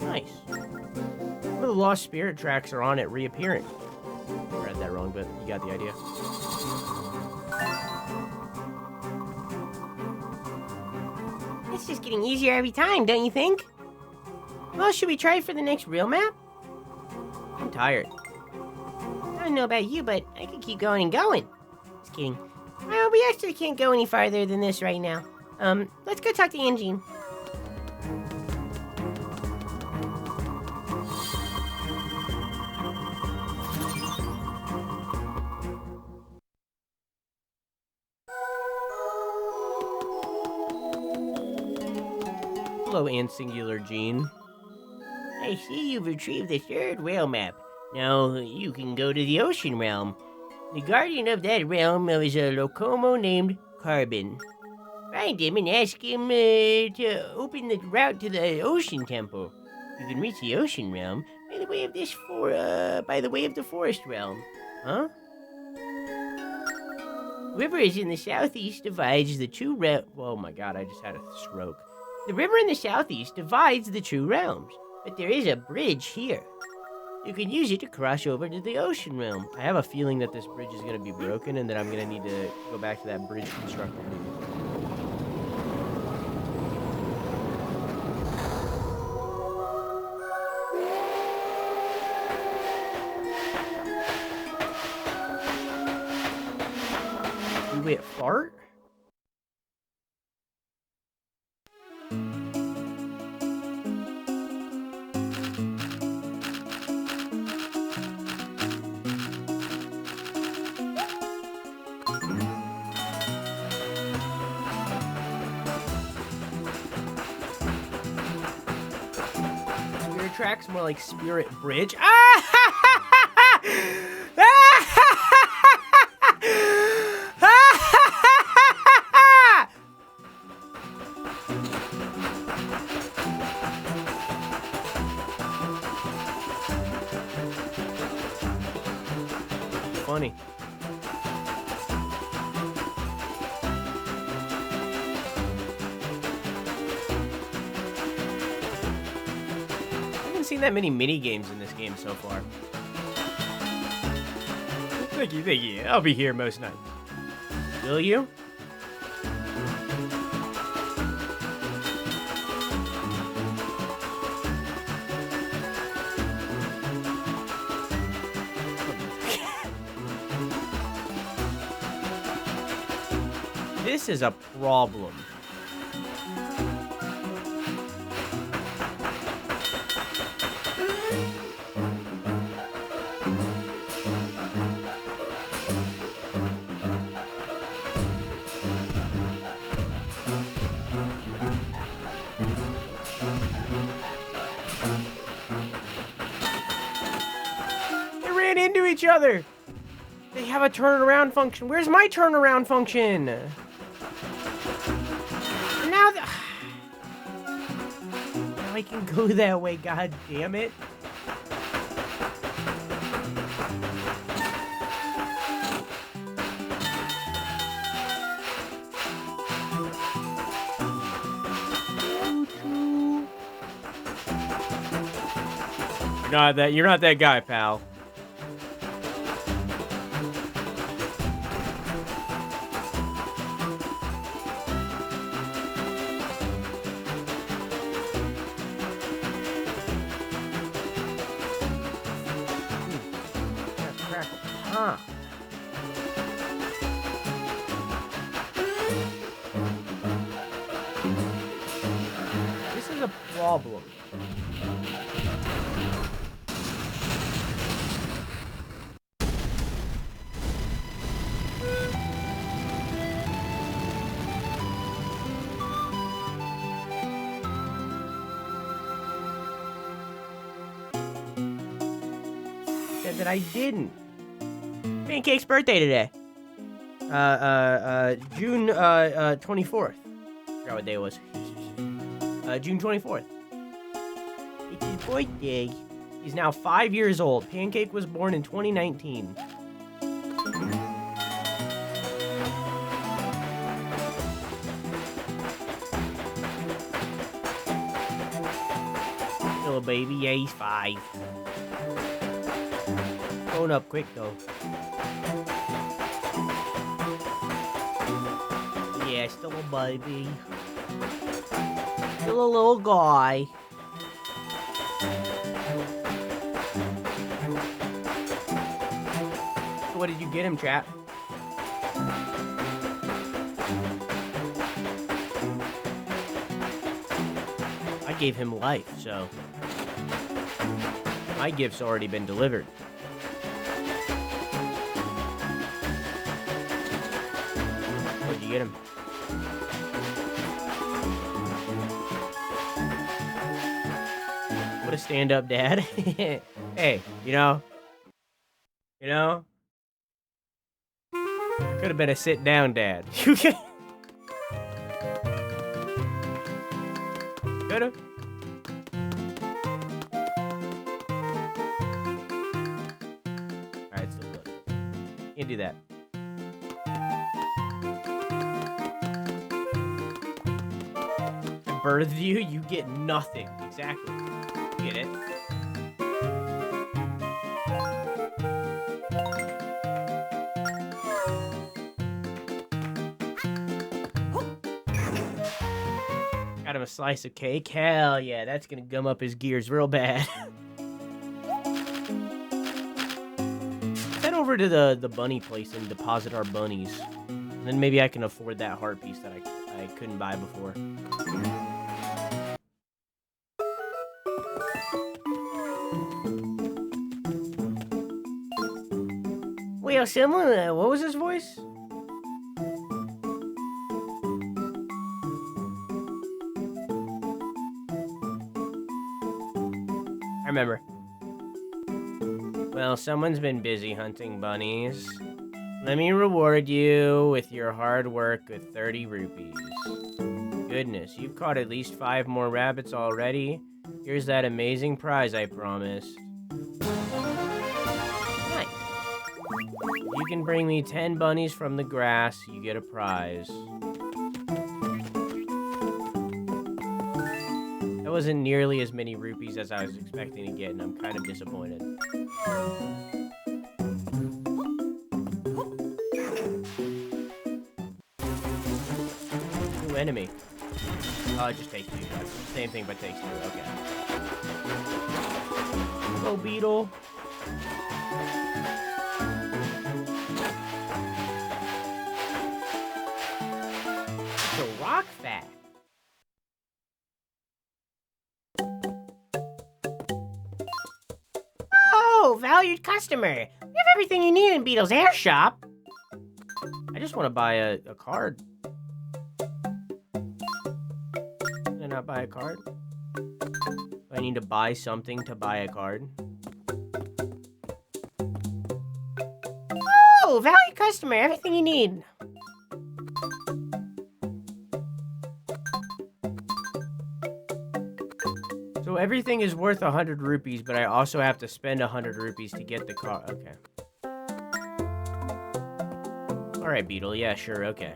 Nice. Some of the lost spirit tracks are on it reappearing. I read that wrong, but you got the idea. It's This is getting easier every time, don't you think? Well, should we try for the next real map? I'm tired. I don't know about you, but I could keep going and going. Just kidding. Well, we actually can't go any farther than this right now. Let's go talk to Angie. Hello, and singular Gene. I see you've retrieved the third rail map. Now, you can go to the ocean realm. The guardian of that realm is a Lokomo named Carbon. Find him and ask him to open the route to the ocean temple. You can reach the ocean realm by the way of the forest realm. Huh? River is in the southeast divides the two realms. Oh my god, I just had a stroke. The river in the southeast divides the two realms, but there is a bridge here. You can use it to cross over to the ocean realm. I have a feeling that this bridge is going to be broken and that I'm going to need to go back to that bridge constructor. You wait, fart? Tracks more like Spirit Bridge. Funny. Seen that many mini games in this game so far. Thank you. I'll be here most nights. Will you? This is a problem. Into each other. They have a turnaround function. Where's my turnaround function? Now I can go that way, god damn it. You're not that guy, pal. This is a problem. Said that I didn't. Pancake's birthday today. June 24th. I forgot what day it was. June 24th. It's his birthday. He's now 5 years old. Pancake was born in 2019. Little baby, yeah, he's 5. Grown up quick though. Yeah, still a baby. Still a little guy. What did you get him, chat? I gave him life, so my gift's already been delivered. What did you get him? What a stand-up dad. Hey, you know, could have been a sit-down dad. Could have. Alright, still good. Can't do that. I birthed you, you get nothing. Exactly. Get it? Got him a slice of cake. Hell yeah, that's gonna gum up his gears real bad. Head over to the bunny place and deposit our bunnies. And then maybe I can afford that heart piece that I couldn't buy before. Well, someone, what was his voice? I remember. Well, someone's been busy hunting bunnies. Let me reward you with your hard work with 30 rupees. Goodness, you've caught at least 5 more rabbits already. Here's that amazing prize I promised. Nice. You can bring me 10 bunnies from the grass, you get a prize. That wasn't nearly as many rupees as I was expecting to get, and I'm kind of disappointed. New enemy. Oh, it just takes 2. That's the same thing, but takes 2. Okay. Hello, beetle. It's a rock fact. Oh, valued customer. We have everything you need in Beetle's air shop. I just want to buy a card. Can I not buy a card? Do I need to buy something to buy a card? Oh, valued customer. Everything you need. So everything is worth 100 rupees, but I also have to spend 100 rupees to get the car. Okay. Alright, Beetle. Yeah, sure. Okay.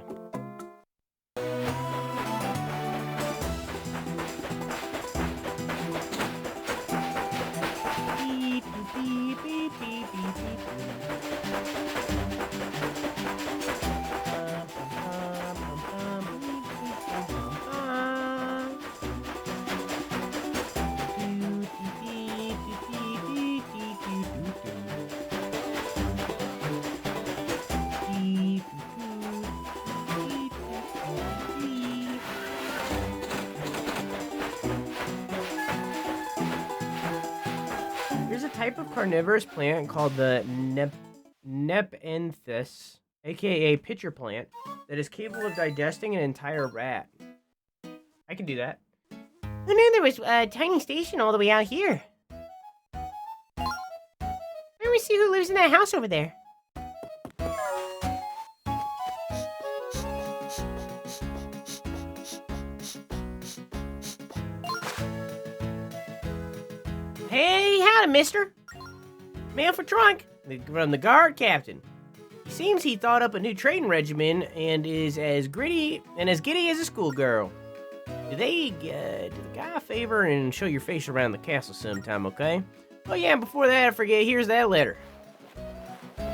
There's a type of carnivorous plant called the Nepenthes, aka pitcher plant, that is capable of digesting an entire rat. I can do that. Who knew there was a tiny station all the way out here? Let me see who lives in that house over there. Hey, howdy, mister. Mail for trunk. From the guard captain. He seems he thought up a new trading regimen and is as gritty and as giddy as a schoolgirl. Do the guy a favor and show your face around the castle sometime, okay? Oh yeah, and before that, I forget, here's that letter. Good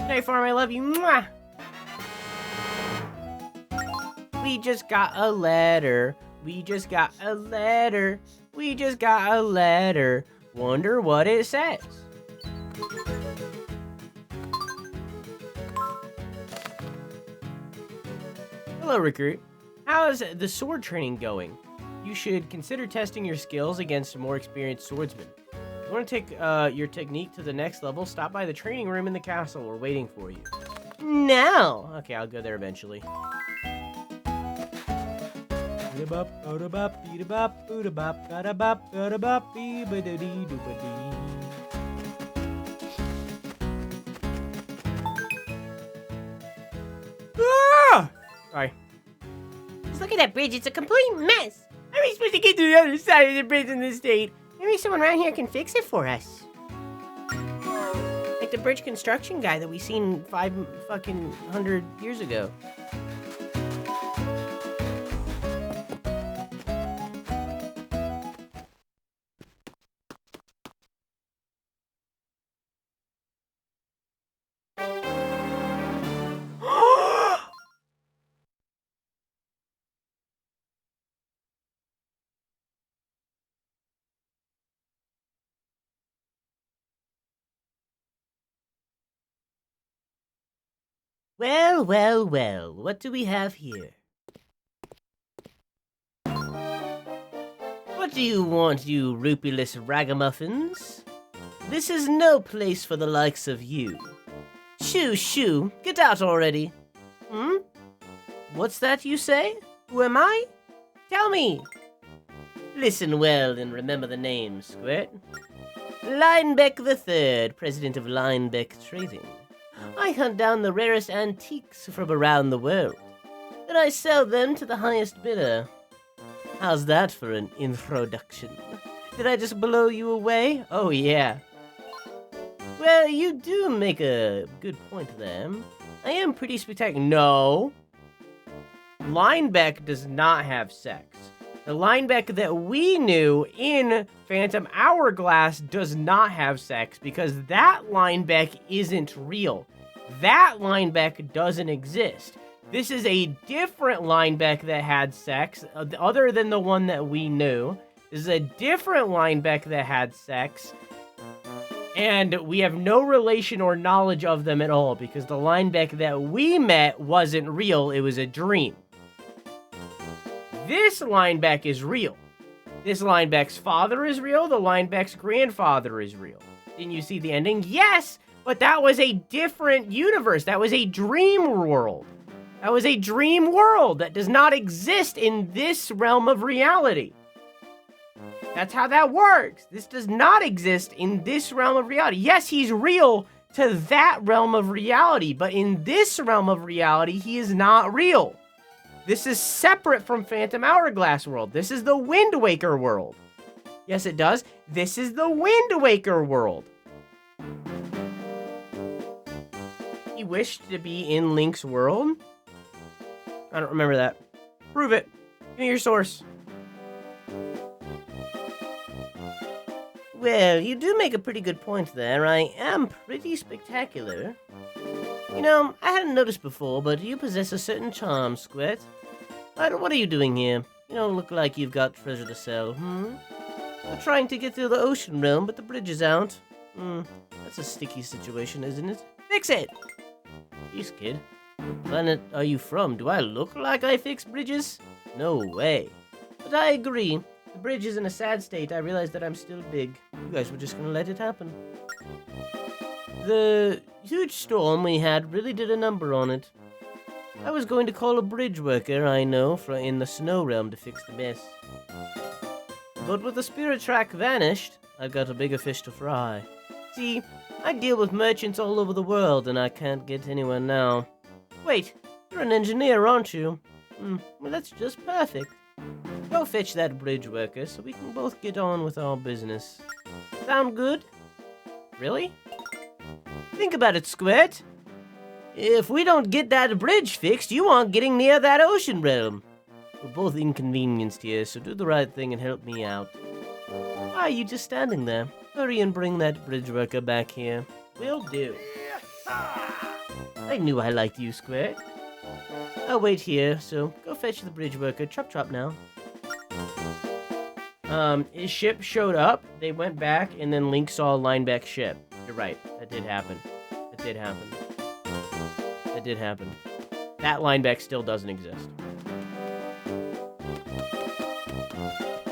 night, Farm, I love you. Mwah! We just got a letter. We just got a letter. We just got a letter. Wonder what it says. Hello, recruit. How's the sword training going? You should consider testing your skills against more experienced swordsmen. If you want to take your technique to the next level, stop by the training room in the castle. We're waiting for you. Now! Okay, I'll go there eventually. Ah! Sorry. Just look at that bridge, it's a complete mess. How are we supposed to get to the other side of the bridge in this state? Maybe someone around here can fix it for us. Like the bridge construction guy that we seen 500 years ago. Well, well, well, what do we have here? What do you want, you rupulous ragamuffins? This is no place for the likes of you. Shoo, shoo, get out already. What's that you say? Who am I? Tell me. Listen well and remember the name, Squirt. Linebeck III, president of Linebeck Trading. I hunt down the rarest antiques from around the world. Then I sell them to the highest bidder. How's that for an introduction? Did I just blow you away? Oh, yeah. Well, you do make a good point there. I am pretty spectacular. No. Linebeck does not have sex. The Linebeck that we knew in Phantom Hourglass does not have sex because that Linebeck isn't real. That Linebeck doesn't exist. This is a different Linebeck that had sex, other than the one that we knew. This is a different Linebeck that had sex, and we have no relation or knowledge of them at all because the Linebeck that we met wasn't real, it was a dream. This Linebeck is real. This Linebeck's father is real, the Linebeck's grandfather is real. Didn't you see the ending? Yes! But that was a different universe. That was a dream world. That was a dream world that does not exist in this realm of reality. That's how that works. This does not exist in this realm of reality. Yes, he's real to that realm of reality, but in this realm of reality, he is not real. This is separate from Phantom Hourglass world. This is the Wind Waker world. Yes, it does. This is the Wind Waker world. He wished to be in Link's world? I don't remember that. Prove it. Give me your source. Well, you do make a pretty good point there. I am pretty spectacular. You know, I hadn't noticed before, but you possess a certain charm, Squirt. What are you doing here? You don't look like you've got treasure to sell, We're trying to get through the ocean realm, but the bridge is out. That's a sticky situation, isn't it? Fix it! Jeez, kid. What planet are you from? Do I look like I fix bridges? No way. But I agree. The bridge is in a sad state. I realize that I'm still big. You guys were just gonna let it happen. The huge storm we had really did a number on it. I was going to call a bridge worker I know in the snow realm to fix the mess. But with the spirit track vanished, I've got a bigger fish to fry. See, I deal with merchants all over the world, and I can't get anywhere now. Wait, you're an engineer, aren't you? Well, that's just perfect. Go fetch that bridge worker so we can both get on with our business. Sound good? Really? Think about it, Squirt. If we don't get that bridge fixed, you aren't getting near that ocean realm. We're both inconvenienced here, so do the right thing and help me out. Why are you just standing there? Hurry and bring that bridge worker back here. Will do. I knew I liked you, Squirt. I'll wait here, so go fetch the bridge worker. Chop chop now. His ship showed up, they went back, and then Link saw a Linebeck ship. You're right, that did happen. That did happen. That did happen. That Linebeck still doesn't exist.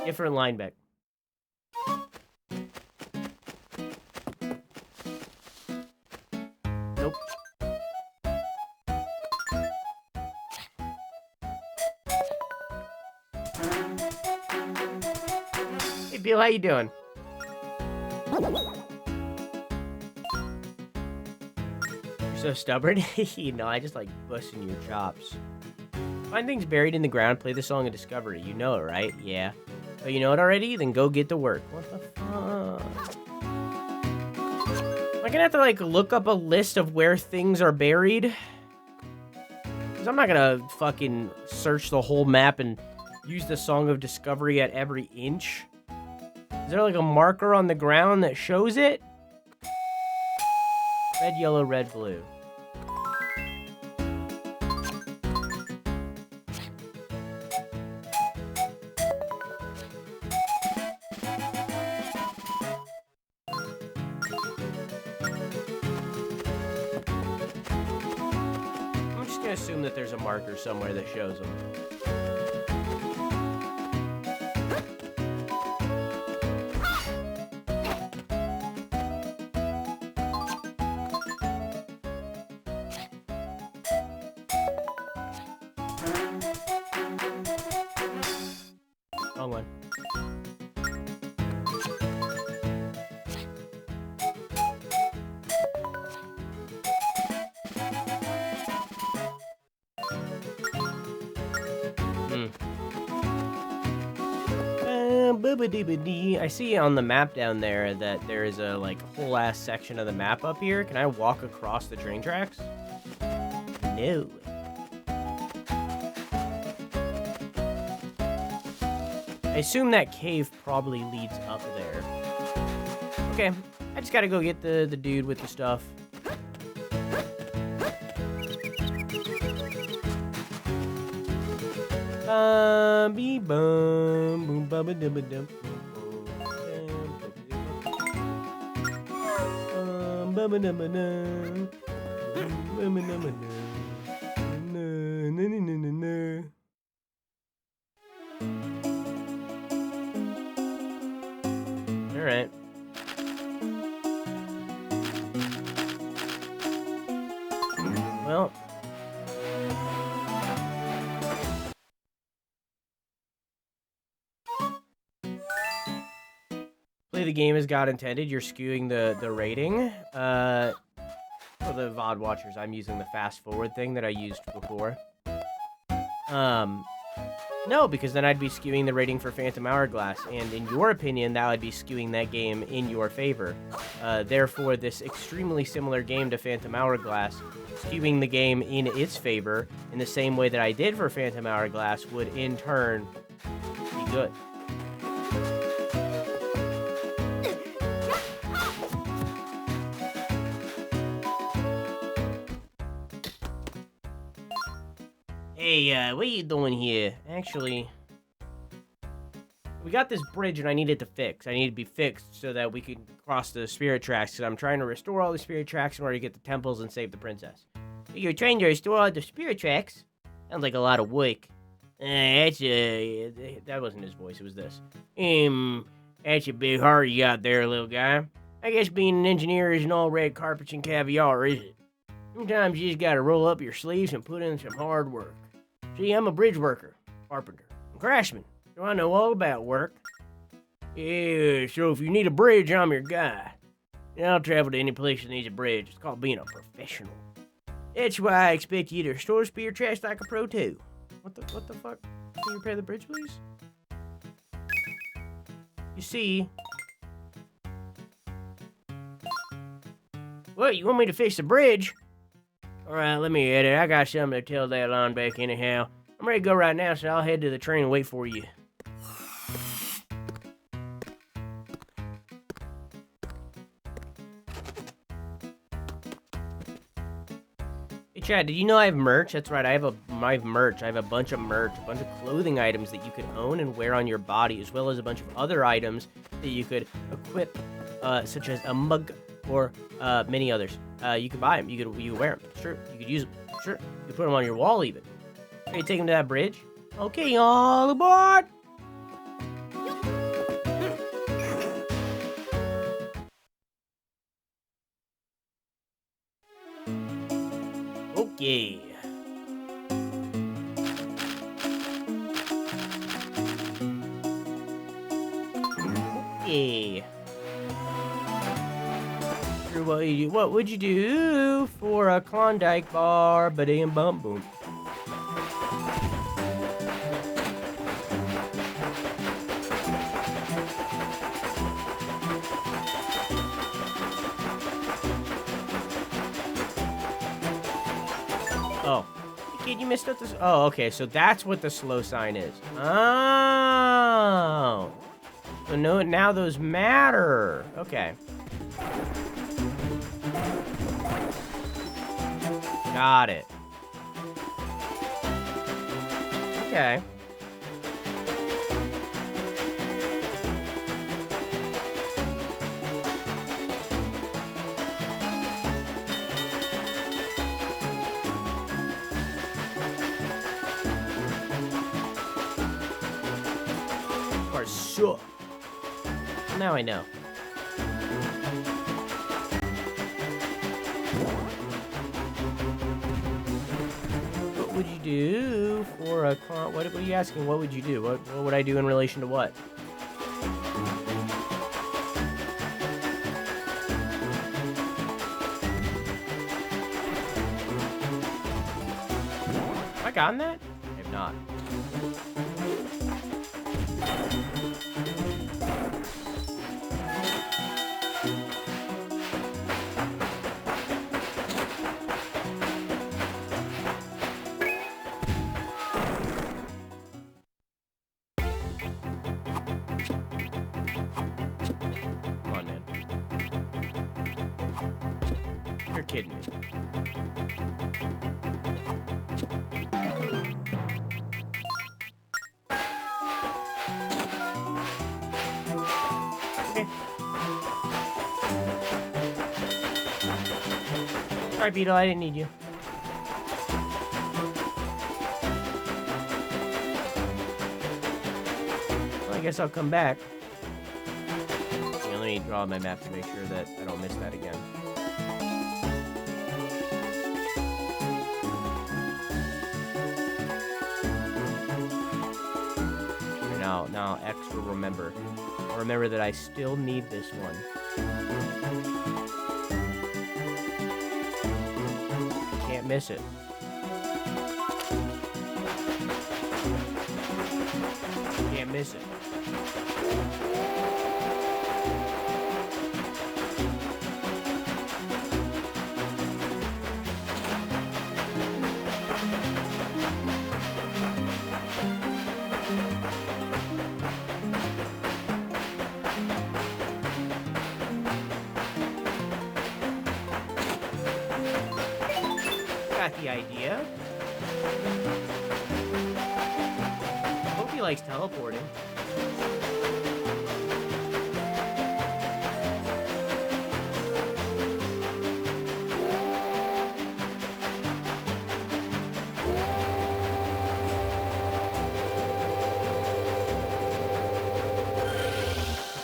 Different Linebeck. Nope. Hey, Bill, how you doing? You're so stubborn? No, I just like busting your chops. Find things buried in the ground, play the song of discovery. You know it, right? Yeah. Oh, you know it already? Then go get to work. What the fuck? Am I gonna have to, like, look up a list of where things are buried? Because I'm not gonna fucking search the whole map and use the song of discovery at every inch. Is there, like, a marker on the ground that shows it? Red, yellow, red, blue. I'm just gonna assume that there's a marker somewhere that shows them. Wrong one. I see on the map down there that there is a, like, whole ass section of the map up here. Can I walk across the train tracks? No. I assume that cave probably leads up there. Okay, I just gotta go get the dude with the stuff. Bee bum boom bum dum dum All right. Well, play the game as God intended. You're skewing the rating. For the VOD watchers, I'm using the fast forward thing that I used before. No, because then I'd be skewing the rating for Phantom Hourglass, and in your opinion, that would be skewing that game in your favor. Therefore, this extremely similar game to Phantom Hourglass, skewing the game in its favor in the same way that I did for Phantom Hourglass would in turn be good. Hey, what are you doing here? Actually, we got this bridge and I need it to fix. I need it to be fixed so that we can cross the spirit tracks, because I'm trying to restore all the spirit tracks in order to get the temples and save the princess. You're trying to restore all the spirit tracks? Sounds like a lot of work. That wasn't his voice, it was this. That's a big heart you got there, little guy. I guess being an engineer isn't all red carpets and caviar, is it? Sometimes you just gotta roll up your sleeves and put in some hard work. See, I'm a bridge worker, carpenter, and craftsman, so I know all about work. Yeah, so if you need a bridge, I'm your guy. And I'll travel to any place that needs a bridge. It's called being a professional. That's why I expect you to restore spirit tracks like a pro, too. What the fuck? Can you repair the bridge, please? You see... What, you want me to fix the bridge? Alright, let me edit. I got something to tell that Linebeck anyhow. I'm ready to go right now, so I'll head to the train and wait for you. Hey, Chad, did you know I have merch? That's right, I have a my merch. I have a bunch of merch, a bunch of clothing items that you could own and wear on your body, as well as a bunch of other items that you could equip, such as a mug or many others. You could buy them. You could wear them. Sure. You could use them. Sure. You could put them on your wall even. Okay, take them to that bridge. Okay, all aboard. Okay. Okay. What would you do for a Klondike bar? Ba-dam bum boom. Oh. Kid, you missed out this. Oh, okay. So that's what the slow sign is. Oh. So no, now those matter. Okay. Got it. Okay. Or so. Now I know. What would you do for a what are you asking? What would you do? What would I do in relation to what? Have I gotten that? I have not. Come on, man. You're kidding me. Okay. Sorry, Beetle, I didn't need you. Well, I guess I'll come back. Let me draw my map to make sure that I don't miss that again. Now X will remember. I'll remember that I still need this one. Can't miss it. Can't miss it. Got the idea. Hope he likes teleporting.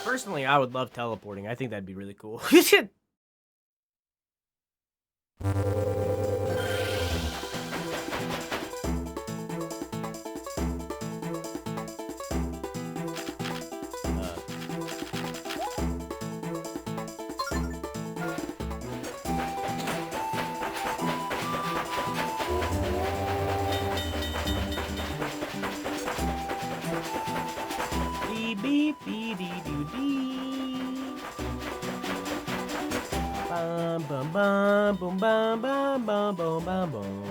Personally, I would love teleporting. I think that'd be really cool. Beep beep dee dee doo dee. Bum bum bum boom bum bum bum bum bum bum.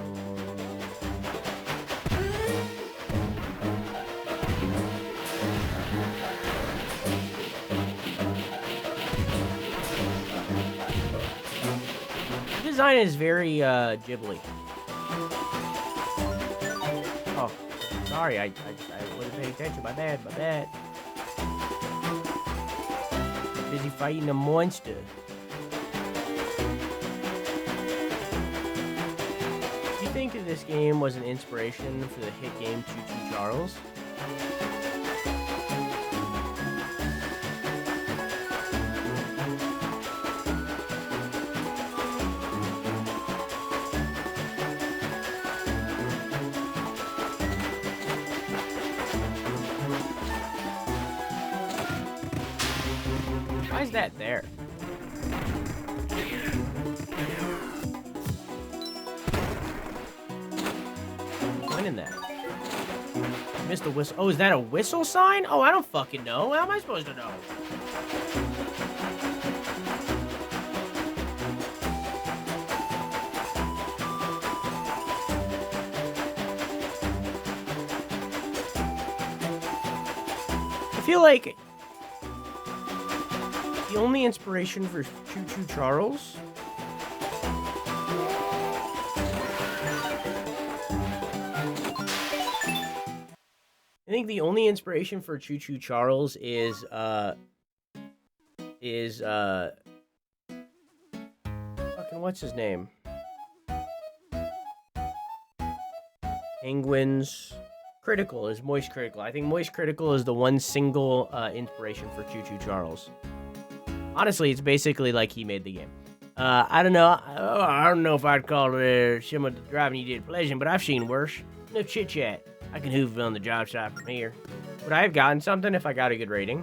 The design is very Ghibli. sorry. I wasn't paying attention. My bad. Busy fighting a monster. Do you think that this game was an inspiration for the hit game Choo Choo Charles? Why is that there? Point in that. Missed a whistle. Oh, is that a whistle sign? Oh, I don't fucking know. How am I supposed to know? I feel like the only inspiration for Choo Choo Charles I think the only inspiration for Choo Choo Charles is fucking what's his name? Penguins. Critical is Moist Critical. I think Moist Critical is the one single inspiration for Choo Choo Charles. Honestly, it's basically like he made the game. I don't know. I don't know if I'd call it some of the driving you did pleasant, but I've seen worse. No chit chat. I can hoof on the job site from here. Would I have gotten something if I got a good rating?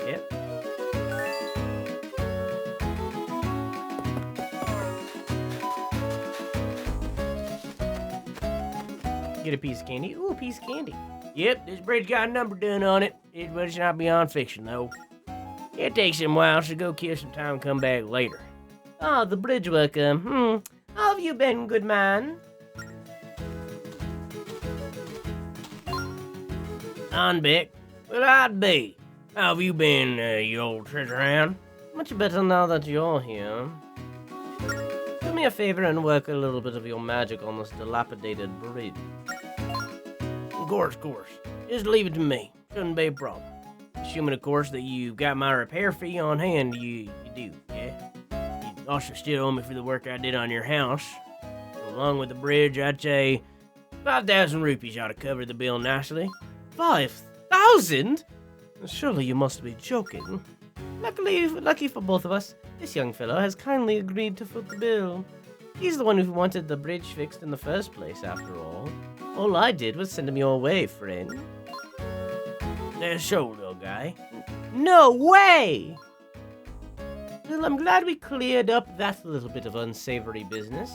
Yep. Get a piece of candy. Ooh, a piece of candy. Yep, this bridge got a number done on it. It was not beyond fiction, though. It takes him a while, so go kill some time and come back later. Oh, the bridge welcome. How have you been, good man? On Beck. Well, I'd be. How have you been, you old treasure hound? Much better now that you're here. Do me a favor and work a little bit of your magic on this dilapidated bridge. Of course. Just leave it to me. Shouldn't be a problem. Assuming, of course, that you got my repair fee on hand, you do, yeah? You also still owe me for the work I did on your house. So along with the bridge, I'd say 5,000 rupees ought to cover the bill nicely. 5,000? Surely you must be joking. Lucky for both of us, this young fellow has kindly agreed to foot the bill. He's the one who wanted the bridge fixed in the first place, after all. All I did was send him your way, friend. So, little guy. No way! Well, I'm glad we cleared up that little bit of unsavory business.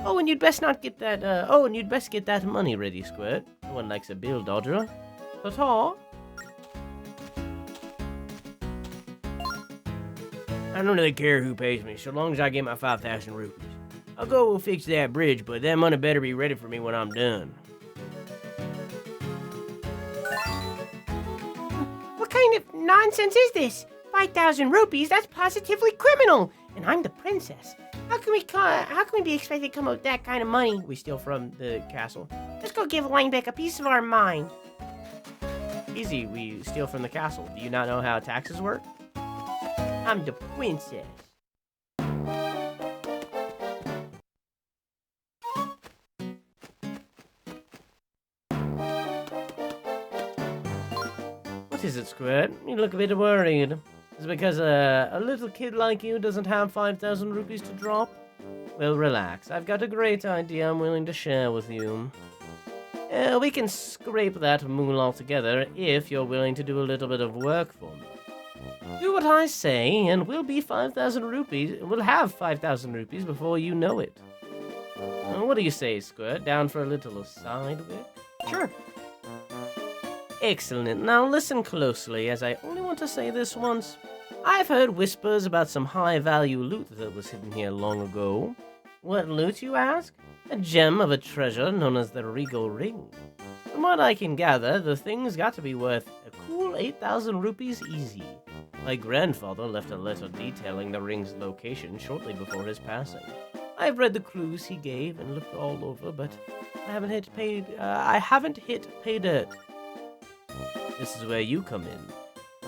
Oh, and you'd best get that money ready, Squirt. No one likes a bill dodger. Ta-ta. I don't really care who pays me, so long as I get my 5,000 rupees. I'll go fix that bridge, but that money better be ready for me when I'm done. What kind of nonsense is this? 5,000 rupees? That's positively criminal. And I'm the princess. How can we be expected to come up with that kind of money We steal from the castle. Let's go give Linebeck a piece of our mind. Easy, we steal from the castle. Do you not know how taxes work? I'm the princess. What is it, Squirt? You look a bit worried. Is it because a little kid like you doesn't have 5,000 rupees to drop? Well, relax. I've got a great idea I'm willing to share with you. We can scrape that moolah together if you're willing to do a little bit of work for me. Do what I say, and we'll be 5,000 rupees. We'll have 5,000 rupees before you know it. What do you say, Squirt? Down for a little side work? Sure. Excellent. Now listen closely, as I only want to say this once. I've heard whispers about some high-value loot that was hidden here long ago. What loot, you ask? A gem of a treasure known as the Regal Ring. From what I can gather, the thing's got to be worth a cool 8,000 rupees easy. My grandfather left a letter detailing the ring's location shortly before his passing. I've read the clues he gave and looked all over, but I haven't hit pay dirt. This is where you come in.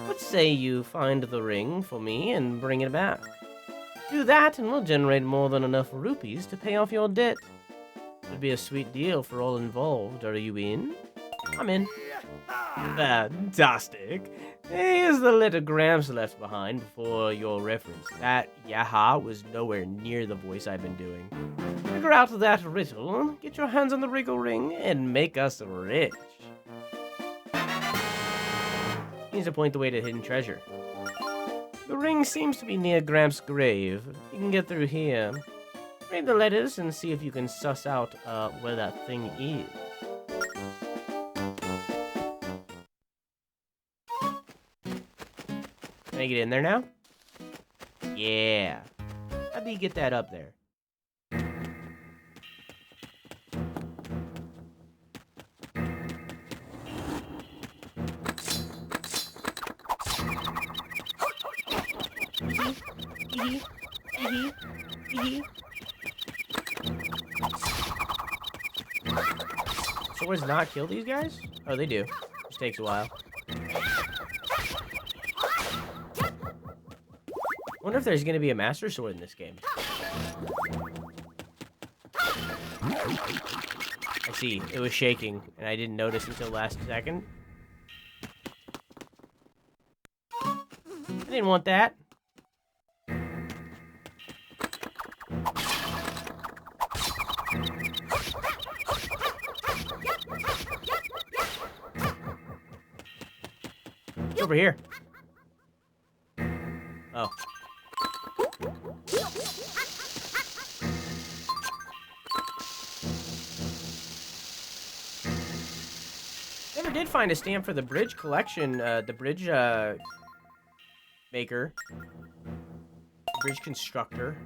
What say you find the ring for me and bring it back? Do that and we'll generate more than enough rupees to pay off your debt. It'd be a sweet deal for all involved. Are you in? I'm in. Fantastic. Here's the letter Gramps left behind for your reference. That yaha was nowhere near the voice I've been doing. Figure out that riddle, get your hands on the wriggle ring, and make us rich. Needs to point the way to hidden treasure. The ring seems to be near Gramps' grave. You can get through here. Read the letters and see if you can suss out where that thing is. Can I get in there now? Yeah. How do you get that up there? Swords not kill these guys? Oh, they do. Just takes a while. Wonder if there's gonna be a master sword in this game. I see. It was shaking, and I didn't notice until last second. I didn't want that. It's over here. Oh. Never did find a stamp for the bridge collection, the bridge, maker. Bridge constructor.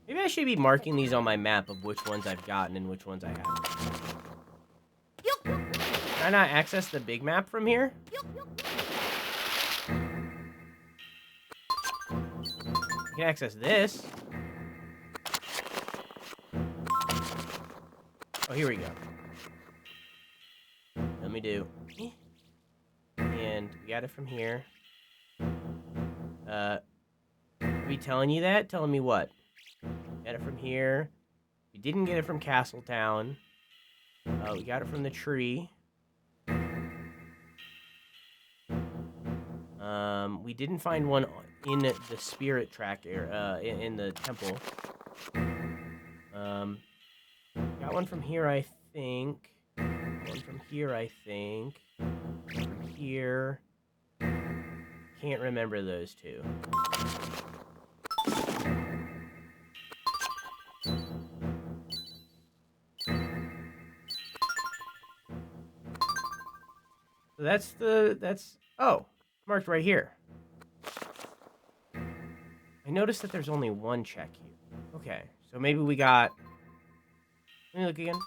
Maybe I should be marking these on my map of which ones I've gotten and which ones I haven't. Can I not access the big map from here? I can access this. Oh, here we go. Let me do. And we got it from here. Are we telling you that? Telling me what? Got it from here. We didn't get it from Castletown. We got it from the tree. We didn't find one in the spirit track area, in the temple. Got one from here, I think. One from here, I think. From here. Can't remember those two. So that's, oh, marked right here. I noticed that there's only one check here. Okay, so maybe we got, let me look again.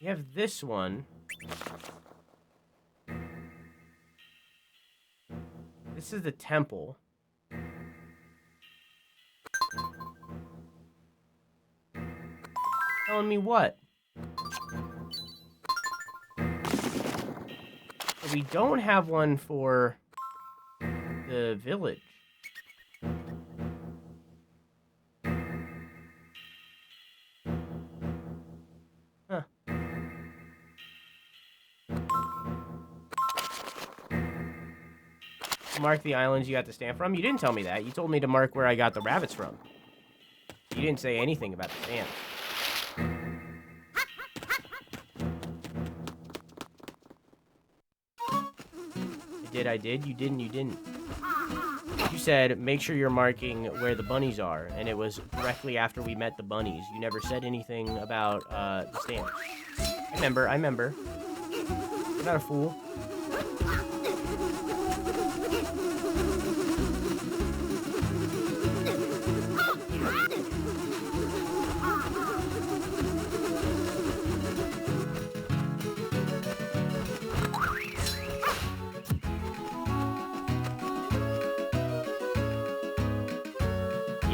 We have this one. This is the temple. Telling me what? But we don't have one for the village. Huh. Mark the islands you got the stamp from? You didn't tell me that. You told me to mark where I got the rabbits from. You didn't say anything about the stamp. I did. You didn't. You said, make sure you're marking where the bunnies are, and it was directly after we met the bunnies. You never said anything about the stamp. I remember. I'm not a fool.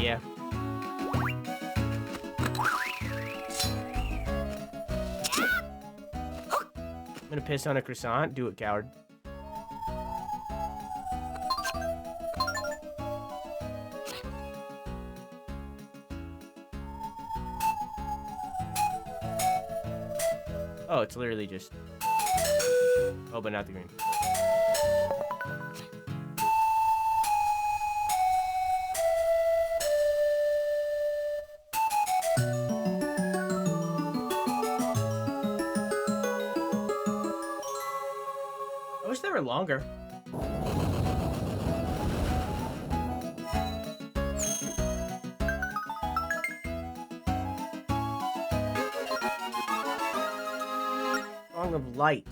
Yeah. I'm gonna piss on a croissant. Do it, coward. Oh, it's literally just... Oh, but not the green. I wish they were longer. Song of Light.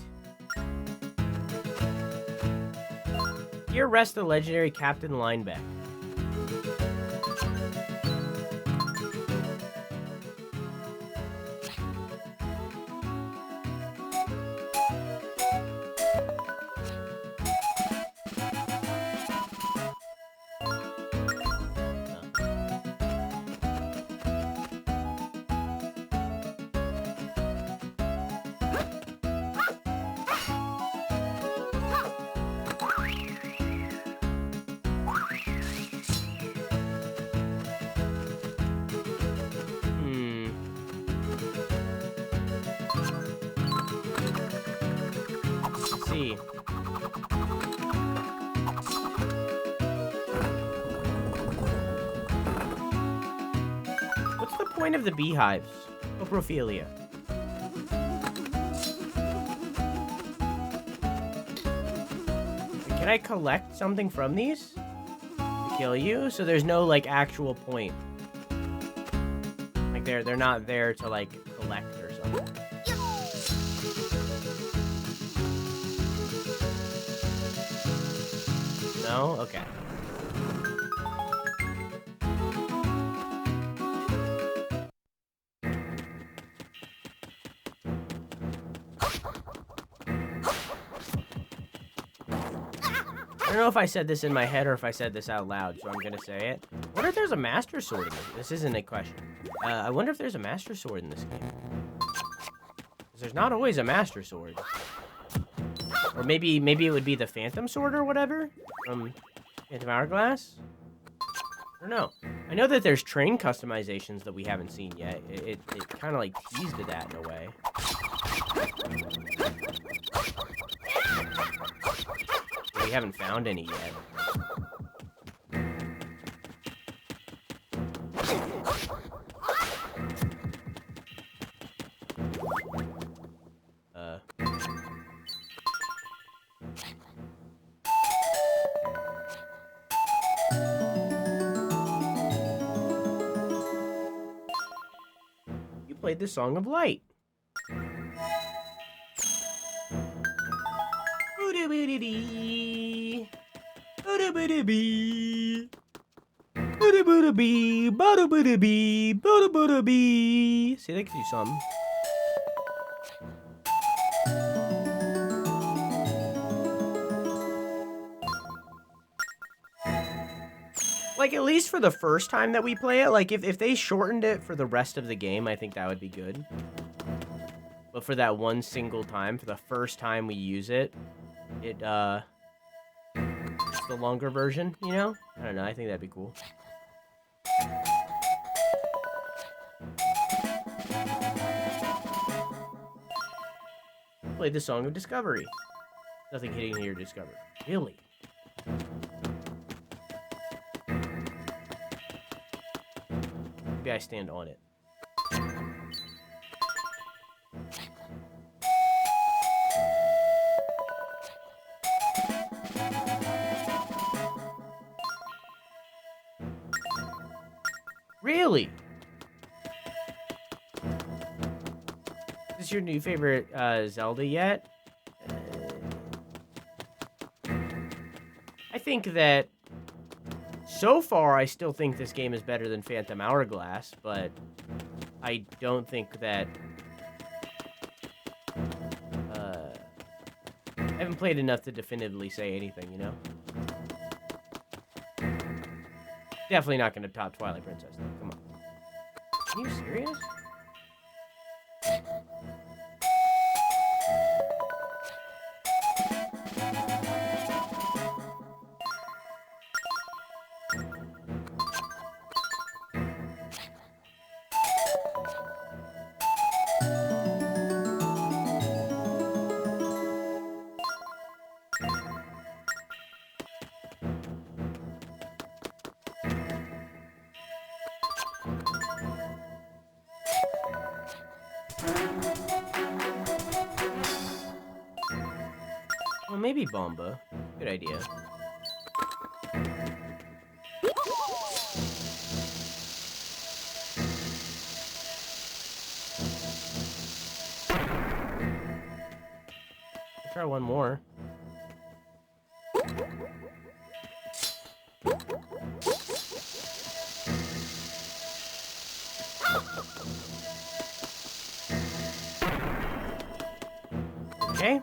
Here rests the legendary Captain Lineback. See. What's the point of the beehives? Coprophilia. Can I collect something from these to kill you? So there's no like actual point. Like they're not there to like collect or something. No? Okay. I don't know if I said this in my head or if I said this out loud, so I'm gonna say it. I wonder if there's a Master Sword in this. This isn't a question. I wonder if there's a Master Sword in this game. 'Cause there's not always a Master Sword. Or maybe it would be the Phantom Sword or whatever from Phantom Hourglass. I don't know. I know that there's train customizations that we haven't seen yet. It kind of like teased to that in a way. We haven't found any yet. You played the Song of Light. See, they could do something. Like, at least for the first time that we play it, like, if they shortened it for the rest of the game, I think that would be good. But for that one single time, for the first time we use it, it's the longer version, you know? I don't know, I think that'd be cool. Played the Song of Discovery. Nothing hitting here discovered. Really? Maybe I stand on it. Really? Is this your new favorite Zelda yet? I think that so far I still think this game is better than Phantom Hourglass, but I don't think that I haven't played enough to definitively say anything, you know? Definitely not gonna top Twilight Princess, though. Come on. Are you serious? Well, maybe Bomba. Good idea. I'll try one more. Okay.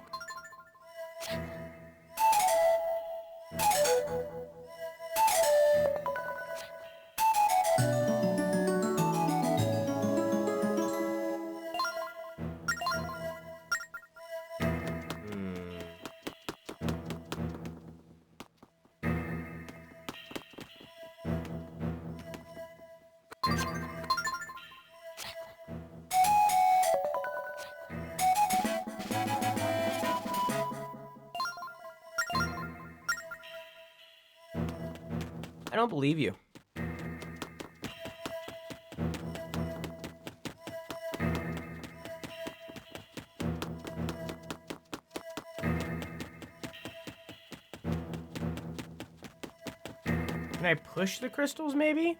I don't believe you. Can I push the crystals, maybe?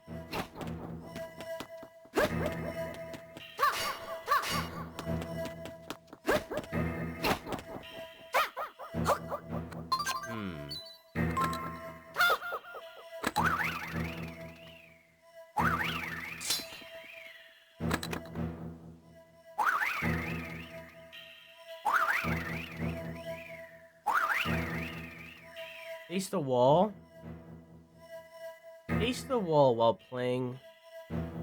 Face the wall. Face the wall while playing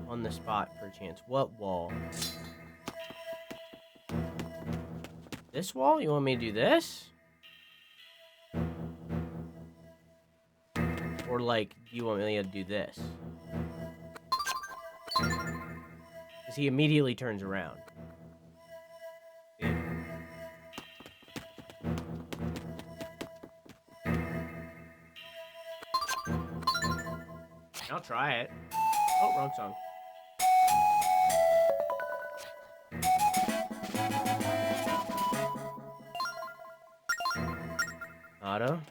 on the spot, perchance. What wall? This wall? You want me to do this? Or, like, do you want me to do this? Because he immediately turns around. I'll try it. Oh, wrong song. Auto.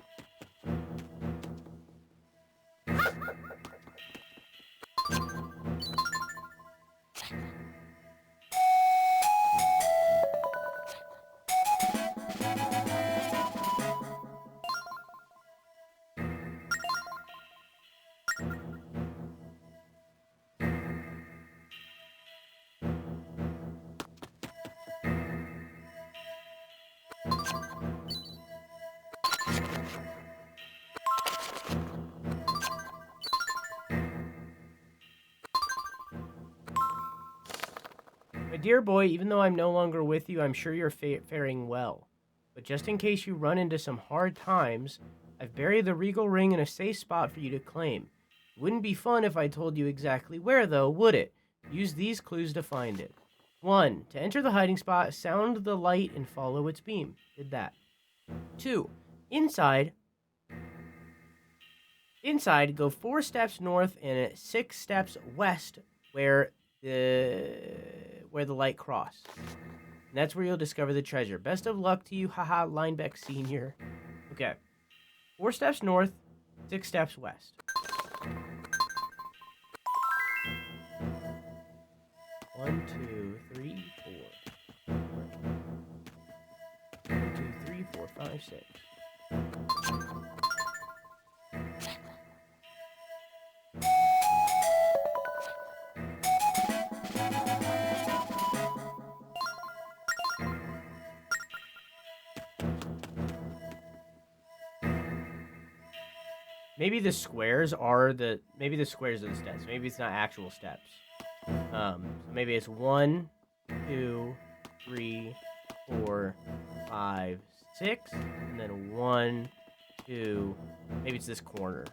My dear boy, even though I'm no longer with you, I'm sure you're faring well. But just in case you run into some hard times, I've buried the regal ring in a safe spot for you to claim. It wouldn't be fun if I told you exactly where, though, would it? Use these clues to find it. 1. To enter the hiding spot, sound the light and follow its beam. Did that. 2. Inside, go 4 steps north and 6 steps west where the light cross. And that's where you'll discover the treasure. Best of luck to you, haha, Linebeck Sr. Okay. 4 steps north, 6 steps west. 1, 2, 3, 4. 1, 2, 3, 4, 5, 6. Maybe the squares are the steps. Maybe it's not actual steps. So maybe it's 1, 2, 3, 4, 5, 6, and then 1, 2. Maybe it's this corner.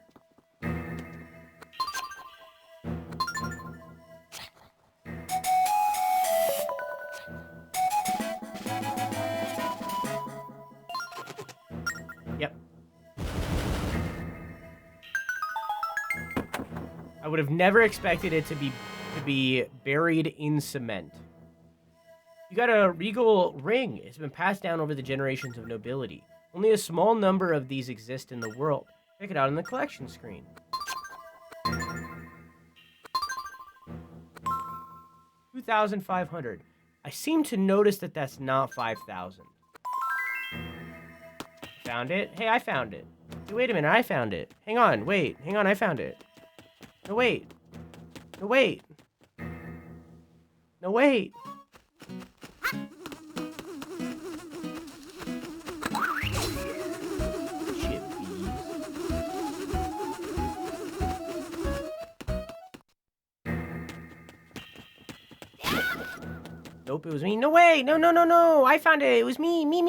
Yep. I would have never expected it to be buried in cement. You got a regal ring. It's been passed down over the generations of nobility. Only a small number of these exist in the world. Check it out on the collection screen. 2,500. I seem to notice that that's not 5,000. Found it? Hey, I found it. Hey, wait a minute, I found it. Hang on, wait. Hang on, I found it. No, wait. No, wait. No, wait. Shit, bees. Nope, it was me. No way! No, no, no, no! I found it! It was me! Me!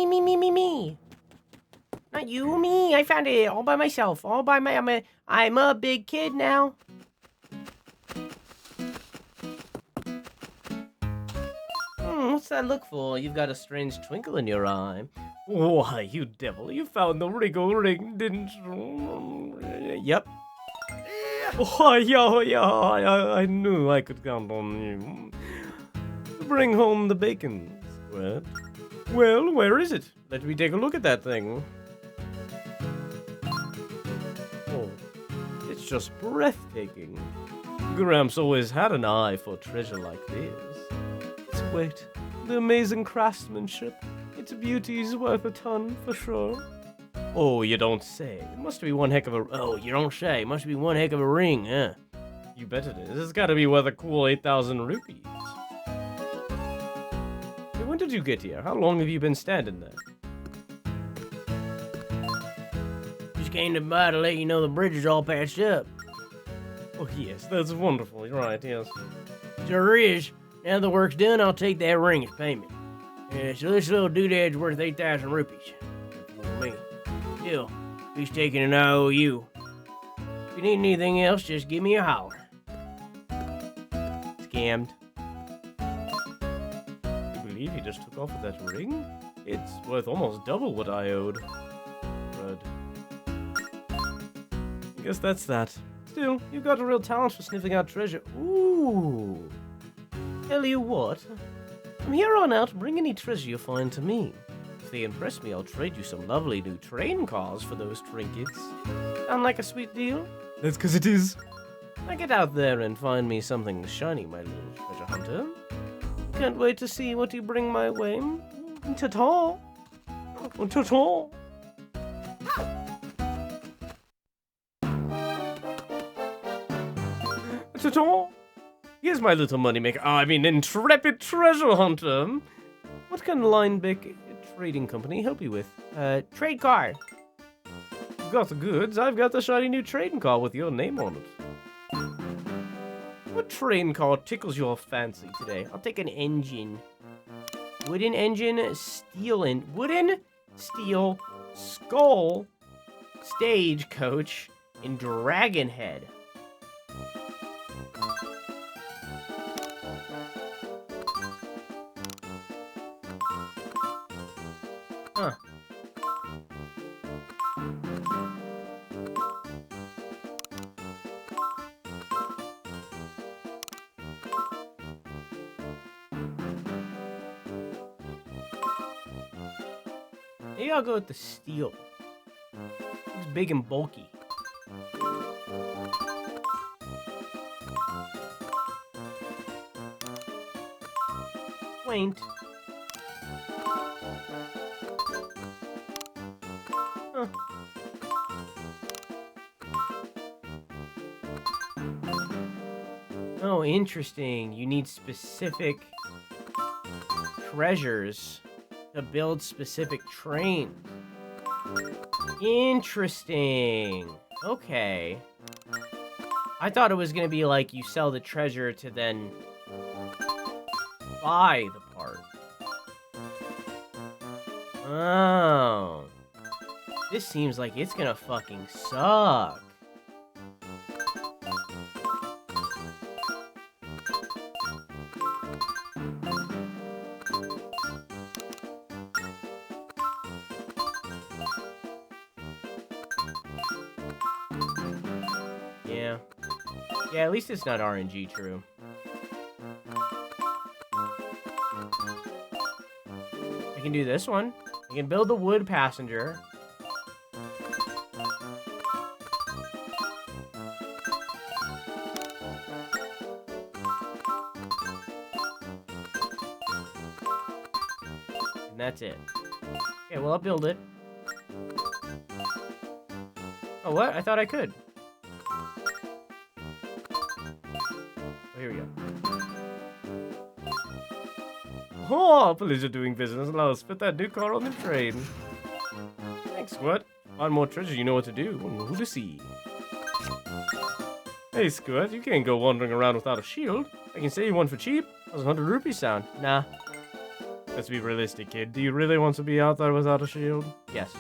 Not you, me! I found it all by myself. All by my... I'm a big kid now. What's that look for? You've got a strange twinkle in your eye. Why, you devil, you found the regal ring, didn't you? Yep. Oh, yeah, I knew I could count on you. Bring home the bacon, Squid. Well, where is it? Let me take a look at that thing. Oh, it's just breathtaking. Gramps always had an eye for treasure like this. Wait, the amazing craftsmanship. Its beauty's worth a ton, for sure. Oh, you don't say. It must be one heck of a... Oh, you don't say. It must be one heck of a ring, huh? You bet it is. It's gotta be worth a cool 8,000 rupees. Hey, when did you get here? How long have you been standing there? Just came by to let you know the bridge is all patched up. Oh, yes, that's wonderful. You're right, yes. Sure is. Now the work's done, I'll take that ring as payment. Yeah, so this little doodade's worth 8,000 rupees. For me. Still, he's taking an IOU. If you need anything else, just give me a holler. Scammed. You believe he just took off with that ring? It's worth almost double what I owed. Red. I guess that's that. Still, you've got a real talent for sniffing out treasure. Ooh. Tell you what, from here on out, bring any treasure you find to me. If they impress me, I'll trade you some lovely new train cars for those trinkets. Sound like a sweet deal? That's 'cause it is. Now get out there and find me something shiny, my little treasure hunter. Can't wait to see what you bring my way. Ta-ta! Ta-ta! Ta-ta! Here's my little moneymaker. Intrepid treasure hunter. What can Linebeck Trading Company help you with? Trade car. You got the goods. I've got the shiny new trading car with your name on it. What train car tickles your fancy today? I'll take an engine. Wooden engine, wooden, steel, skull, stagecoach, and dragon head. Huh. Maybe I'll go with the steel. It's big and bulky. Quaint. Huh. Oh, interesting. You need specific treasures to build specific trains. Interesting. Okay. I thought it was gonna be like you sell the treasure to then buy the part. Oh. This seems like it's gonna fucking suck. Yeah. Yeah, at least it's not RNG, true. I can do this one. I can build the wood passenger. And that's it. Okay, well, I'll build it. Oh, what? I thought I could. Oh, here we go. Oh, pleasure doing business. Allow us to put that new car on the train. Thanks, Squirt. Find more treasure, you know what to do. Who to see? Hey, Squirt, you can't go wandering around without a shield. I can sell you one for cheap. How's 100 rupees sound? Nah. Let's be realistic, kid. Do you really want to be out there without a shield? Yes.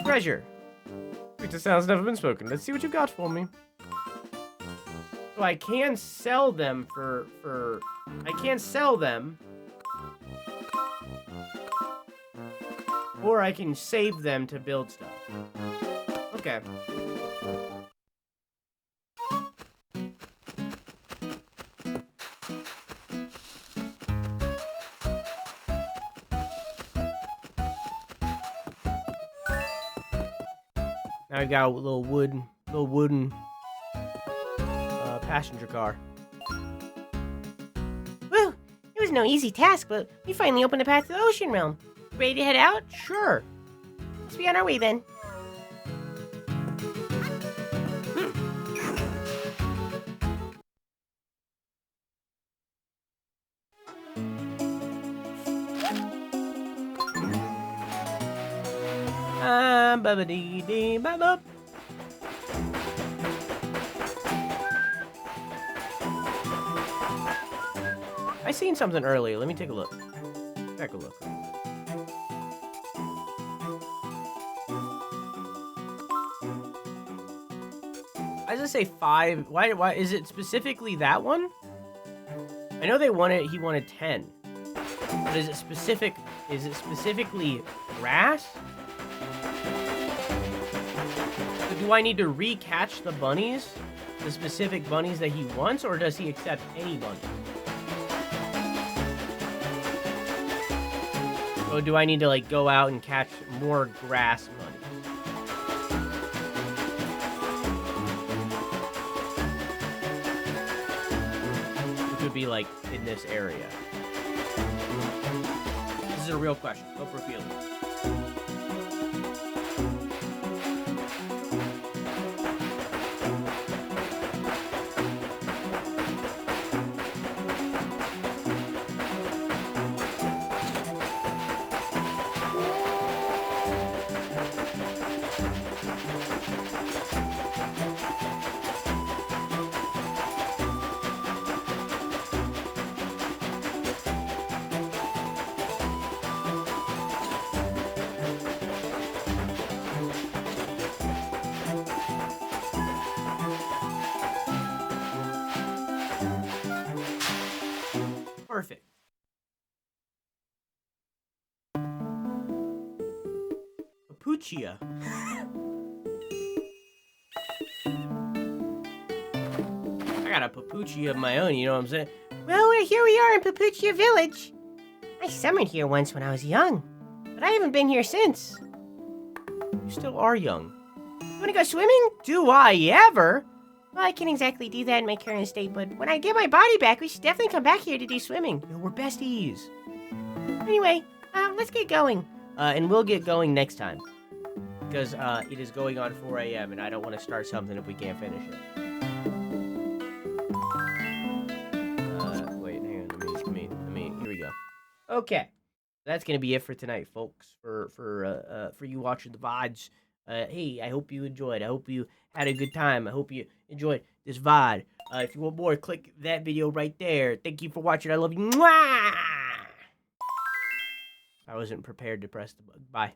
Treasure. Sweetest sound's never been spoken. Let's see what you got for me. So I can sell them for I can sell them. Or I can save them to build stuff. Okay. Now I got a little wooden passenger car. Woo! It was no easy task, but we finally opened a path to the ocean realm. Ready to head out? Sure. Let's be on our way then. Ba-ba-dee-dee-ba-bop. I seen something earlier. Let me take a look. Take a look. I just say 5. Why is it specifically that one? I know he wanted 10. But is it specifically grass? So do I need to recatch the bunnies? The specific bunnies that he wants, or does he accept any bunny? Or do I need to like go out and catch more grass bunnies? Which would be like in this area. This is a real question. Go for a feeling. Perfect. Papuchia. I got a Papuchia of my own, you know what I'm saying? Well, here we are in Papuchia Village. I summered here once when I was young, but I haven't been here since. You still are young. You wanna go swimming? Do I ever? Well, I can't exactly do that in my current state, but when I get my body back, we should definitely come back here to do swimming. Yo, we're besties. Anyway, let's get going. And we'll get going next time. Because it is going on 4 a.m. and I don't want to start something if we can't finish it. Wait, hang on. Let me, here we go. Okay. that's gonna be it for tonight, folks. For you watching the VODs. Hey, I hope you enjoyed. I hope you had a good time. I hope you enjoyed this VOD. If you want more, click that video right there. Thank you for watching. I love you. Mwah! I wasn't prepared to press the button. Bye.